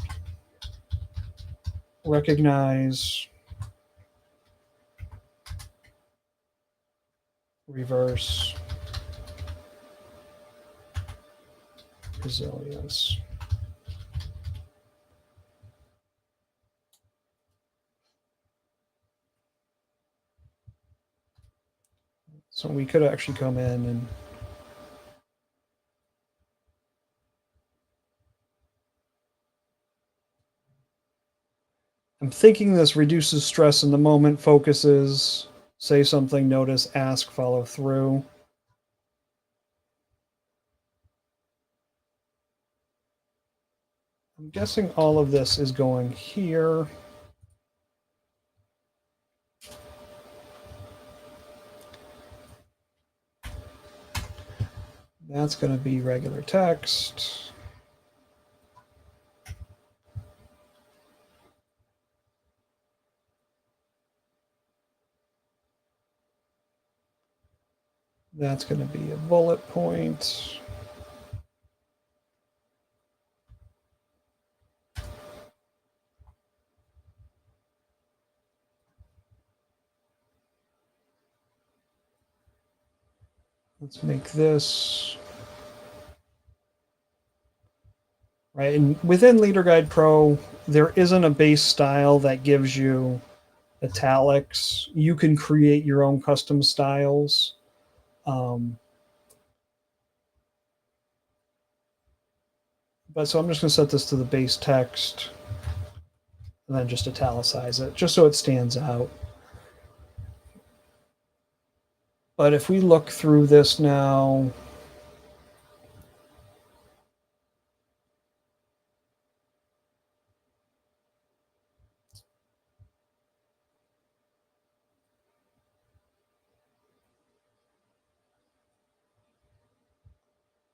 Recognize, reverse, resilience. So we could actually come in and I'm thinking this reduces stress in the moment, focuses, say something, notice, ask, follow through. I'm guessing all of this is going here. That's going to be regular text. That's going to be a bullet point. Let's make this. Right, and within LeaderGuide Pro, there isn't a base style that gives you italics. You can create your own custom styles. But so I'm just going to set this to the base text and then just italicize it, just so it stands out. But if we look through this now,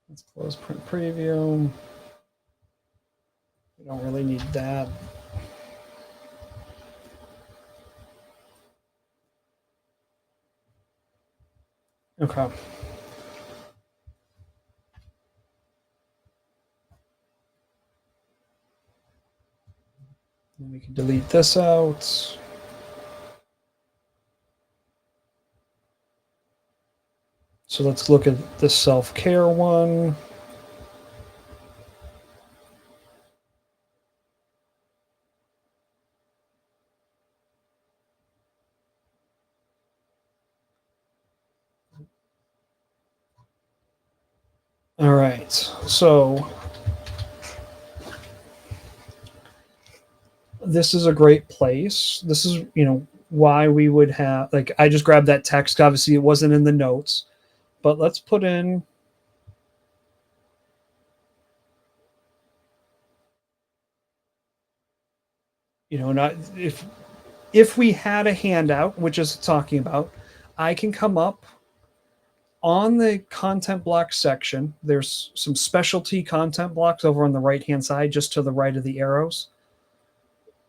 let's close print preview. We don't really need that. Okay. And we can delete this out. So let's look at the self-care one. All right, so this is a great place. This is, why we would have, like, I just grabbed that text. Obviously, it wasn't in the notes, but let's put in, not if we had a handout, which is talking about, I can come up on the content block section. There's some specialty content blocks over on the right-hand side, just to the right of the arrows.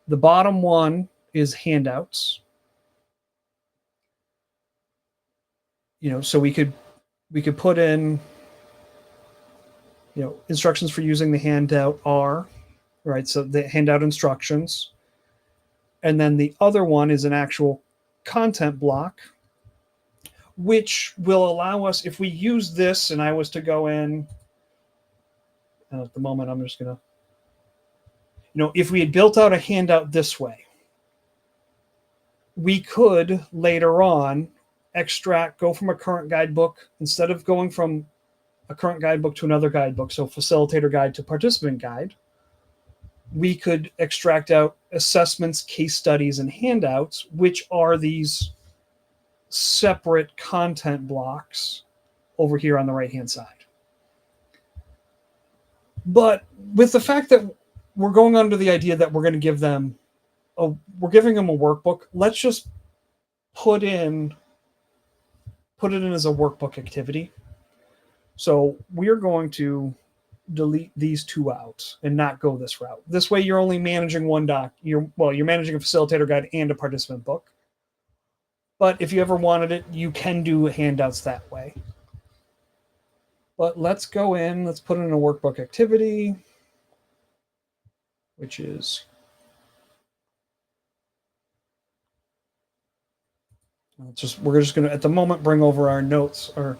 The bottom one is handouts. So we could put in, instructions for using the handout are, right? So the handout instructions. And then the other one is an actual content block which will allow us, if we use this and I was to go in, and at the moment I'm just going to, if we had built out a handout this way, we could later on go from a current guidebook, instead of going from a current guidebook to another guidebook, so facilitator guide to participant guide, we could extract out assessments, case studies, and handouts, which are these separate content blocks over here on the right-hand side. But with the fact that we're going under the idea that we're going to give them we're giving them a workbook, let's just put it in as a workbook activity. So we're going to delete these two out and not go this route. This way you're only managing one doc. You're managing a facilitator guide and a participant book. But if you ever wanted it, you can do handouts that way. But let's go in, let's put in a workbook activity, which is we're just going to, at the moment, bring over our notes or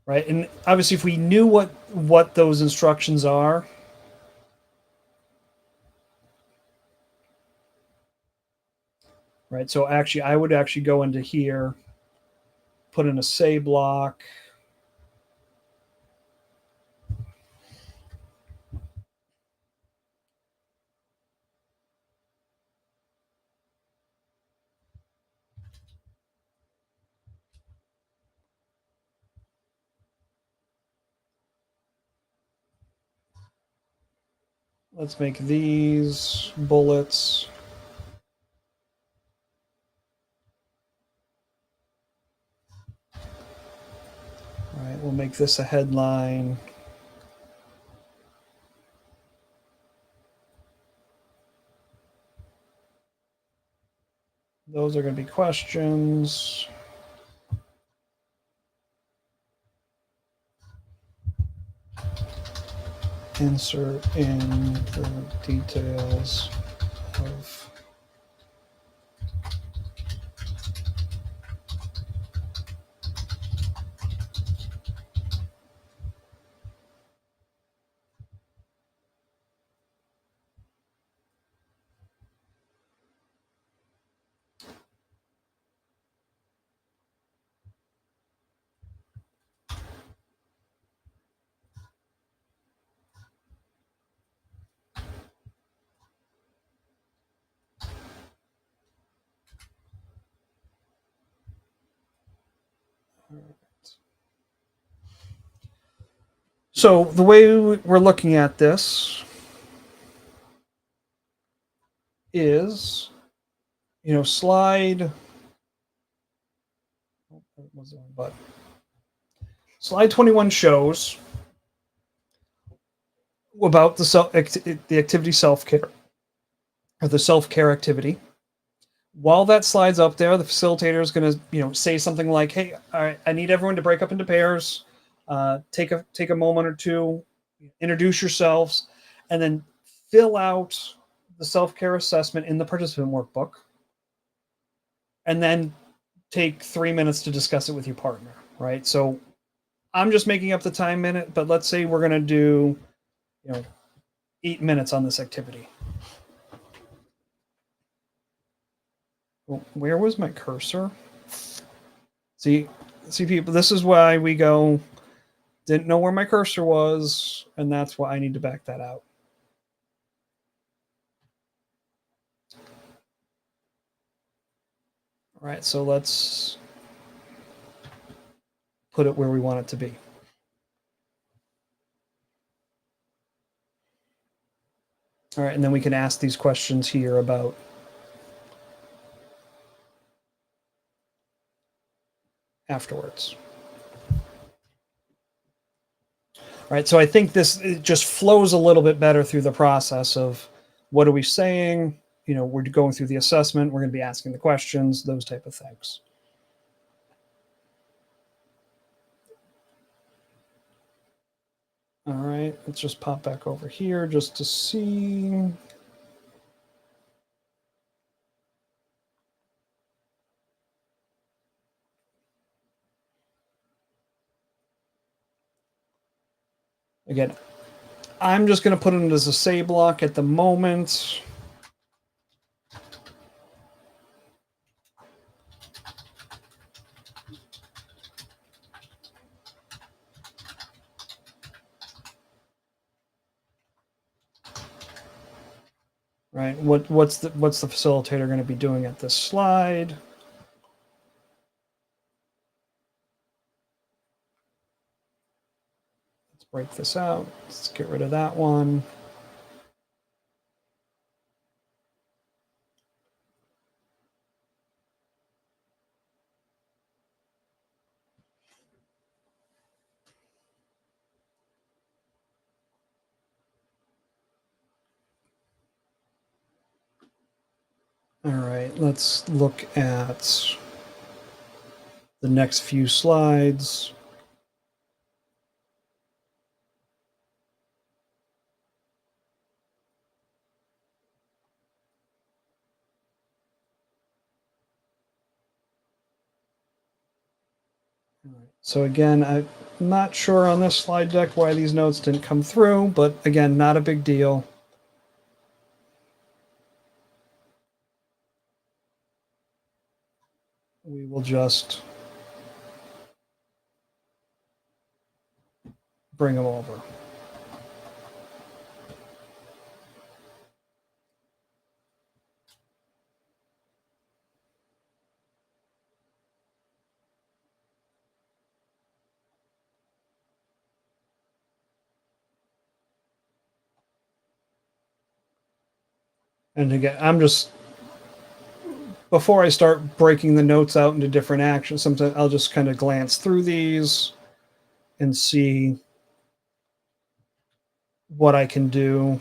right. And obviously if we knew what those instructions are, right. So actually I would actually go into here, put in a say block. Let's make these bullets. All right, we'll make this a headline. Those are going to be questions. Insert in the details of So the way we're looking at this is, slide 21 shows about the activity self-care, or the self-care activity. While that slide's up there, the facilitator is going to, say something like, "Hey, all right, I need everyone to break up into pairs. Take a moment or two, introduce yourselves, and then fill out the self-care assessment in the participant workbook, and then take 3 minutes to discuss it with your partner." Right? So I'm just making up the time minute, but let's say we're going to do, 8 minutes on this activity. Well, where was my cursor? See, people, this is why we go, didn't know where my cursor was, and that's why I need to back that out. All right, so let's put it where we want it to be. All right, and then we can ask these questions here about afterwards. All right, so I think it just flows a little bit better through the process of what are we saying, we're going through the assessment, we're going to be asking the questions, those type of things. All right, let's just pop back over here just to see. Again, I'm just going to put it as a say block at the moment. Right, what's the facilitator going to be doing at this slide? Let's break this out. Let's get rid of that one. All right, let's look at the next few slides. So again, I'm not sure on this slide deck why these notes didn't come through, but again, not a big deal. We will just bring them over. And again, I'm just, before I start breaking the notes out into different actions, sometimes I'll just kind of glance through these and see what I can do.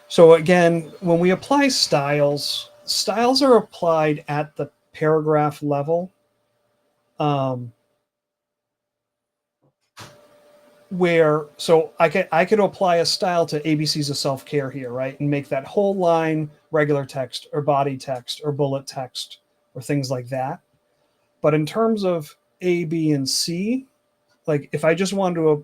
So again, when we apply styles are applied at the paragraph level. Where, so I could apply a style to ABCs of self-care here, right? And make that whole line regular text or body text or bullet text or things like that. But in terms of A, B, and C, like if I just wanted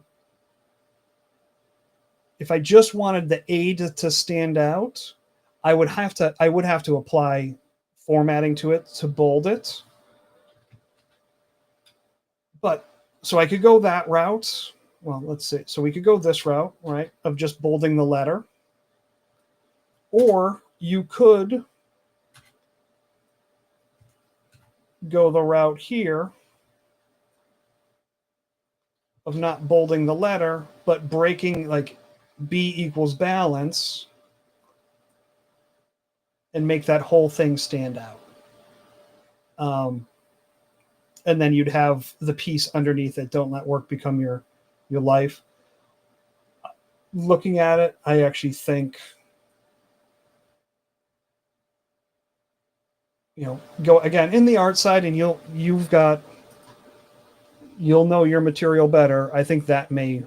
the A to stand out, I would have to apply formatting to it to bold it. But so I could go that route. Well, let's see. So we could go this route, right, of just bolding the letter. Or you could go the route here of not bolding the letter, but breaking like B equals balance and make that whole thing stand out. And then you'd have the piece underneath it. Don't let work become your life. Looking at it, I actually think, go again in the art side, and you'll know your material better. I think that may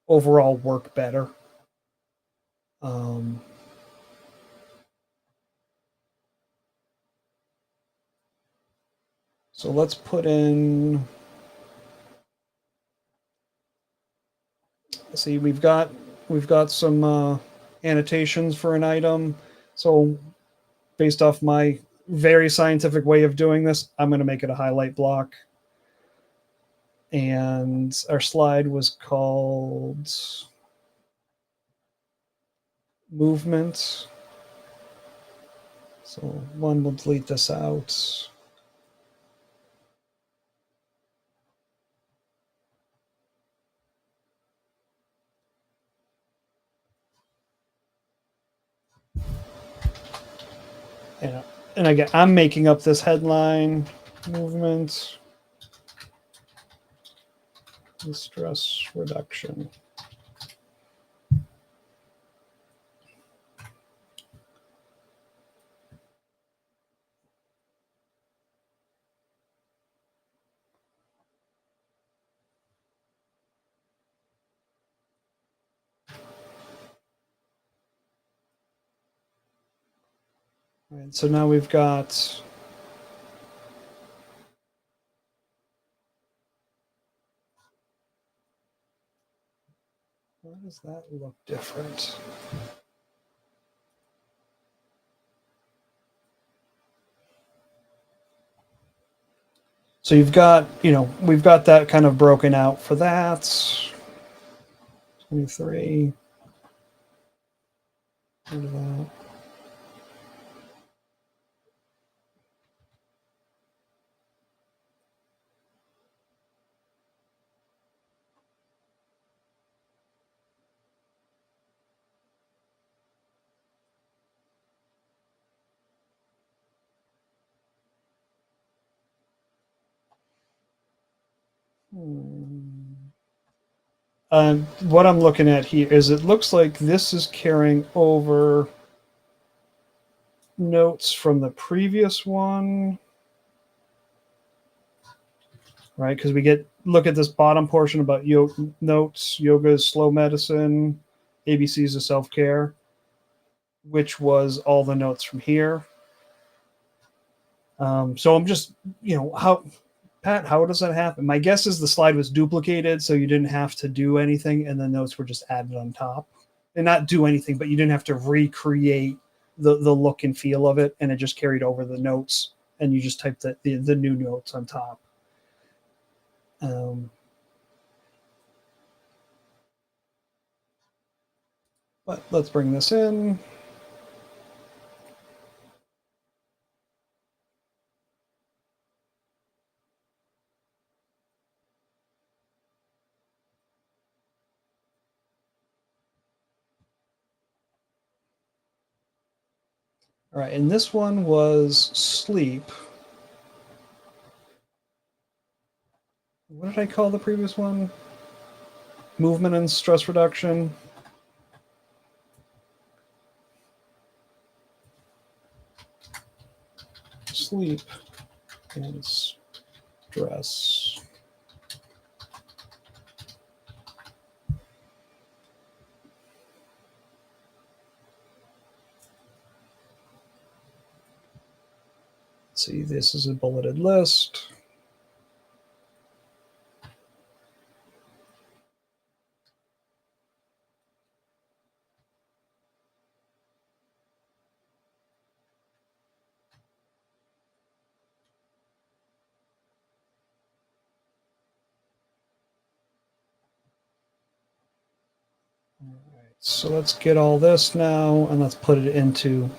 overall work better. So let's put in. See, we've got some annotations for an item. So based off my very scientific way of doing this, I'm going to make it a highlight block. And our slide was called movement. So one, we'll delete this out. And again, I'm making up this headline, movement, stress reduction. All right, so now we've got. Why does that look different? So you've got, we've got that kind of broken out for that. 23. Rid of that. What I'm looking at here is it looks like this is carrying over notes from the previous one, right? Because we look at this bottom portion about notes, yoga is slow medicine, ABCs of self-care, which was all the notes from here. So I'm just, Pat, how does that happen? My guess is the slide was duplicated, so you didn't have to do anything, and the notes were just added on top. And not do anything, but you didn't have to recreate the look and feel of it, and it just carried over the notes, and you just typed the new notes on top. But let's bring this in. All right, and this one was sleep. What did I call the previous one? Movement and stress reduction. Sleep and stress. Let's see, this is a bulleted list. All right, so let's get all this now, and let's put it into.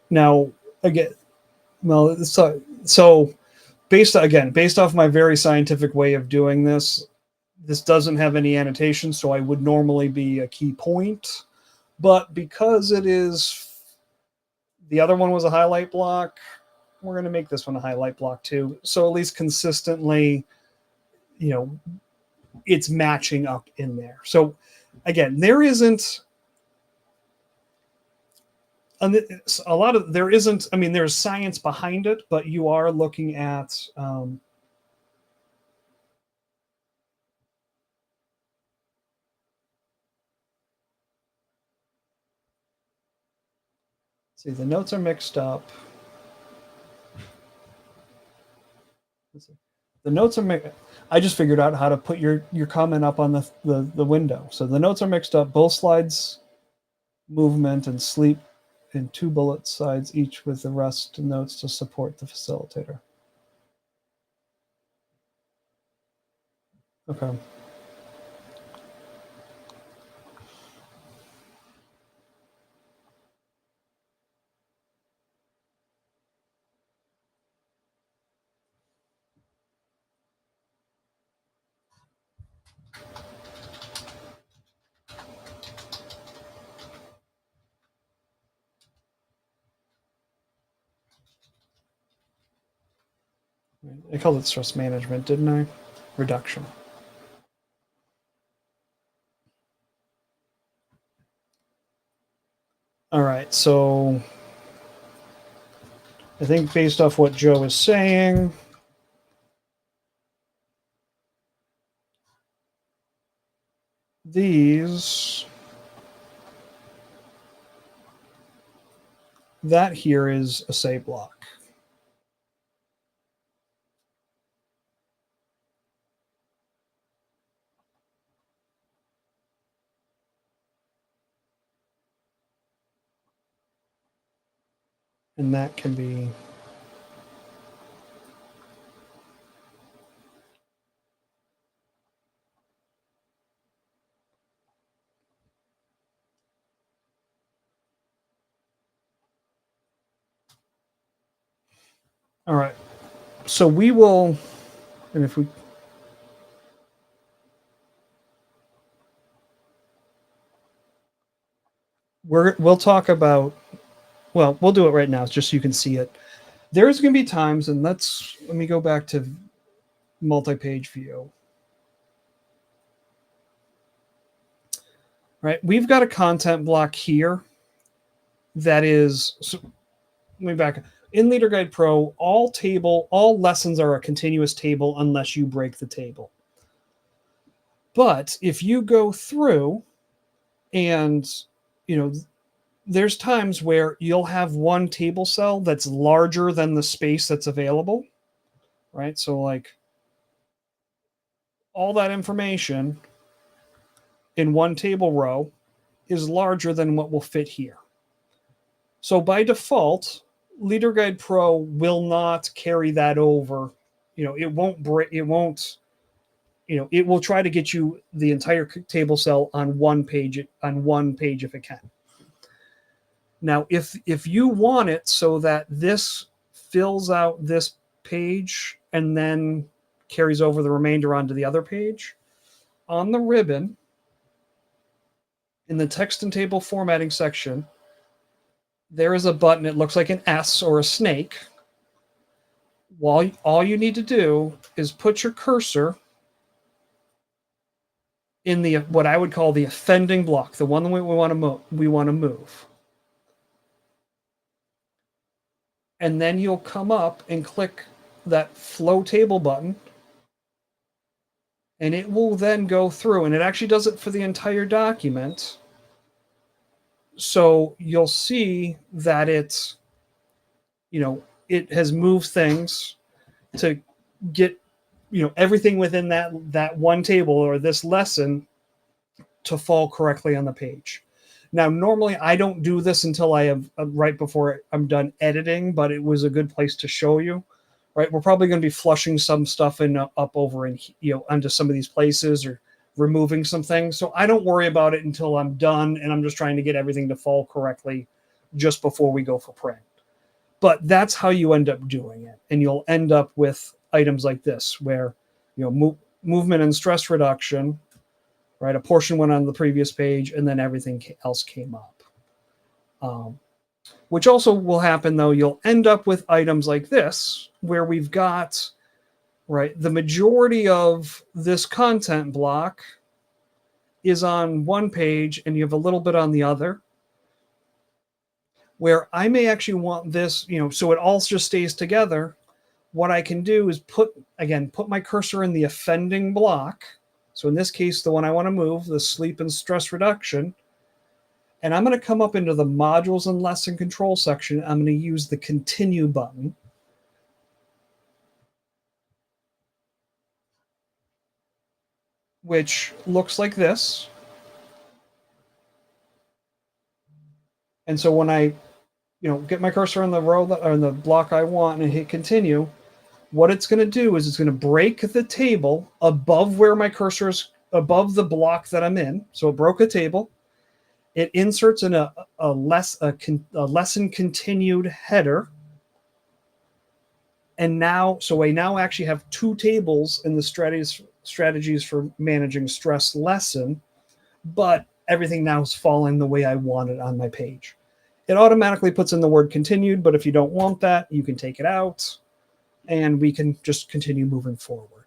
Now, again, well, so based off my very scientific way of doing this, this doesn't have any annotation, so I would normally be a key point. But because it is, the other one was a highlight block, we're going to make this one a highlight block too. So at least consistently, it's matching up in there. So again, there isn't a lot of, there isn't, I mean, there's science behind it, but you are looking at, see, the notes are mixed up. The notes are I just figured out how to put your comment up on the window. So the notes are mixed up. Both slides, movement and sleep, in 2 bullet sides, each with the rest notes to support the facilitator. Okay. I called it stress management, didn't I? Reduction. All right, so I think based off what Joe is saying, these that here is a say block. And that can be all right. So we will, and if we'll talk about, well, we'll do it right now just so you can see it. There's going to be times, and let me go back to multi-page view. Right, we've got a content block here that is, so let me back. In LeaderGuide Pro, all lessons are a continuous table unless you break the table. But if you go through and, there's times where you'll have one table cell that's larger than the space that's available, right? So like all that information in one table row is larger than what will fit here. So by default, LeaderGuide Pro will not carry that over. It won't break. It won't. It will try to get you the entire table cell on one page. If it can. Now, if you want it so that this fills out this page and then carries over the remainder onto the other page, on the ribbon in the text and table formatting section, there is a button. It looks like an S or a snake. All you need to do is put your cursor in the what I would call the offending block, the one that we want to move. And then you'll come up and click that flow table button, and it will then go through, and it actually does it for the entire document. So you'll see that it has moved things to get everything within that one table or this lesson to fall correctly on the page. Now, normally I don't do this until I have right before I'm done editing, but it was a good place to show you. Right, we're probably going to be flushing some stuff up over in onto some of these places or removing some things. So I don't worry about it until I'm done, and I'm just trying to get everything to fall correctly just before we go for print. But that's how you end up doing it, and you'll end up with items like this where movement and stress reduction, right? A portion went on the previous page, and then everything else came up. Which also will happen, though. You'll end up with items like this where we've got, right, the majority of this content block is on one page, and you have a little bit on the other. Where I may actually want this, so it all just stays together. What I can do is put my cursor in the offending block. So in this case, the one I want to move, the sleep and stress reduction. And I'm going to come up into the modules and lesson control section. I'm going to use the continue button. Which looks like this. And so when I, get my cursor on the row or the block I want and hit continue, what it's going to do is it's going to break the table above where my cursor is, above the block that I'm in. So it broke a table. It inserts in a lesson continued header. And now, so I now actually have two tables in the strategies for managing stress lesson, but everything now is falling the way I want it on my page. It automatically puts in the word continued, but if you don't want that, you can take it out and we can just continue moving forward.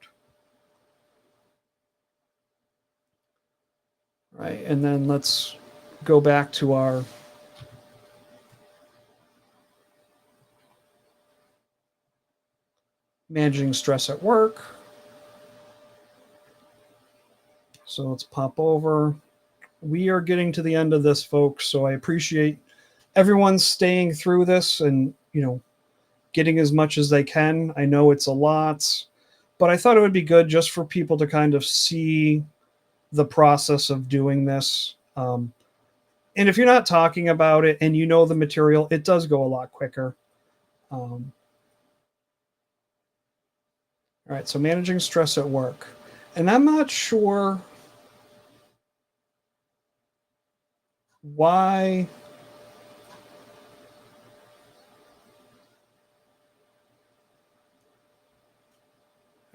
Right, and then let's go back to our managing stress at work. So let's pop over. We are getting to the end of this, folks, so I appreciate everyone's staying through this and, getting as much as they can. I know it's a lot, but I thought it would be good just for people to kind of see the process of doing this. And if you're not talking about it and you know the material, it does go a lot quicker. All right, so managing stress at work. And I'm not sure why.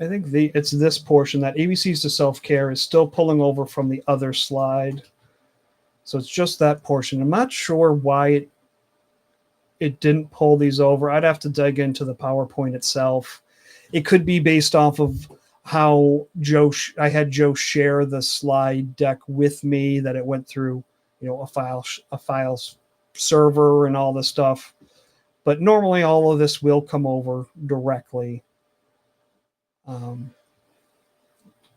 I think it's this portion that ABCs to self-care is still pulling over from the other slide. So it's just that portion. I'm not sure why it didn't pull these over. I'd have to dig into the PowerPoint itself. It could be based off of how I had Joe share the slide deck with me, that it went through, a file server and all this stuff. But normally all of this will come over directly.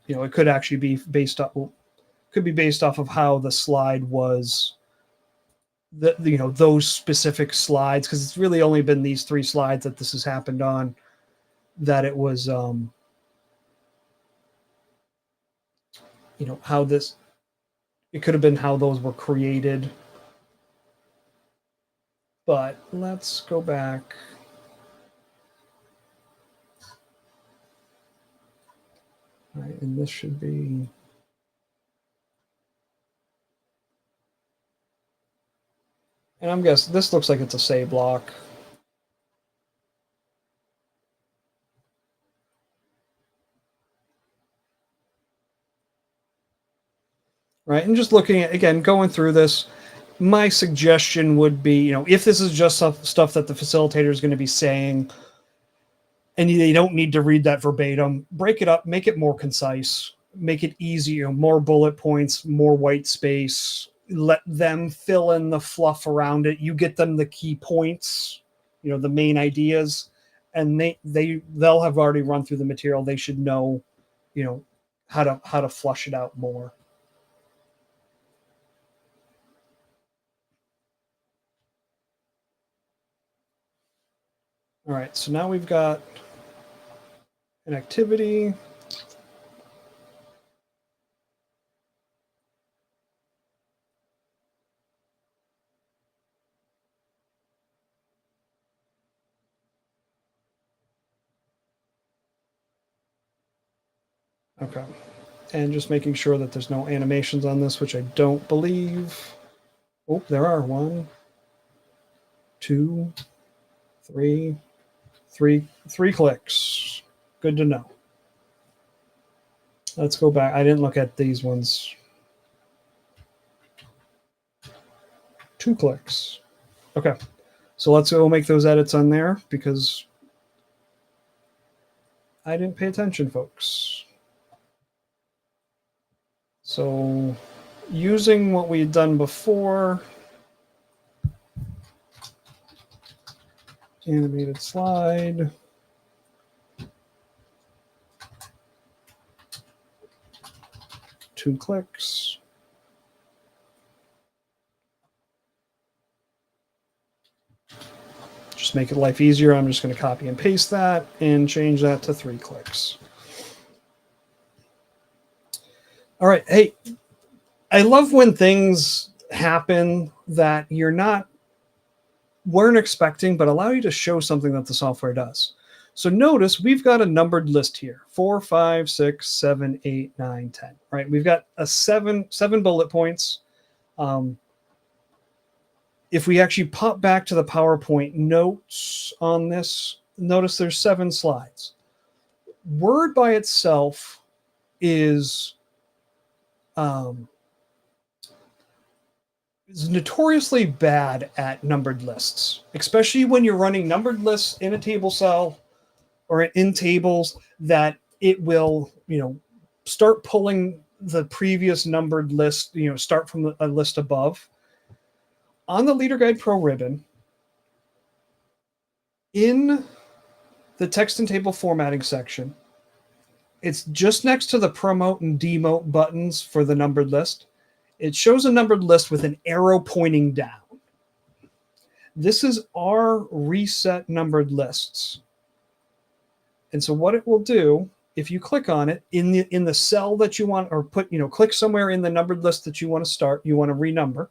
It could actually be based off of how the slide was, those specific slides, because it's really only been these 3 slides that this has happened on, that it was how this, it could have been how those were created. But let's go back. All right, and this should be, and I'm guessing this looks like it's a say block. Right, and just looking at, again, going through this, my suggestion would be, if this is just stuff that the facilitator is going to be saying, and they don't need to read that verbatim, break it up, make it more concise, make it easy, more bullet points, more white space, let them fill in the fluff around it. You get them the key points, the main ideas, and they'll have already run through the material. They should know, how to flush it out more. All right, so now we've got an activity. Okay, and just making sure that there's no animations on this, which I don't believe. Oh, there are 1, 2, 3 clicks. Good to know. Let's go back. I didn't look at these ones. 2 clicks. Okay, so let's go make those edits on there, because I didn't pay attention, folks. So using what we had done before, animated slide, two clicks. Just make it life easier. I'm just going to copy and paste that and change that to 3 clicks. All right. Hey, I love when things happen that weren't expecting, but allow you to show something that the software does. So notice we've got a numbered list here: 4, 5, 6, 7, 8, 9, 10. Right? We've got a seven bullet points. If we actually pop back to the PowerPoint notes on this, notice there's 7 slides. Word by itself is notoriously bad at numbered lists, especially when you're running numbered lists in a table cell or in tables, that it will, start pulling the previous numbered list, start from a list above. On the LeaderGuide Pro ribbon, in the text and table formatting section, it's just next to the promote and demote buttons for the numbered list. It shows a numbered list with an arrow pointing down. This is our reset numbered lists. And so what it will do, if you click on it in the cell that you want, or put, click somewhere in the numbered list that you want to start, you want to renumber.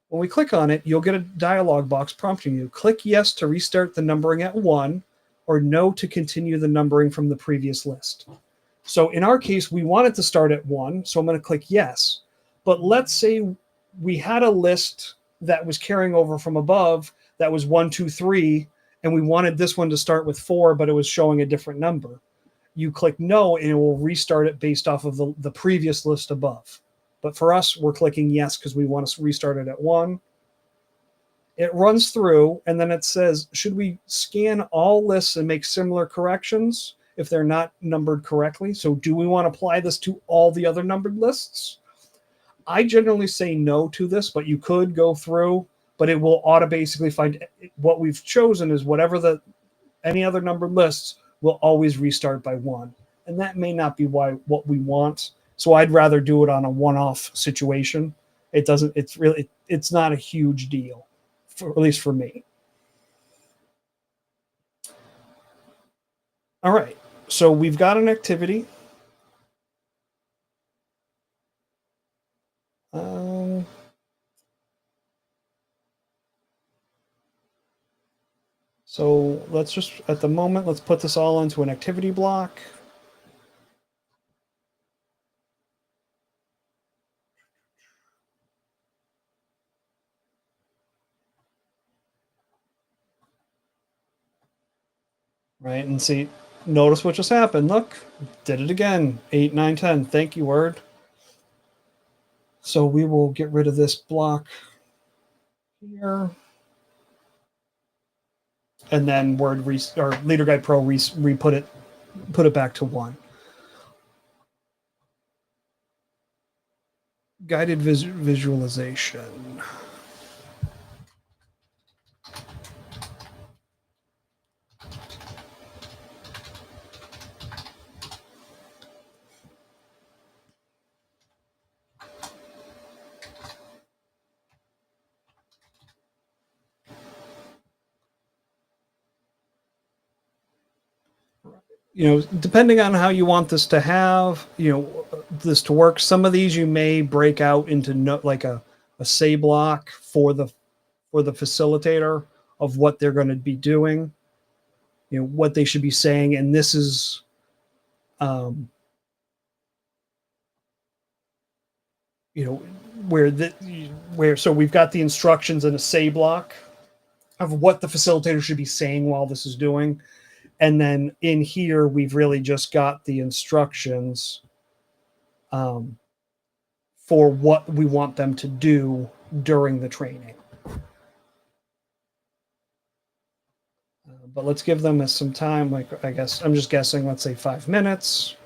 When we click on it, you'll get a dialog box prompting you, click yes to restart the numbering at 1, or no to continue the numbering from the previous list. So in our case, we want it to start at 1, so I'm going to click yes. But let's say we had a list that was carrying over from above that was 1, 2, 3, and we wanted this one to start with 4, but it was showing a different number. You click no, and it will restart it based off of the previous list above. But for us, we're clicking yes because we want to restart it at 1. It runs through, and then it says, should we scan all lists and make similar corrections if they're not numbered correctly? So do we want to apply this to all the other numbered lists? I generally say no to this, but you could go through, but it will basically find what we've chosen is whatever any other numbered lists will always restart by 1. And that may not be what we want. So I'd rather do it on a one-off situation. It's not a huge deal, at least for me. All right, so we've got an activity. So let's just, at the moment, let's put this all into an activity block. Right, and see, notice what just happened. Look, did it again. 8, 9, 10. Thank you, Word. So we will get rid of this block here. And then LeaderGuide Pro put it back to 1. Guided visualization. Depending on how you want this to this to work, some of these you may break out into like a say block for the facilitator of what they're going to be doing, what they should be saying. And this is, so we've got the instructions in a say block of what the facilitator should be saying while this is doing. And then in here, we've really just got the instructions for what we want them to do during the training. But let's give them some time, like I guess I'm just guessing, let's say 5 minutes.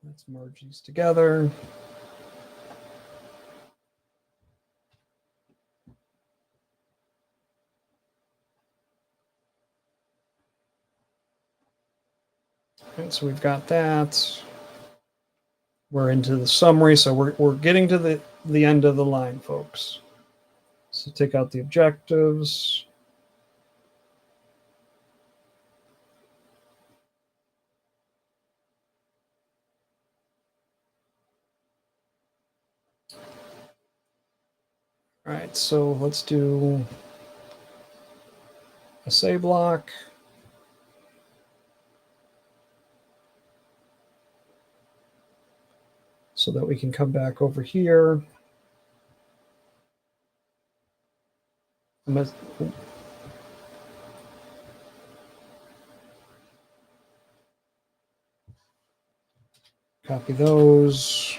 Let's merge these together. And so we've got that. We're into the summary, so we're getting to the end of the line, folks. So take out the objectives. All right, so let's do a say block. So that we can come back over here. Copy those.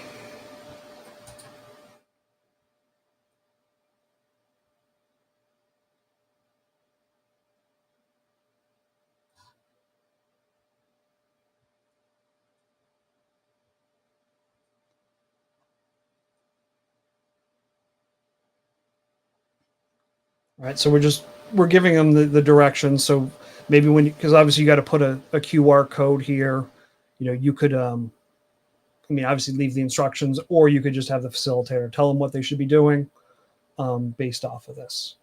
All right, so we're giving them the directions. So maybe because obviously you got to put a QR code here. You could I mean, obviously leave the instructions, or you could just have the facilitator tell them what they should be doing based off of this.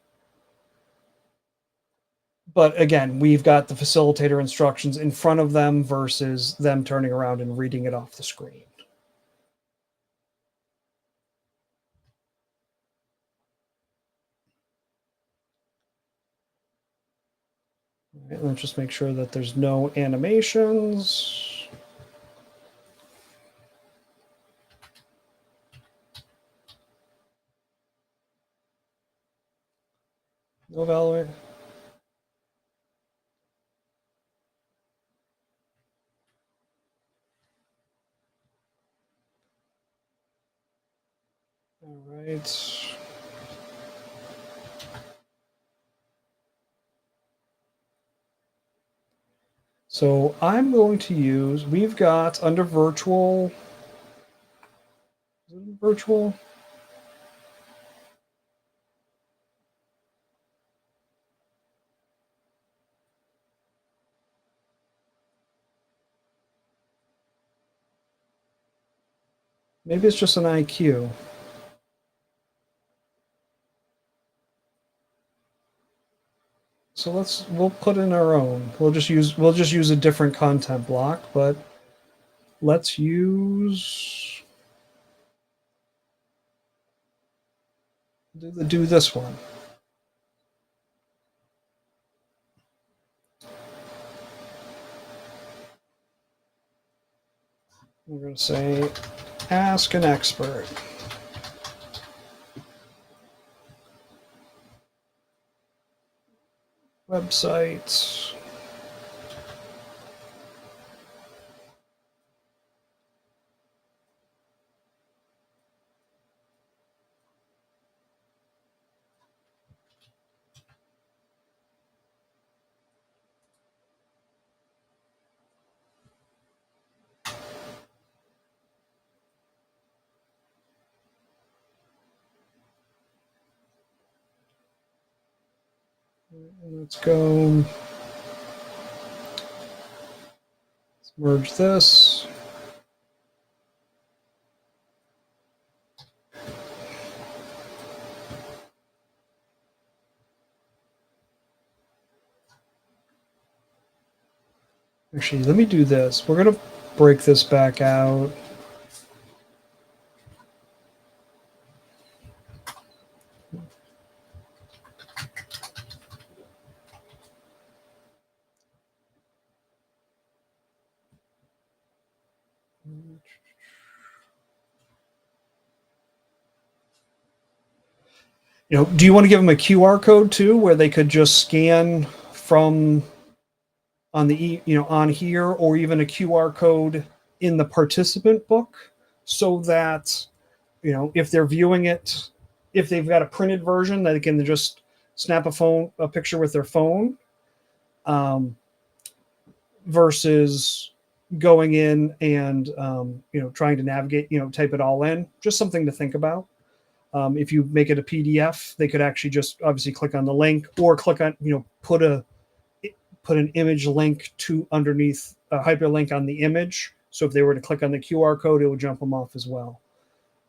But again, we've got the facilitator instructions in front of them versus them turning around and reading it off the screen. All right, let's just make sure that there's no animations. No value. All right. So I'm going to use, we've got under virtual, is it virtual? Maybe it's just an IQ. So we'll put in our own. We'll just use a different content block, but let's do this one. We're going to say, ask an expert. Websites. Let's go. Let's merge this. Actually, let me do this. We're going to break this back out. Do you want to give them a QR code too, where they could just scan from on on here, or even a QR code in the participant book, so that if they're viewing it, if they've got a printed version, they can just snap a picture with their phone, versus going in and trying to navigate, type it all in. Just something to think about. If you make it a PDF, they could actually just obviously click on the link, or click on, put an image link to underneath a hyperlink on the image. So if they were to click on the QR code, it would jump them off as well.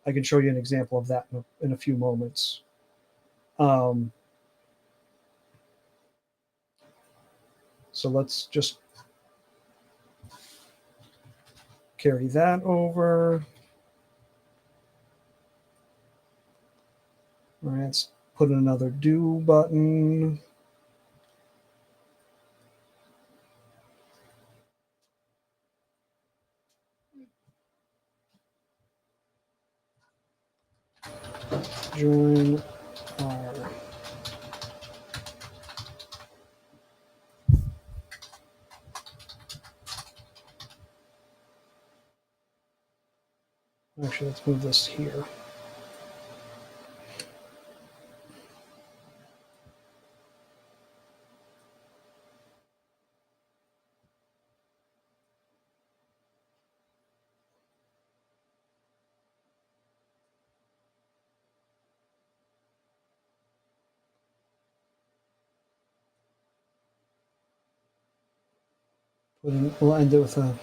I can show you an example of that in a few moments. So let's just carry that over. All right, let's put another do button. Join our actually, let's move this here. We'll end it with a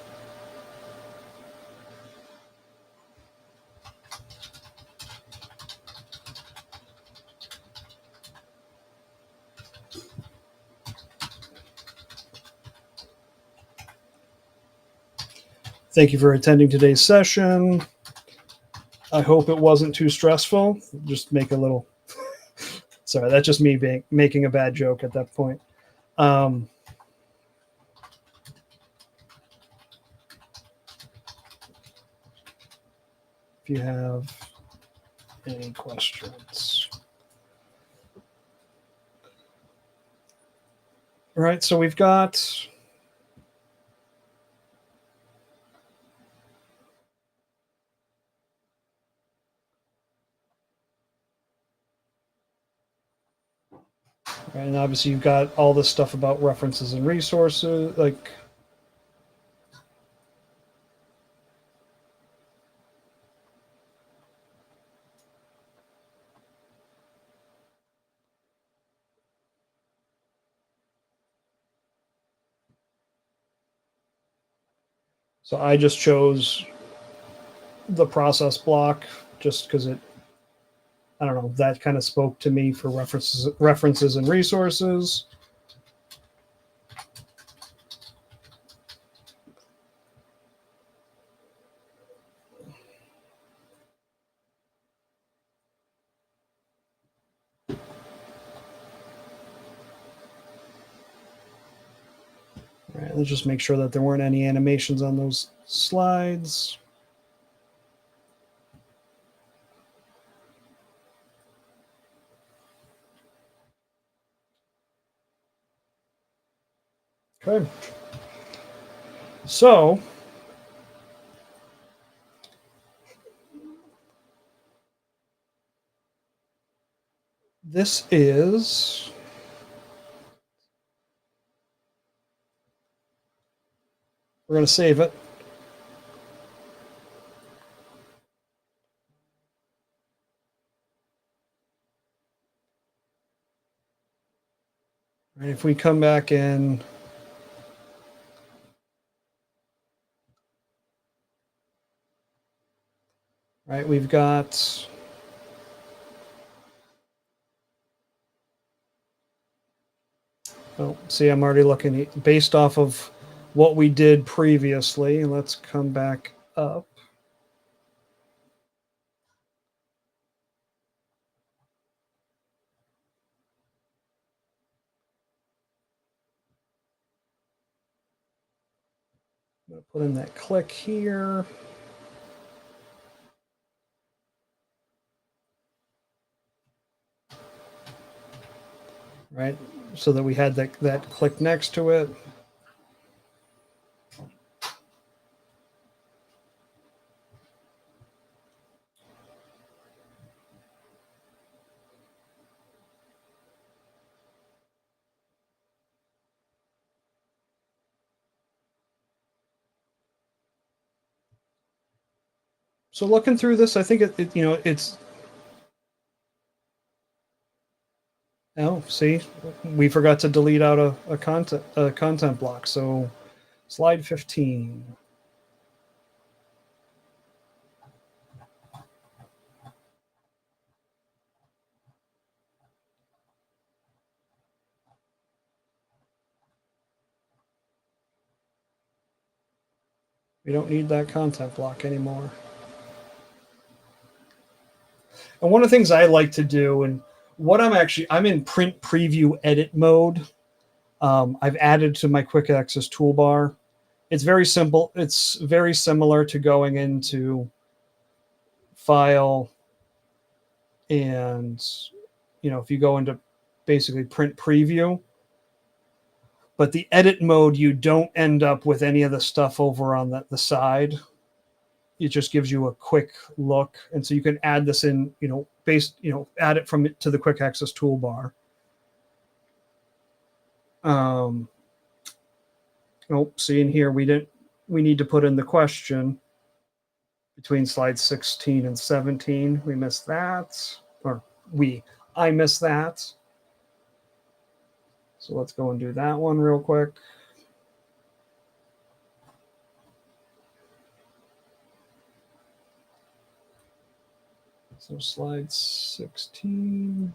Thank you for attending today's session. I hope it wasn't too stressful. Just make a little. Sorry, that's just me making a bad joke at that point. If you have any questions. All right, so we've got and obviously you've got all this stuff about references and resources, like so I just chose the process block just because I don't know, that kind of spoke to me for references and resources. All right, let's just make sure that there weren't any animations on those slides. Okay. So this is we're going to save it. Right, if we come back in, right, we've got oh, see, I'm already looking based off of what we did previously. Let's come back up. I'm going to put in that click here. Right, so that we had that click next to it. So looking through this, I think it's oh, see, we forgot to delete out a content block. So slide 15. We don't need that content block anymore. And one of the things I like to do, and what I'm in print preview edit mode. I've added to my quick access toolbar. It's very simple. It's very similar to going into file and, if you go into basically print preview, but the edit mode, you don't end up with any of the stuff over on the side. It just gives you a quick look. And so you can add this in, add it to the quick access toolbar. See in here, we need to put in the question between slides 16 and 17. We missed that, I missed that. So let's go and do that one real quick. So slide 16.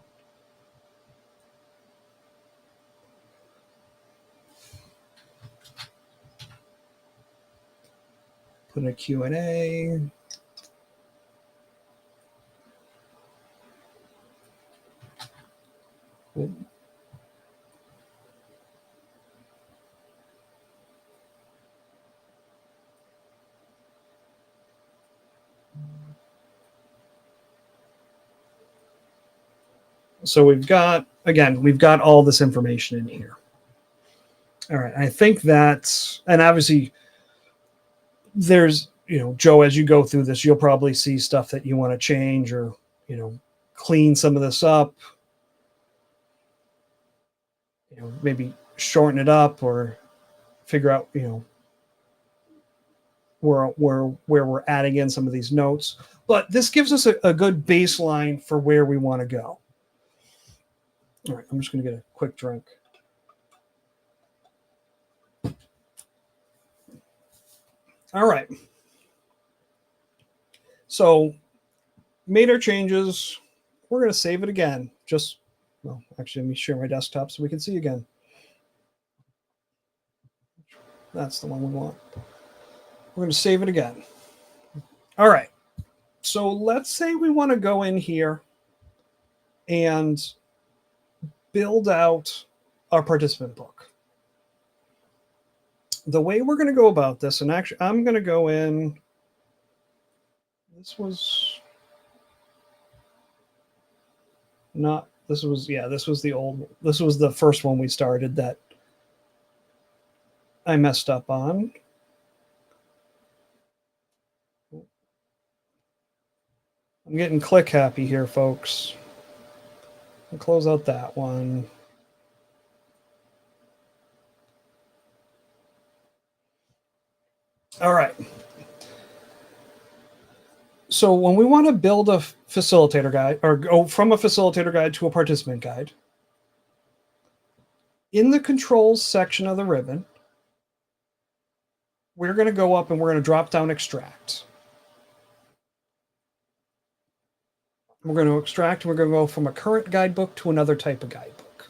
put in a Q&A. So we've got all this information in here. All right, I think that's, and obviously there's, Joe, as you go through this, you'll probably see stuff that you want to change or, clean some of this up, maybe shorten it up or figure out, where we're adding in some of these notes. But this gives us a good baseline for where we want to go. All right, I'm just going to get a quick drink. All right. So made our changes. We're going to save it again. Actually, let me share my desktop so we can see again. That's the one we want. We're going to save it again. All right. So let's say we want to go in here and build out our participant book. The way we're going to go about this, and actually I'm going to go in, this was the first one we started that I messed up on. I'm getting click happy here, folks. I'll close out that one. All right. So when we want to build a facilitator guide or go from a facilitator guide to a participant guide, in the controls section of the ribbon, we're going to go up and we're going to drop down extract. We're going to extract, and we're going to go from a current guidebook to another type of guidebook.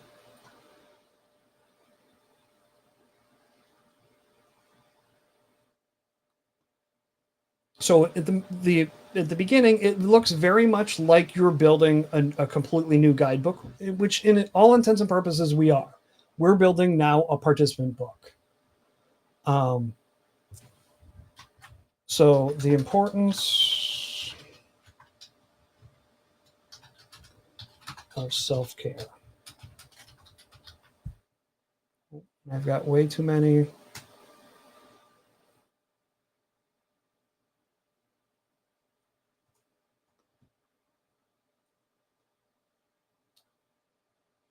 So at the beginning, it looks very much like you're building a completely new guidebook, which in all intents and purposes we are. We're building now a participant book. So the importance of self-care. I've got way too many.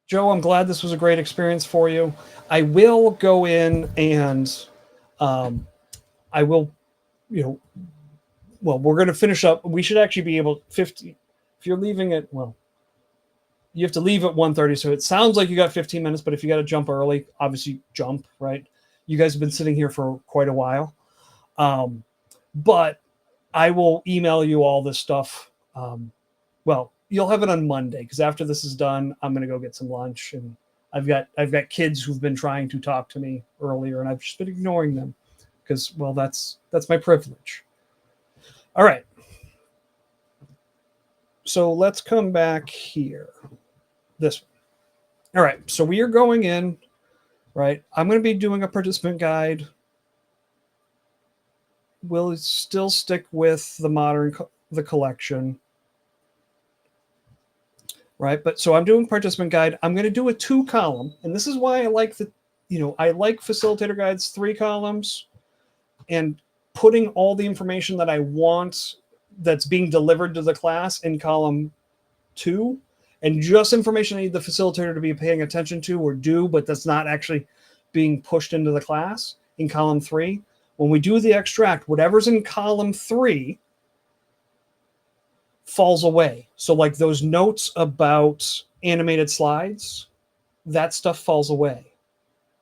Joe, I'm glad this was a great experience for you. I will go in and I will, we're going to finish up. We should actually be able 50. If you're leaving at, you have to leave at 1:30. So it sounds like you got 15 minutes, but if you got to jump early, obviously jump, right? You guys have been sitting here for quite a while. But I will email you all this stuff. You'll have it on Monday, because after this is done, I'm going to go get some lunch, and I've got kids who've been trying to talk to me earlier, and I've just been ignoring them because, that's my privilege. All right. So let's come back here. This one. All right. So we are going in, right? I'm going to be doing a participant guide. We'll still stick with the collection. Right. But so I'm doing participant guide. I'm going to do a 2-column. And this is why I like I like facilitator guides 3 columns, and putting all the information that I want that's being delivered to the class in column 2, and just information I need the facilitator to be paying attention to or do, but that's not actually being pushed into the class in column 3. When we do the extract, whatever's in column 3 falls away. So like those notes about animated slides, that stuff falls away,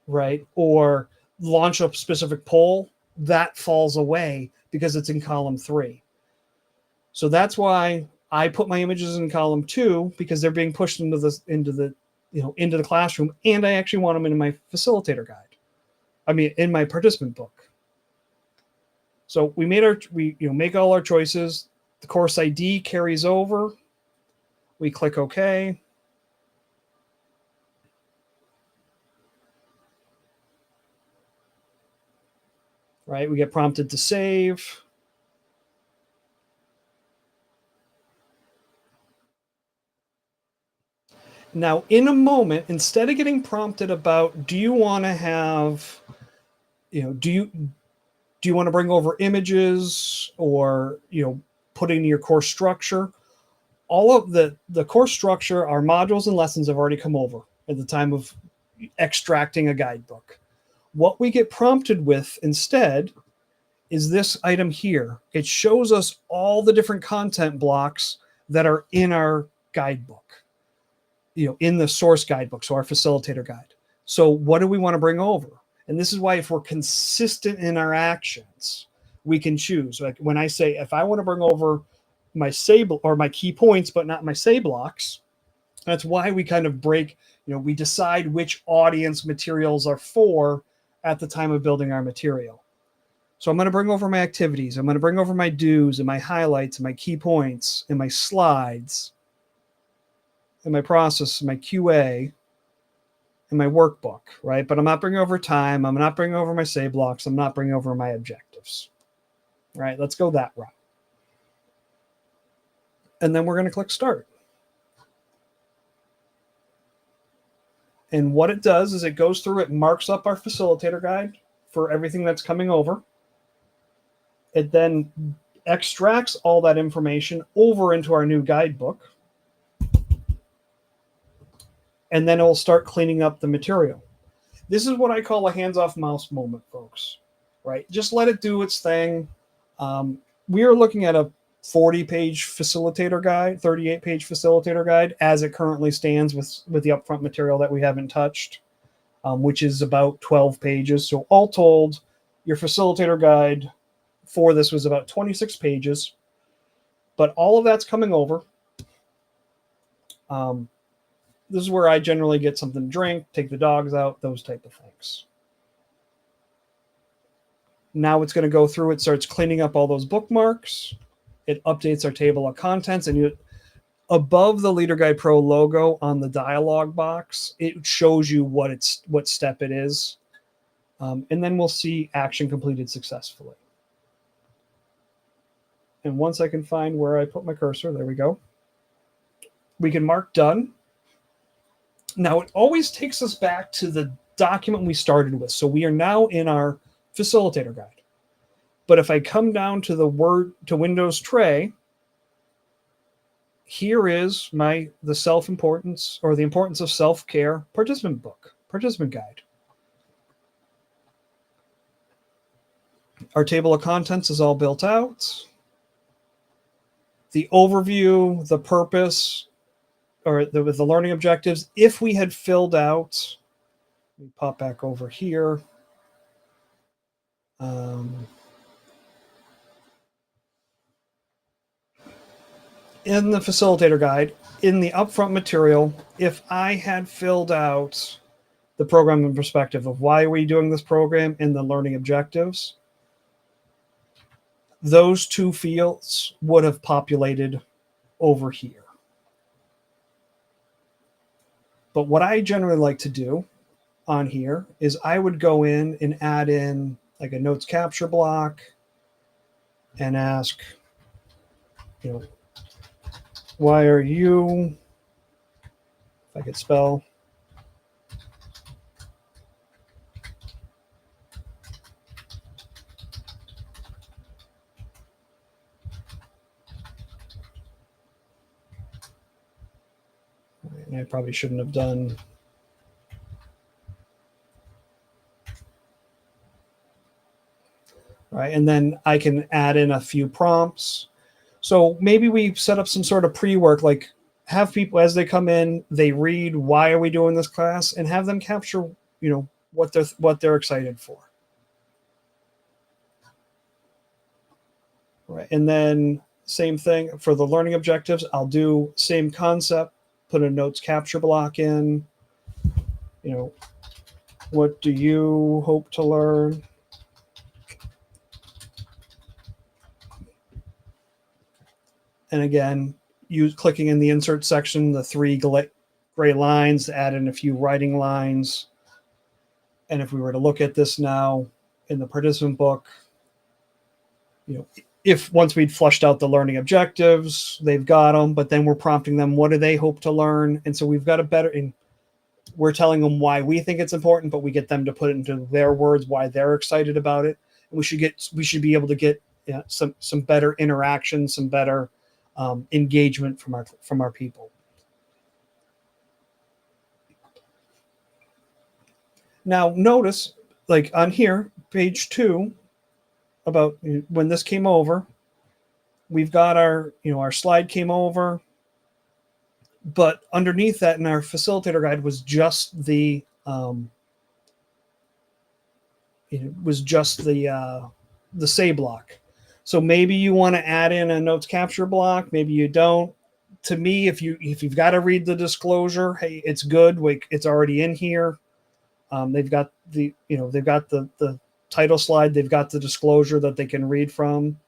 right? Or launch a specific poll, that falls away because it's in column 3. So that's why I put my images in column 2, because they're being pushed into the classroom, and I actually want them in my facilitator guide. In my participant book. So we make all our choices. The course ID carries over. We click OK. Right, we get prompted to save. Now, in a moment, instead of getting prompted about, do you want to have, do you want to bring over images or, put in your course structure? All of the course structure, our modules and lessons have already come over at the time of extracting a guidebook. What we get prompted with instead is this item here. It shows us all the different content blocks that are in our guidebook, in the source guidebook, so our facilitator guide. So what do we want to bring over? And this is why if we're consistent in our actions, we can choose. Like when I say, if I want to bring over my say or my key points, but not my say blocks, that's why we kind of break, we decide which audience materials are for at the time of building our material. So I'm going to bring over my activities. I'm going to bring over my do's and my highlights and my key points and my slides and my process, my QA, and my workbook, right? But I'm not bringing over time. I'm not bringing over my say blocks. I'm not bringing over my objectives, right? Let's go that route. And then we're going to click start. And what it does is it goes through, it marks up our facilitator guide for everything that's coming over. It then extracts all that information over into our new guidebook. And then it will start cleaning up the material. This is what I call a hands-off mouse moment, folks, right? Just let it do its thing. We are looking at a 40-page facilitator guide, 38-page facilitator guide as it currently stands with the upfront material that we haven't touched, which is about 12 pages. So all told, your facilitator guide for this was about 26 pages, but all of that's coming over. This is where I generally get something to drink, take the dogs out, those type of things. Now it's going to go through, it starts cleaning up all those bookmarks. It updates our table of contents, and above the LeaderGuide Pro logo on the dialog box, it shows you what step it is. And then we'll see action completed successfully. And once I can find where I put my cursor, there we go. We can mark done. Now it always takes us back to the document we started with. So we are now in our facilitator guide. But if I come down to the Windows tray, here is the self-importance or the importance of self-care participant guide. Our table of contents is all built out. The overview, the purpose, or with the learning objectives, if we had filled out, let me pop back over here. In the facilitator guide, in the upfront material, if I had filled out the program and perspective of why are we doing this program and the learning objectives, those two fields would have populated over here. But what I generally like to do on here is I would go in and add in like a notes capture block and ask, why are you, if I could spell, and I probably shouldn't have done, right? And then I can add in a few prompts. So maybe we set up some sort of pre-work, like have people, as they come in, they read, why are we doing this class, and have them capture, what they're excited for. Right. And then same thing for the learning objectives. I'll do same concept, put a notes capture block in, what do you hope to learn? And again, clicking in the insert section, the 3 gray lines, add in a few writing lines. And if we were to look at this now in the participant book, if once we'd flushed out the learning objectives, they've got them, but then we're prompting them, what do they hope to learn? And so we've got we're telling them why we think it's important, but we get them to put it into their words, why they're excited about it. And we should be able to get some better interaction, some better engagement from our people. Now notice, like on here, page 2, about when this came over, we've got our slide came over, but underneath that in our facilitator guide was just the say block. So maybe you want to add in a notes capture block, maybe you don't. To me, if you've got to read the disclosure, hey, it's good. It's already in here. They've got the title slide. They've got the disclosure that they can read from,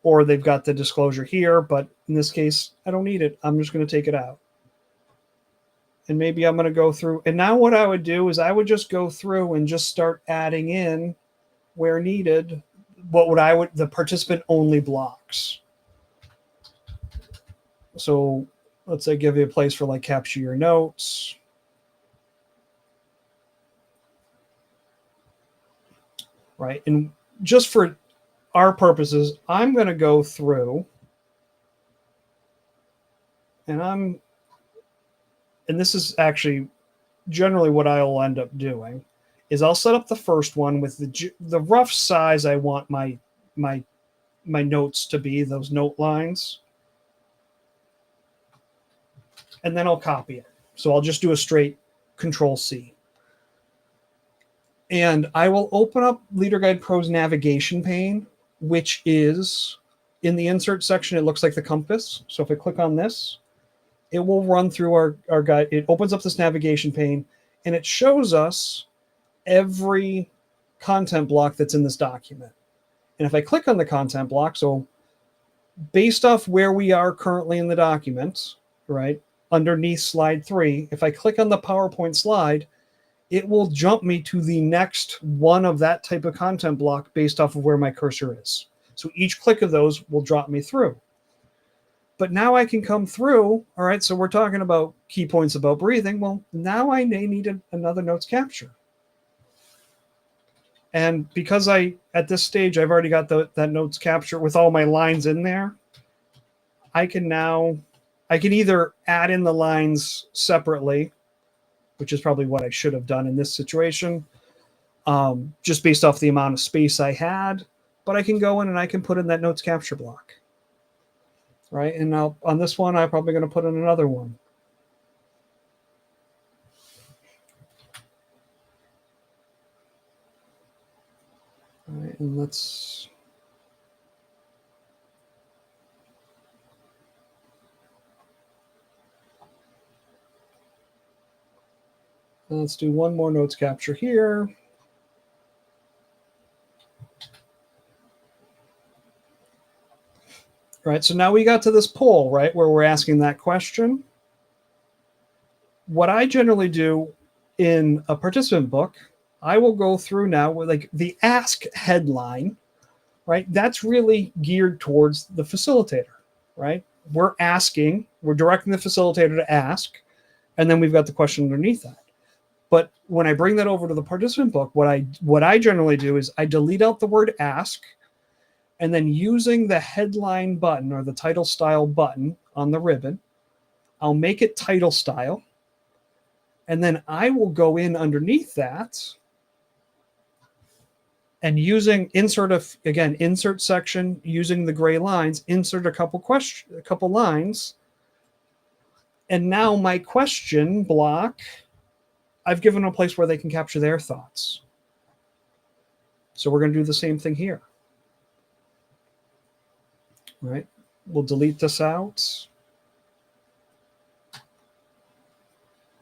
or they've got the disclosure here. But in this case, I don't need it. I'm just going to take it out. And maybe I'm going to go through. And now what I would do is I would just go through and just start adding in where needed the participant only blocks. So let's say give you a place for like capture your notes. Right. And just for our purposes, I'm going to go through and this is actually generally what I'll end up doing is I'll set up the first one with the rough size I want my notes to be, those note lines. And then I'll copy it. So I'll just do a straight Control-C. And I will open up LeaderGuide Pro's navigation pane, which is in the insert section. It looks like the compass. So if I click on this, it will run through our guide. It opens up this navigation pane, and it shows us every content block that's in this document. And if I click on the content block, so based off where we are currently in the document, right, underneath slide 3, if I click on the PowerPoint slide, it will jump me to the next one of that type of content block based off of where my cursor is. So each click of those will drop me through. But now I can come through. All right, so we're talking about key points about breathing. Well, now I may need another notes capture. And because at this stage, I've already got that notes capture with all my lines in there, I can either add in the lines separately, which is probably what I should have done in this situation, just based off the amount of space I had. But I can go in and I can put in that notes capture block. Right, and now on this one, I'm probably going to put in another one. All right, and let's do one more notes capture here. Right, so now we got to this poll, right, where we're asking that question. What I generally do in a participant book, I will go through now with like the ask headline, right? That's really geared towards the facilitator, right? We're directing the facilitator to ask, and then we've got the question underneath that. But when I bring that over to the participant book, what I generally do is I delete out the word ask, and then using the headline button or the title style button on the ribbon, I'll make it title style. And then I will go in underneath that and using insert section, using the gray lines, insert a couple lines. And now my question block, I've given a place where they can capture their thoughts. So we're going to do the same thing here. Right? We'll delete this out.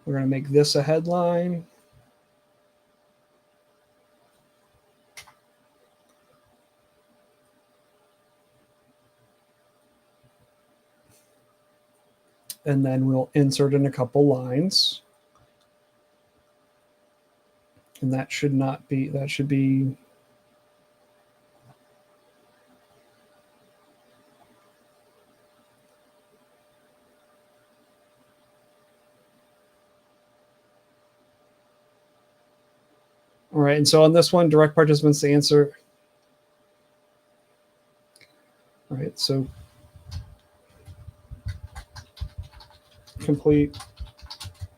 We're going to make this a headline. and then we'll insert in a couple lines. And that should not be, that should be, all right. And so on this one, direct participants to answer. All right. So complete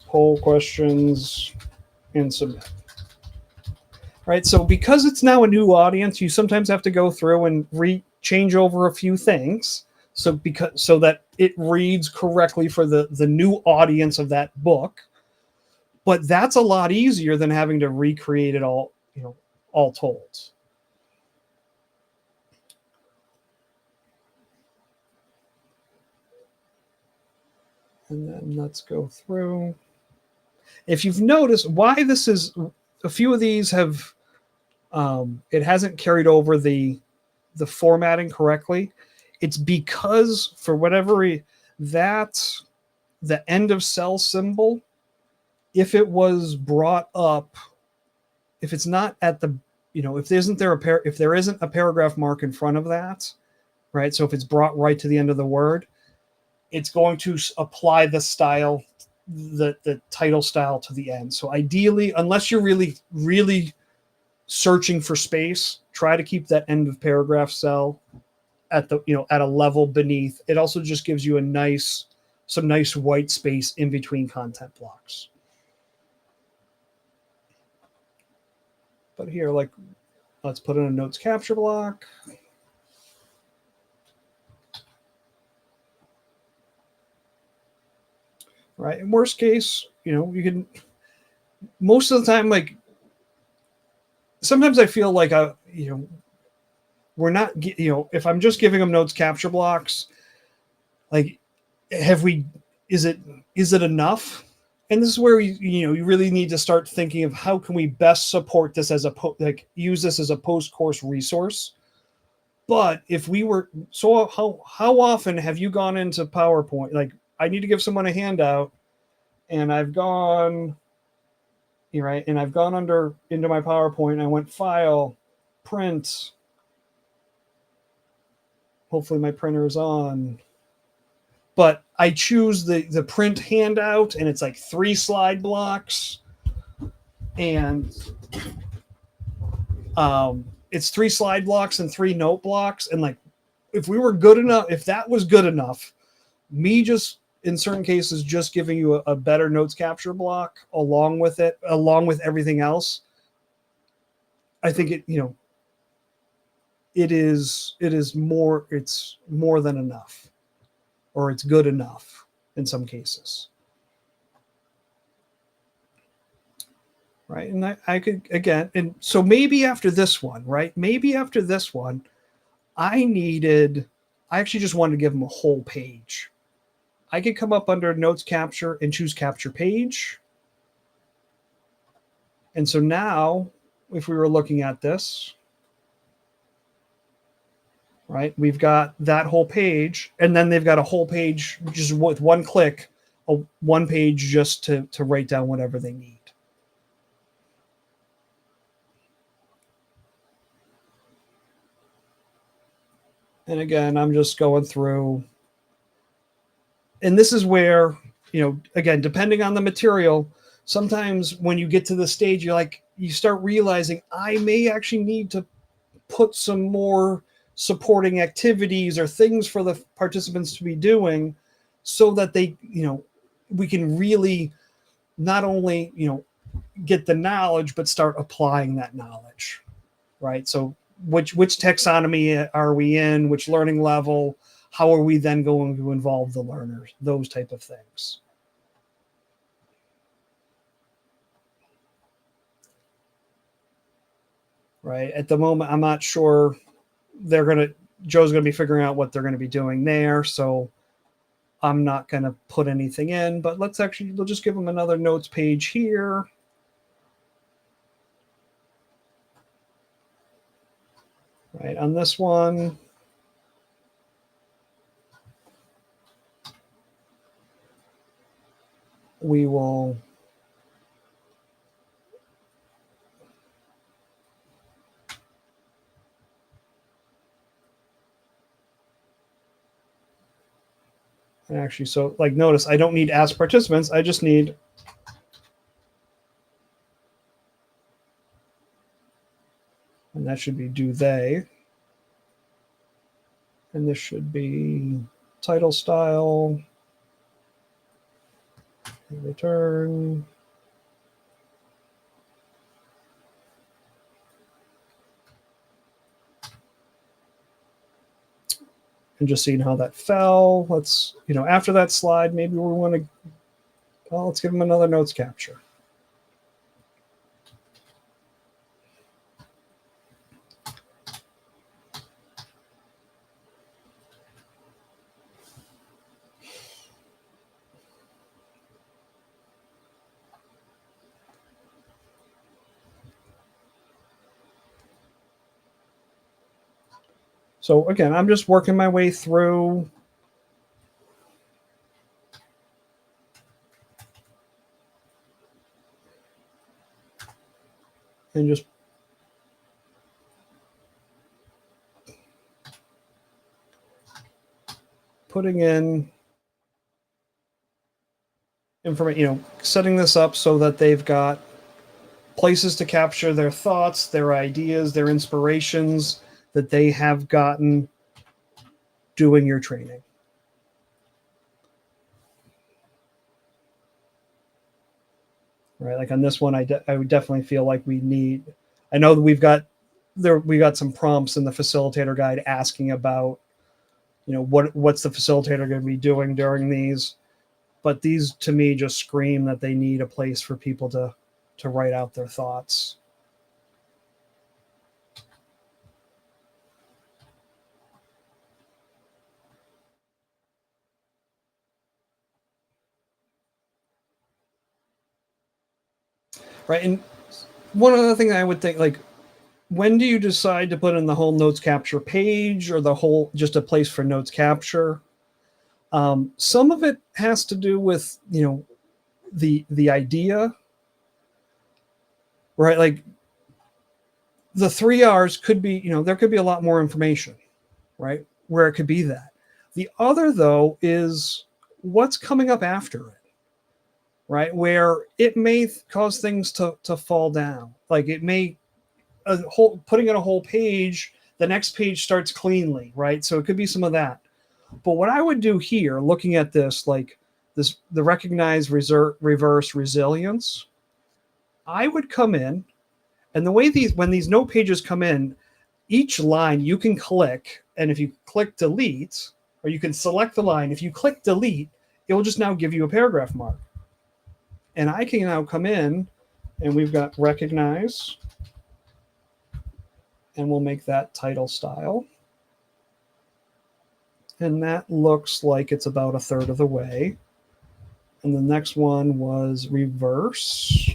poll questions and submit. Right. So because it's now a new audience, you sometimes have to go through and change over a few things. So so that it reads correctly for the new audience of that book. But that's a lot easier than having to recreate it all, all told. And then let's go through. If you've noticed why this is, a few of these have, it hasn't carried over the formatting correctly. It's because for whatever that the end of cell symbol, if it was brought up, if it's not at the, if there isn't a paragraph mark in front of that, right? So if it's brought right to the end of the word, it's going to apply the style, the title style to the end. So ideally, unless you're really, really searching for space, try to keep that end of paragraph cell at the, at a level beneath. It also just gives you some nice white space in between content blocks. But here, like, let's put in a notes capture block. Right. In worst case, you can, most of the time, like, sometimes I feel like we're not, if I'm just giving them notes capture blocks, like, is it enough? And this is where you really need to start thinking of how can we best support this as use this as a post-course resource. But if we were, so how often have you gone into PowerPoint? Like, I need to give someone a handout, and I've gone, right, and I've gone into my PowerPoint, and I went File, Print. Hopefully my printer is on. But I choose the print handout, and it's like 3 slide blocks, and it's 3 slide blocks and 3 note blocks. And like, if that was good enough, me just in certain cases just giving you a better notes capture block along with everything else, I think it's more than enough, or it's good enough in some cases. Right. And I could, again, and so maybe after this one, right? Maybe after this one, I actually just wanted to give them a whole page. I could come up under notes capture and choose capture page. And so now, if we were looking at this, right, we've got that whole page, and then they've got a whole page just with one click, one page just to write down whatever they need. And again, I'm just going through. And this is where, again, depending on the material, sometimes when you get to the stage, you start realizing I may actually need to put some more supporting activities or things for the participants to be doing, so that they, we can really not only, get the knowledge, but start applying that knowledge, right? So which taxonomy are we in, which learning level, how are we then going to involve the learners, those type of things. Right. At the moment, I'm not sure Joe's going to be figuring out what they're going to be doing there. So I'm not going to put anything in, but we'll just give them another notes page here. Right. On this one, we will actually, so like notice I don't need ask participants, I just need and that should be do they. And this should be title style, return. And just seeing how that fell. Let's, after that slide, maybe we want to, well, let's give them another notes capture. So again, I'm just working my way through. And just putting in information, setting this up so that they've got places to capture their thoughts, their ideas, their inspirations that they have gotten doing your training. Right, like on this one, I would definitely feel like we need. I know that we got some prompts in the facilitator guide asking about, what's the facilitator going to be doing during these, but these to me just scream that they need a place for people to write out their thoughts. Right, and one other thing I would think, like, when do you decide to put in the whole notes capture page or the whole just a place for notes capture? Some of it has to do with the idea, right? Like the 3 R's could be, there could be a lot more information, right? Where it could be that. The other though is what's coming up after it, right? Where it may cause things to fall down. Like it may putting in a whole page, the next page starts cleanly, right? So it could be some of that. But what I would do here, looking at this, like the recognize reverse resilience, I would come in, and the way when these note pages come in, each line you can click, and if you click delete, or you can select the line, if you click delete, it will just now give you a paragraph mark. And I can now come in, and we've got recognize, and we'll make that title style. And that looks like it's about a third of the way. And the next one was reverse.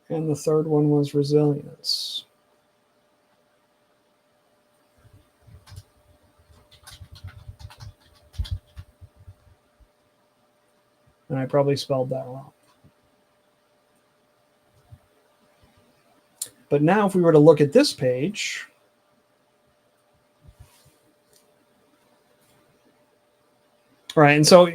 And the third one was resilience. And I probably spelled that wrong. But now if we were to look at this page, right, and so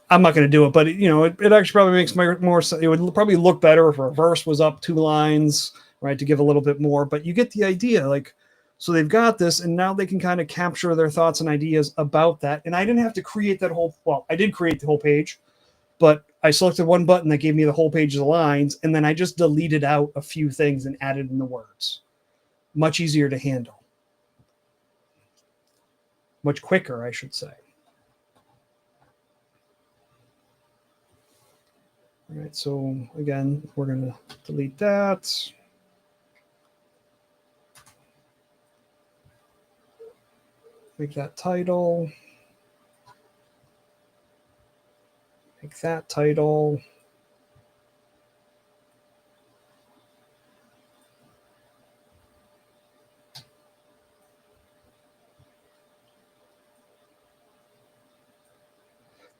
I'm not going to do it, but it actually probably makes more sense. It would probably look better if reverse was up 2 lines, right, to give a little bit more. But you get the idea, like, so they've got this, and now they can kind of capture their thoughts and ideas about that. And I didn't have to create that whole. Well, I did create the whole page, but I selected one button that gave me the whole page of the lines, and then I just deleted out a few things and added in the words. Much easier to handle. Much quicker, I should say. All right, so again, we're going to delete that. Make that title. Make that title.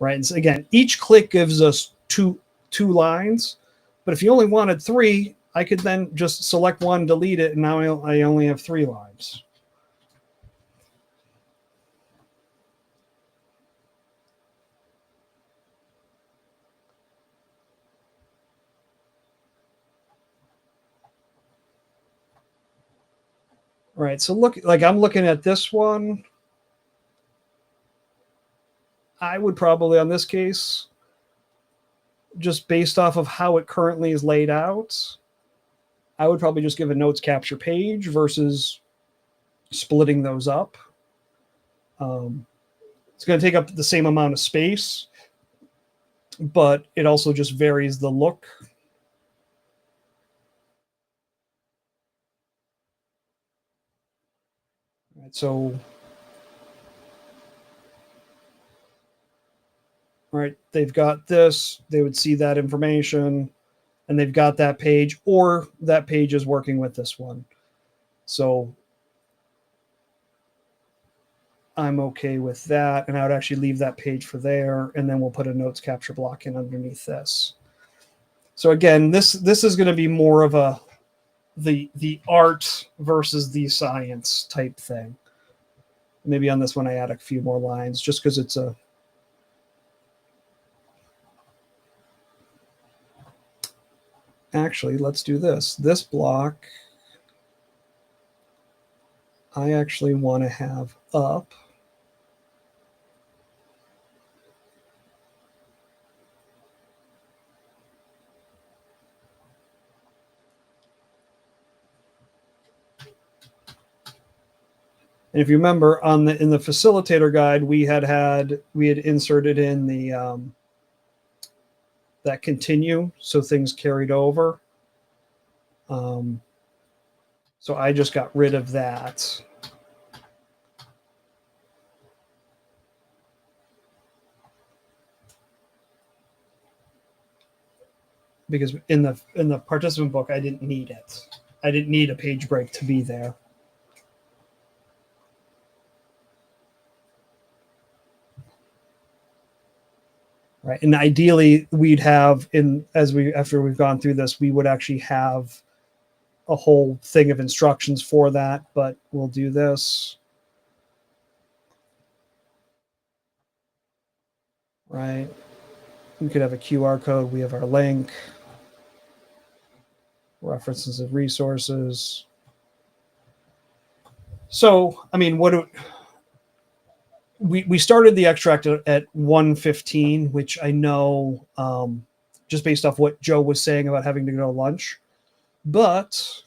right? And so again, each click gives us two lines, but if you only wanted 3, I could then just select one, delete it, and now I only have 3 lines. Right, so look, like I'm looking at this one. I would probably, on this case, just based off of how it currently is laid out, I would probably just give a notes capture page versus splitting those up. It's going to take up the same amount of space, but it also just varies the look. Right, so, right, they've got this, they would see that information, and they've got that page, or that page is working with this one. So I'm okay with that, and I would actually leave that page for there, and then we'll put a notes capture block in underneath this. So again, this is going to be more of a the art versus the science type thing. Maybe on this one I add a few more lines just because it's a actually, let's do this. This block I actually want to have up. And if you remember, in the facilitator guide, we had inserted in the that continue, so things carried over. So I just got rid of that. Because in the participant book, I didn't need it. I didn't need a page break to be there. Right. And ideally we'd have after we've gone through this, we would actually have a whole thing of instructions for that, but we'll do this. Right. We could have a QR code. We have our link, references of resources. So, I mean, we started the extract at 1:15, which I know just based off what Joe was saying about having to go to lunch, but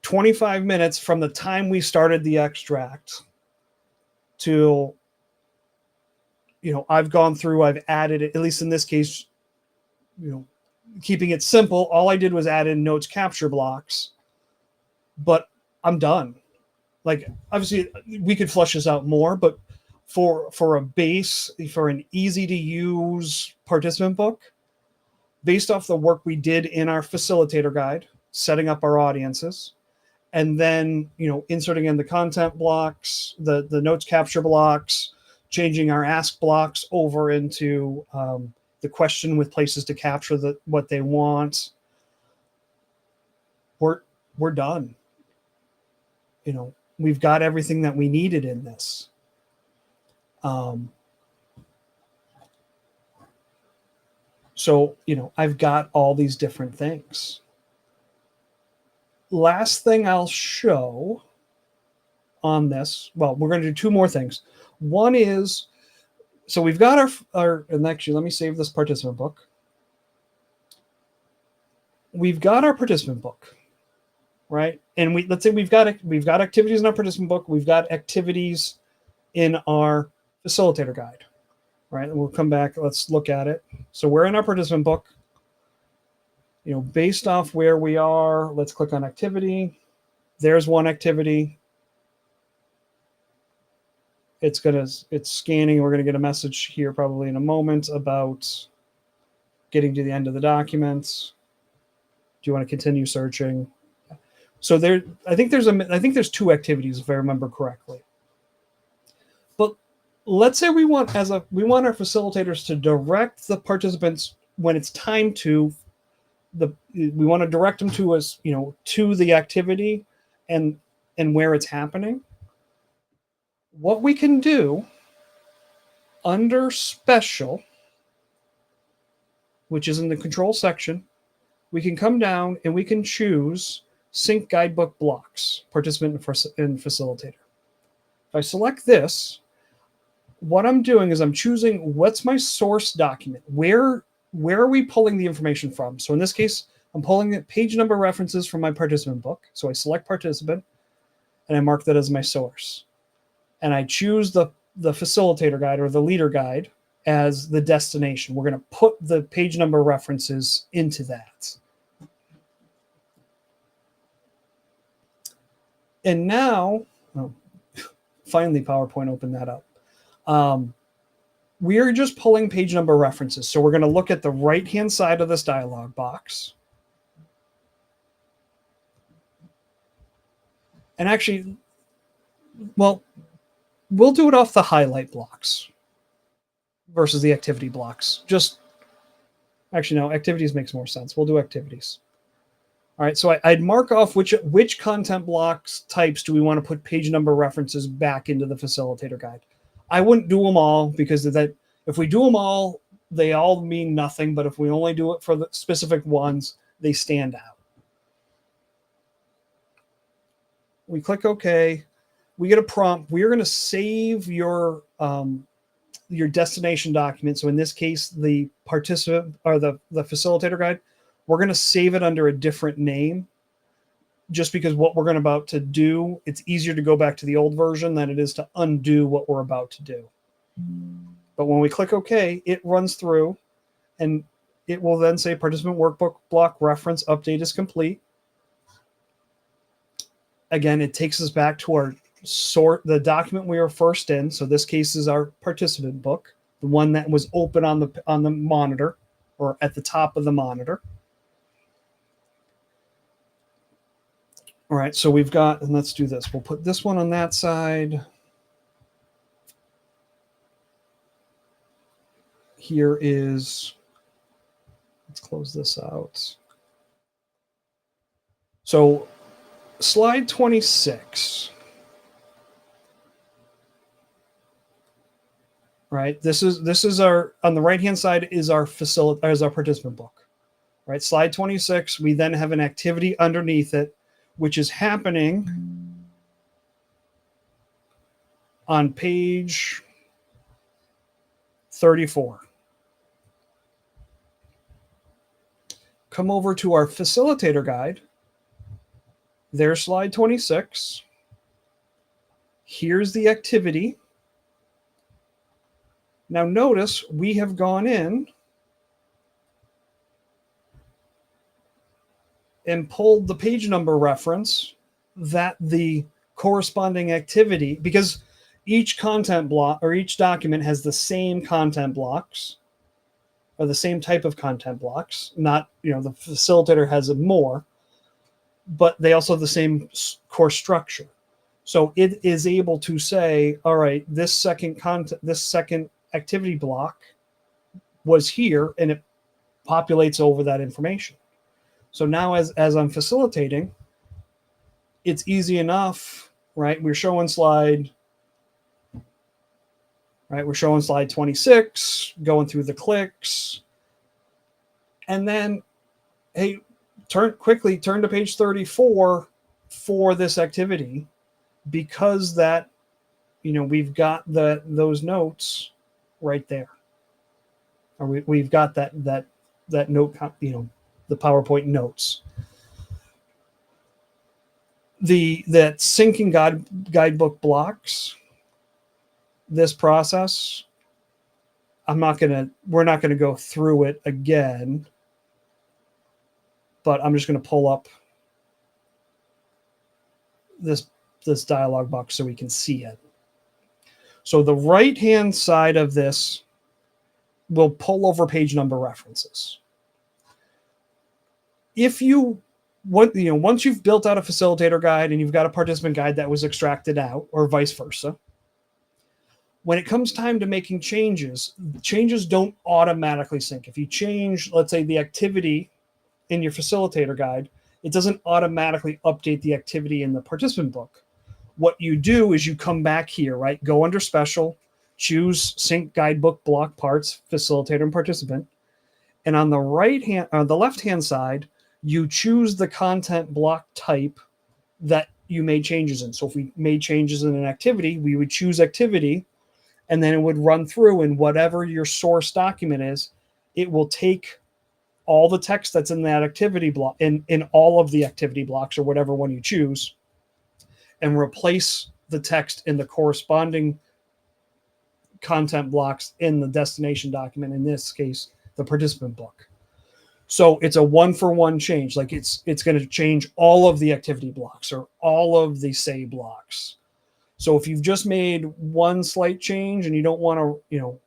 25 minutes from the time we started the extract to I've gone through, I've added it, at least in this case, keeping it simple, all I did was add in notes capture blocks, but I'm done. Like, obviously we could flesh this out more, but for a base, for an easy to use participant book, based off the work we did in our facilitator guide, setting up our audiences, and then inserting in the content blocks, the notes capture blocks, changing our ask blocks over into the question with places to capture what they want. We're done. We've got everything that we needed in this. So I've got all these different things. Last thing I'll show on this, well, we're going to do 2 more things. One is, so we've got our and actually, let me save this participant book. We've got our participant book, right? And let's say we've got activities in our participant book. We've got activities in our facilitator guide, right? And we'll come back. Let's look at it. So we're in our participant book. Based off where we are, let's click on activity. There's one activity. It's scanning. We're going to get a message here probably in a moment about getting to the end of the documents. Do you want to continue searching? So I think there's 2 activities if I remember correctly. But let's say we want our facilitators to direct the participants when it's time to we want to direct them to us, to the activity and where it's happening. What we can do under special, which is in the control section, we can come down and we can choose sync guidebook blocks, participant and facilitator. If I select this, what I'm doing is I'm choosing what's my source document. Where are we pulling the information from? So in this case, I'm pulling page number references from my participant book. So I select participant and I mark that as my source. And I choose the facilitator guide or the leader guide as the destination. We're going to put the page number references into that. And now, finally PowerPoint opened that up. We are just pulling page number references. So we're going to look at the right-hand side of this dialog box. And actually, well, we'll do it off the highlight blocks versus the activity blocks. Actually, no, activities makes more sense. We'll do activities. All right, so I'd mark off which content blocks types do we want to put page number references back into the facilitator guide. I wouldn't do them all because if we do them all, they all mean nothing. But if we only do it for the specific ones, they stand out. We click OK. We get a prompt. We are going to save your destination document. So in this case, the participant or the facilitator guide, we're going to save it under a different name just because what we're about to do, it's easier to go back to the old version than it is to undo what we're about to do. But when we click OK, it runs through and it will then say participant workbook block reference update is complete. Again, it takes us back to the document we were first in. So this case is our participant book, the one that was open on the monitor or at the top of the monitor. All right, so we've got, and let's do this. We'll put this one on that side. Here is, let's close this out. So slide 26. Right, this is our, on the right-hand side is our participant book. Right, slide 26, we then have an activity underneath it, which is happening on page 34. Come over to our facilitator guide. There's slide 26. Here's the activity. Now notice we have gone in and pulled the page number reference that the corresponding activity, because each content block or each document has the same content blocks or the same type of content blocks. Not, the facilitator has more, but they also have the same core structure. So it is able to say, all right, this second activity block was here, and it populates over that information. So now as I'm facilitating, it's easy enough, right? We're showing slide 26, going through the clicks. And then, hey, turn to page 34 for this activity, because that, we've got those notes right there. Or we've got that note, the PowerPoint notes. That syncing guidebook blocks this process. We're not going to go through it again, but I'm just going to pull up this dialog box so we can see it. So the right-hand side of this will pull over page number references. Once you've built out a facilitator guide and you've got a participant guide that was extracted out, or vice versa, when it comes time to making changes, changes don't automatically sync. If you change, let's say, the activity in your facilitator guide, it doesn't automatically update the activity in the participant book. What you do is you come back here, right? Go under special, choose sync guidebook block parts, facilitator and participant. And on the left-hand side, you choose the content block type that you made changes in. So if we made changes in an activity, we would choose activity, and then it would run through, and whatever your source document is, it will take all the text that's in that activity block, in all of the activity blocks or whatever one you choose, and replace the text in the corresponding content blocks in the destination document, in this case, the participant book. So it's a one-for-one change. Like it's going to change all of the activity blocks or all of the say blocks. So if you've just made one slight change and you don't want to,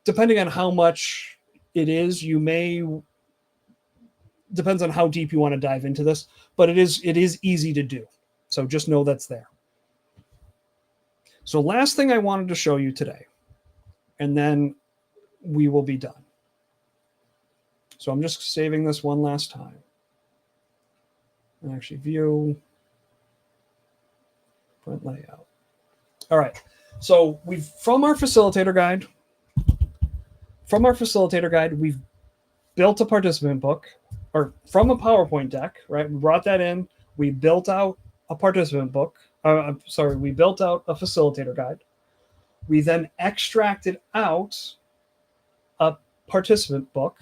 depending on how much it is, depends on how deep you want to dive into this, but it is easy to do. So just know that's there. So last thing I wanted to show you today, and then we will be done. So I'm just saving this one last time. And actually view, print layout. All right. So from our facilitator guide, we've built a participant book, or from a PowerPoint deck, right? We brought that in. We built out a participant book. We built out a facilitator guide. We then extracted out a participant book,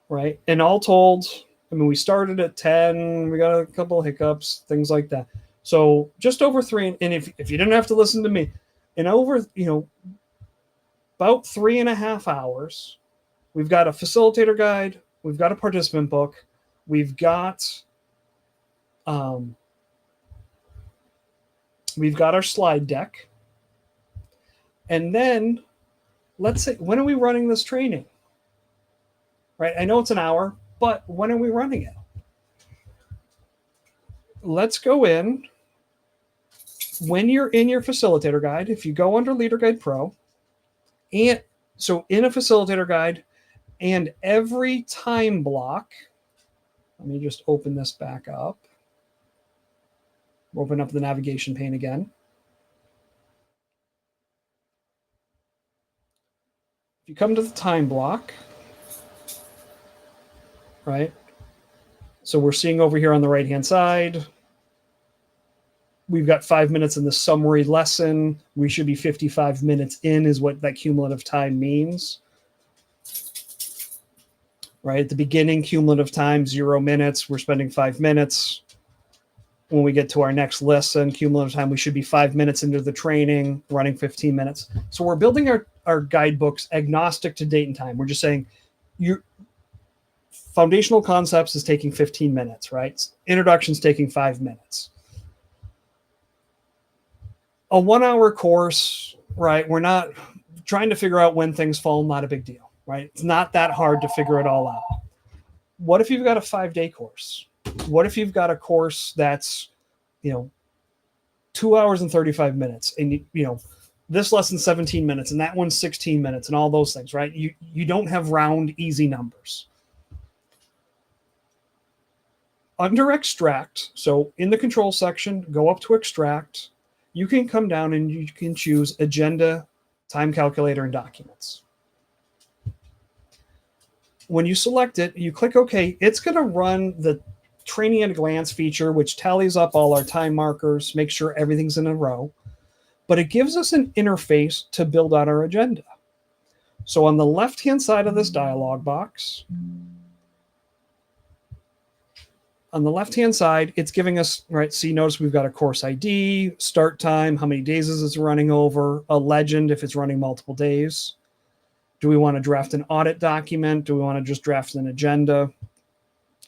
right? And all told, we started at 10. We got a couple of hiccups, things like that. So just over 3. And if you didn't have to listen to me, in over, about 3.5 hours, we've got a facilitator guide. We've got a participant book. We've got our slide deck. And then let's say, when are we running this training? Right? I know it's an hour, but when are we running it? Let's go in. When you're in your facilitator guide, if you go under LeaderGuide Pro, and so in a facilitator guide, and every time block, let me just open this back up. Open up the navigation pane again. If you come to the time block, right? So we're seeing over here on the right-hand side, we've got 5 minutes in the summary lesson. We should be 55 minutes in is what that cumulative time means. Right? At the beginning, cumulative time, 0 minutes. We're spending 5 minutes. When we get to our next lesson, cumulative time, we should be 5 minutes into the training, running 15 minutes. So we're building our guidebooks agnostic to date and time. We're just saying your foundational concepts is taking 15 minutes, right? Introduction's taking 5 minutes. A 1 hour course, right? We're not trying to figure out when things fall, not a big deal, right? It's not that hard to figure it all out. What if you've got a 5-day course? What if you've got a course that's, 2 hours and 35 minutes, and this lesson's 17 minutes and that one's 16 minutes and all those things, right? You don't have round, easy numbers. Under extract, so in the control section, go up to extract. You can come down and you can choose agenda, time calculator, and documents. When you select it, you click OK. It's going to run the training at a glance feature, which tallies up all our time markers, make sure everything's in a row. But it gives us an interface to build out our agenda. So on the left-hand side of this dialog box, on the left-hand side, it's giving us, right, see, notice we've got a course ID, start time, how many days is it running over, a legend if it's running multiple days. Do we want to draft an audit document? Do we want to just draft an agenda?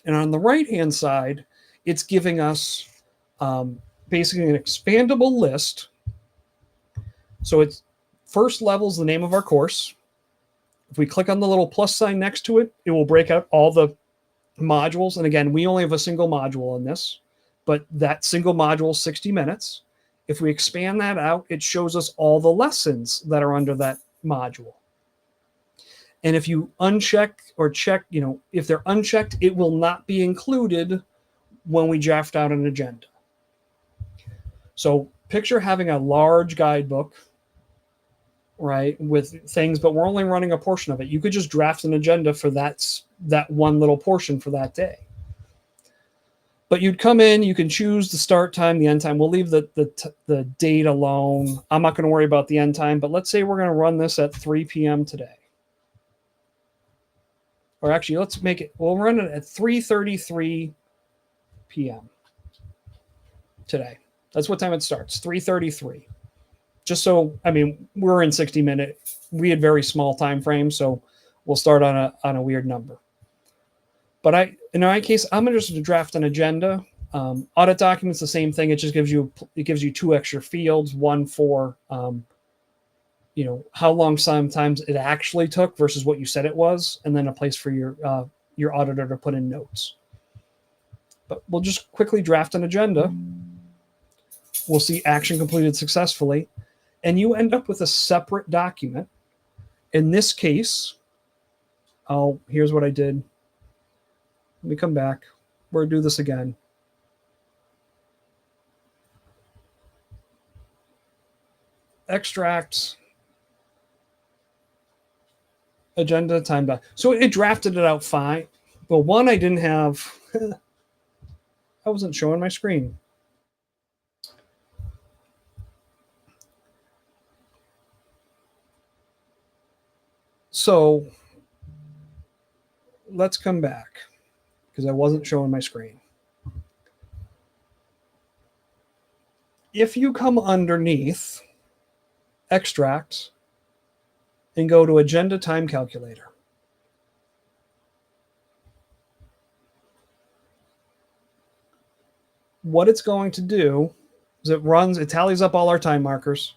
And on the right-hand side, it's giving us basically an expandable list. So it's first level is the name of our course. If we click on the little plus sign next to it, it will break out all the modules. And again, we only have a single module in this, but that single module is 60 minutes. If we expand that out, it shows us all the lessons that are under that module. And if you uncheck or check, if they're unchecked, it will not be included when we draft out an agenda. So picture having a large guidebook, right, with things, but we're only running a portion of it. You could just draft an agenda for that one little portion for that day. But you'd come in, you can choose the start time, the end time. We'll leave the date alone. I'm not going to worry about the end time, but let's say we're going to run this at 3 p.m. today. Or actually, we'll run it at 3:33 p.m. today. That's what time it starts, 3:33. Just so, we're in 60-minute. We had very small time frames, so we'll start on a weird number. But in my case, I'm just going to draft an agenda. Audit documents, the same thing. It just gives you 2 extra fields, one for how long sometimes it actually took versus what you said it was, and then a place for your auditor to put in notes. But we'll just quickly draft an agenda. We'll see action completed successfully, and you end up with a separate document. In this case, here's what I did. Let me come back. We'll do this again. Extract agenda time doc. So it drafted it out fine. But one, I didn't have, I wasn't showing my screen. So let's come back because I wasn't showing my screen. If you come underneath extract and go to agenda time calculator, what it's going to do is it tallies up all our time markers.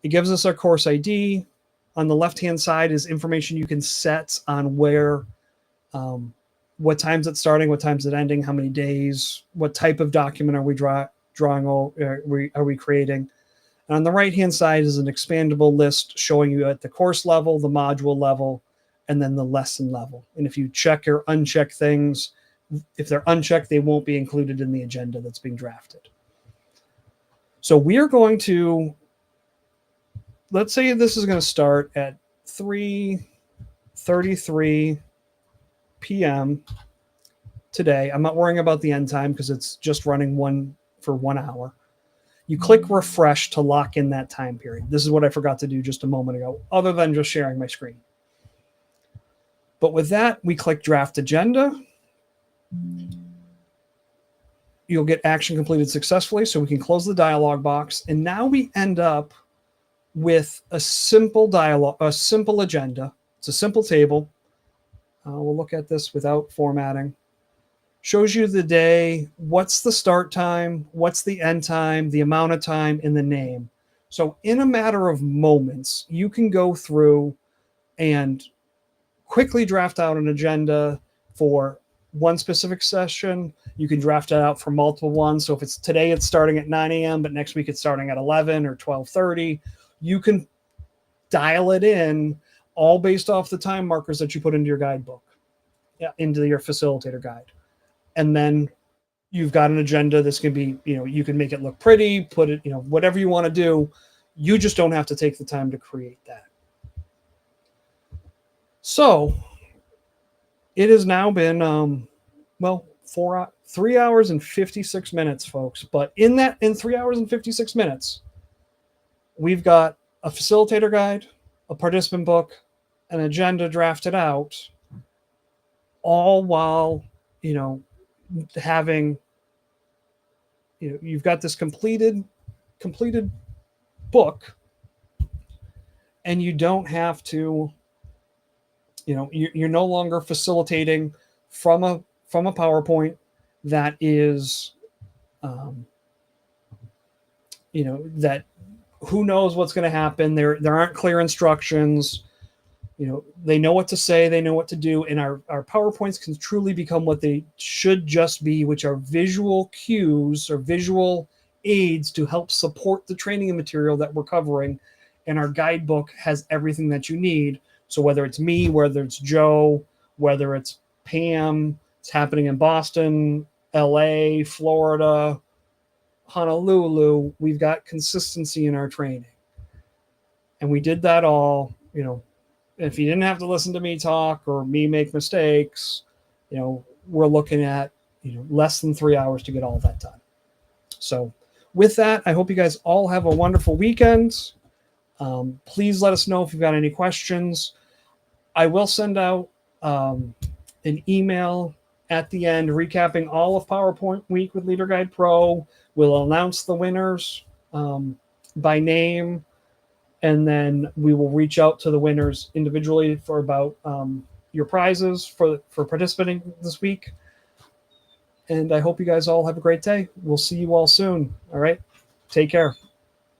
It gives us our course ID. On the left-hand side is information you can set on where, what time's it starting, what time's it ending, how many days, what type of document are we drawing, are we creating. And on the right-hand side is an expandable list showing you at the course level, the module level, and then the lesson level. And if you check or uncheck things, if they're unchecked, they won't be included in the agenda that's being drafted. So we are going to, let's say this is going to start at 3:33 p.m. today. I'm not worrying about the end time because it's just running for 1 hour. You click refresh to lock in that time period. This is what I forgot to do just a moment ago, other than just sharing my screen. But with that, we click draft agenda. You'll get action completed successfully, so we can close the dialog box. And now we end up with a simple agenda. It's a simple table. We'll look at this without formatting. Shows you the day, what's the start time, what's the end time, the amount of time, and the name. So in a matter of moments, you can go through and quickly draft out an agenda for one specific session. You can draft it out for multiple ones. So if it's today, it's starting at 9 a.m., but next week it's starting at 11 or 12:30. You can dial it in all based off the time markers that you put into your guidebook, into your facilitator guide. And then you've got an agenda that's going to be, you can make it look pretty, put it, whatever you want to do. You just don't have to take the time to create that. So it has now been, 3 hours and 56 minutes, folks. But in 3 hours and 56 minutes, we've got a facilitator guide, a participant book, an agenda drafted out, all while, having, you've got this completed book, and you don't have to, you're no longer facilitating from a PowerPoint that is, that who knows what's going to happen. There aren't clear instructions. They know what to say, they know what to do, and our PowerPoints can truly become what they should just be, which are visual cues or visual aids to help support the training and material that we're covering. And our guidebook has everything that you need. So whether it's me, whether it's Joe, whether it's Pam, it's happening in Boston, LA, Florida, Honolulu, we've got consistency in our training. And we did that all, you know, if you didn't have to listen to me talk or me make mistakes, you know, we're looking at, you know, less than 3 hours to get all that done. So with that, I hope you guys all have a wonderful weekend. Please let us know if you've got any questions. I will send out an email at the end recapping all of PowerPoint Week with LeaderGuide Pro. We'll announce the winners by name, and then we will reach out to the winners individually for about your prizes for participating this week. And I hope you guys all have a great day. We'll see you all soon. All right. Take care.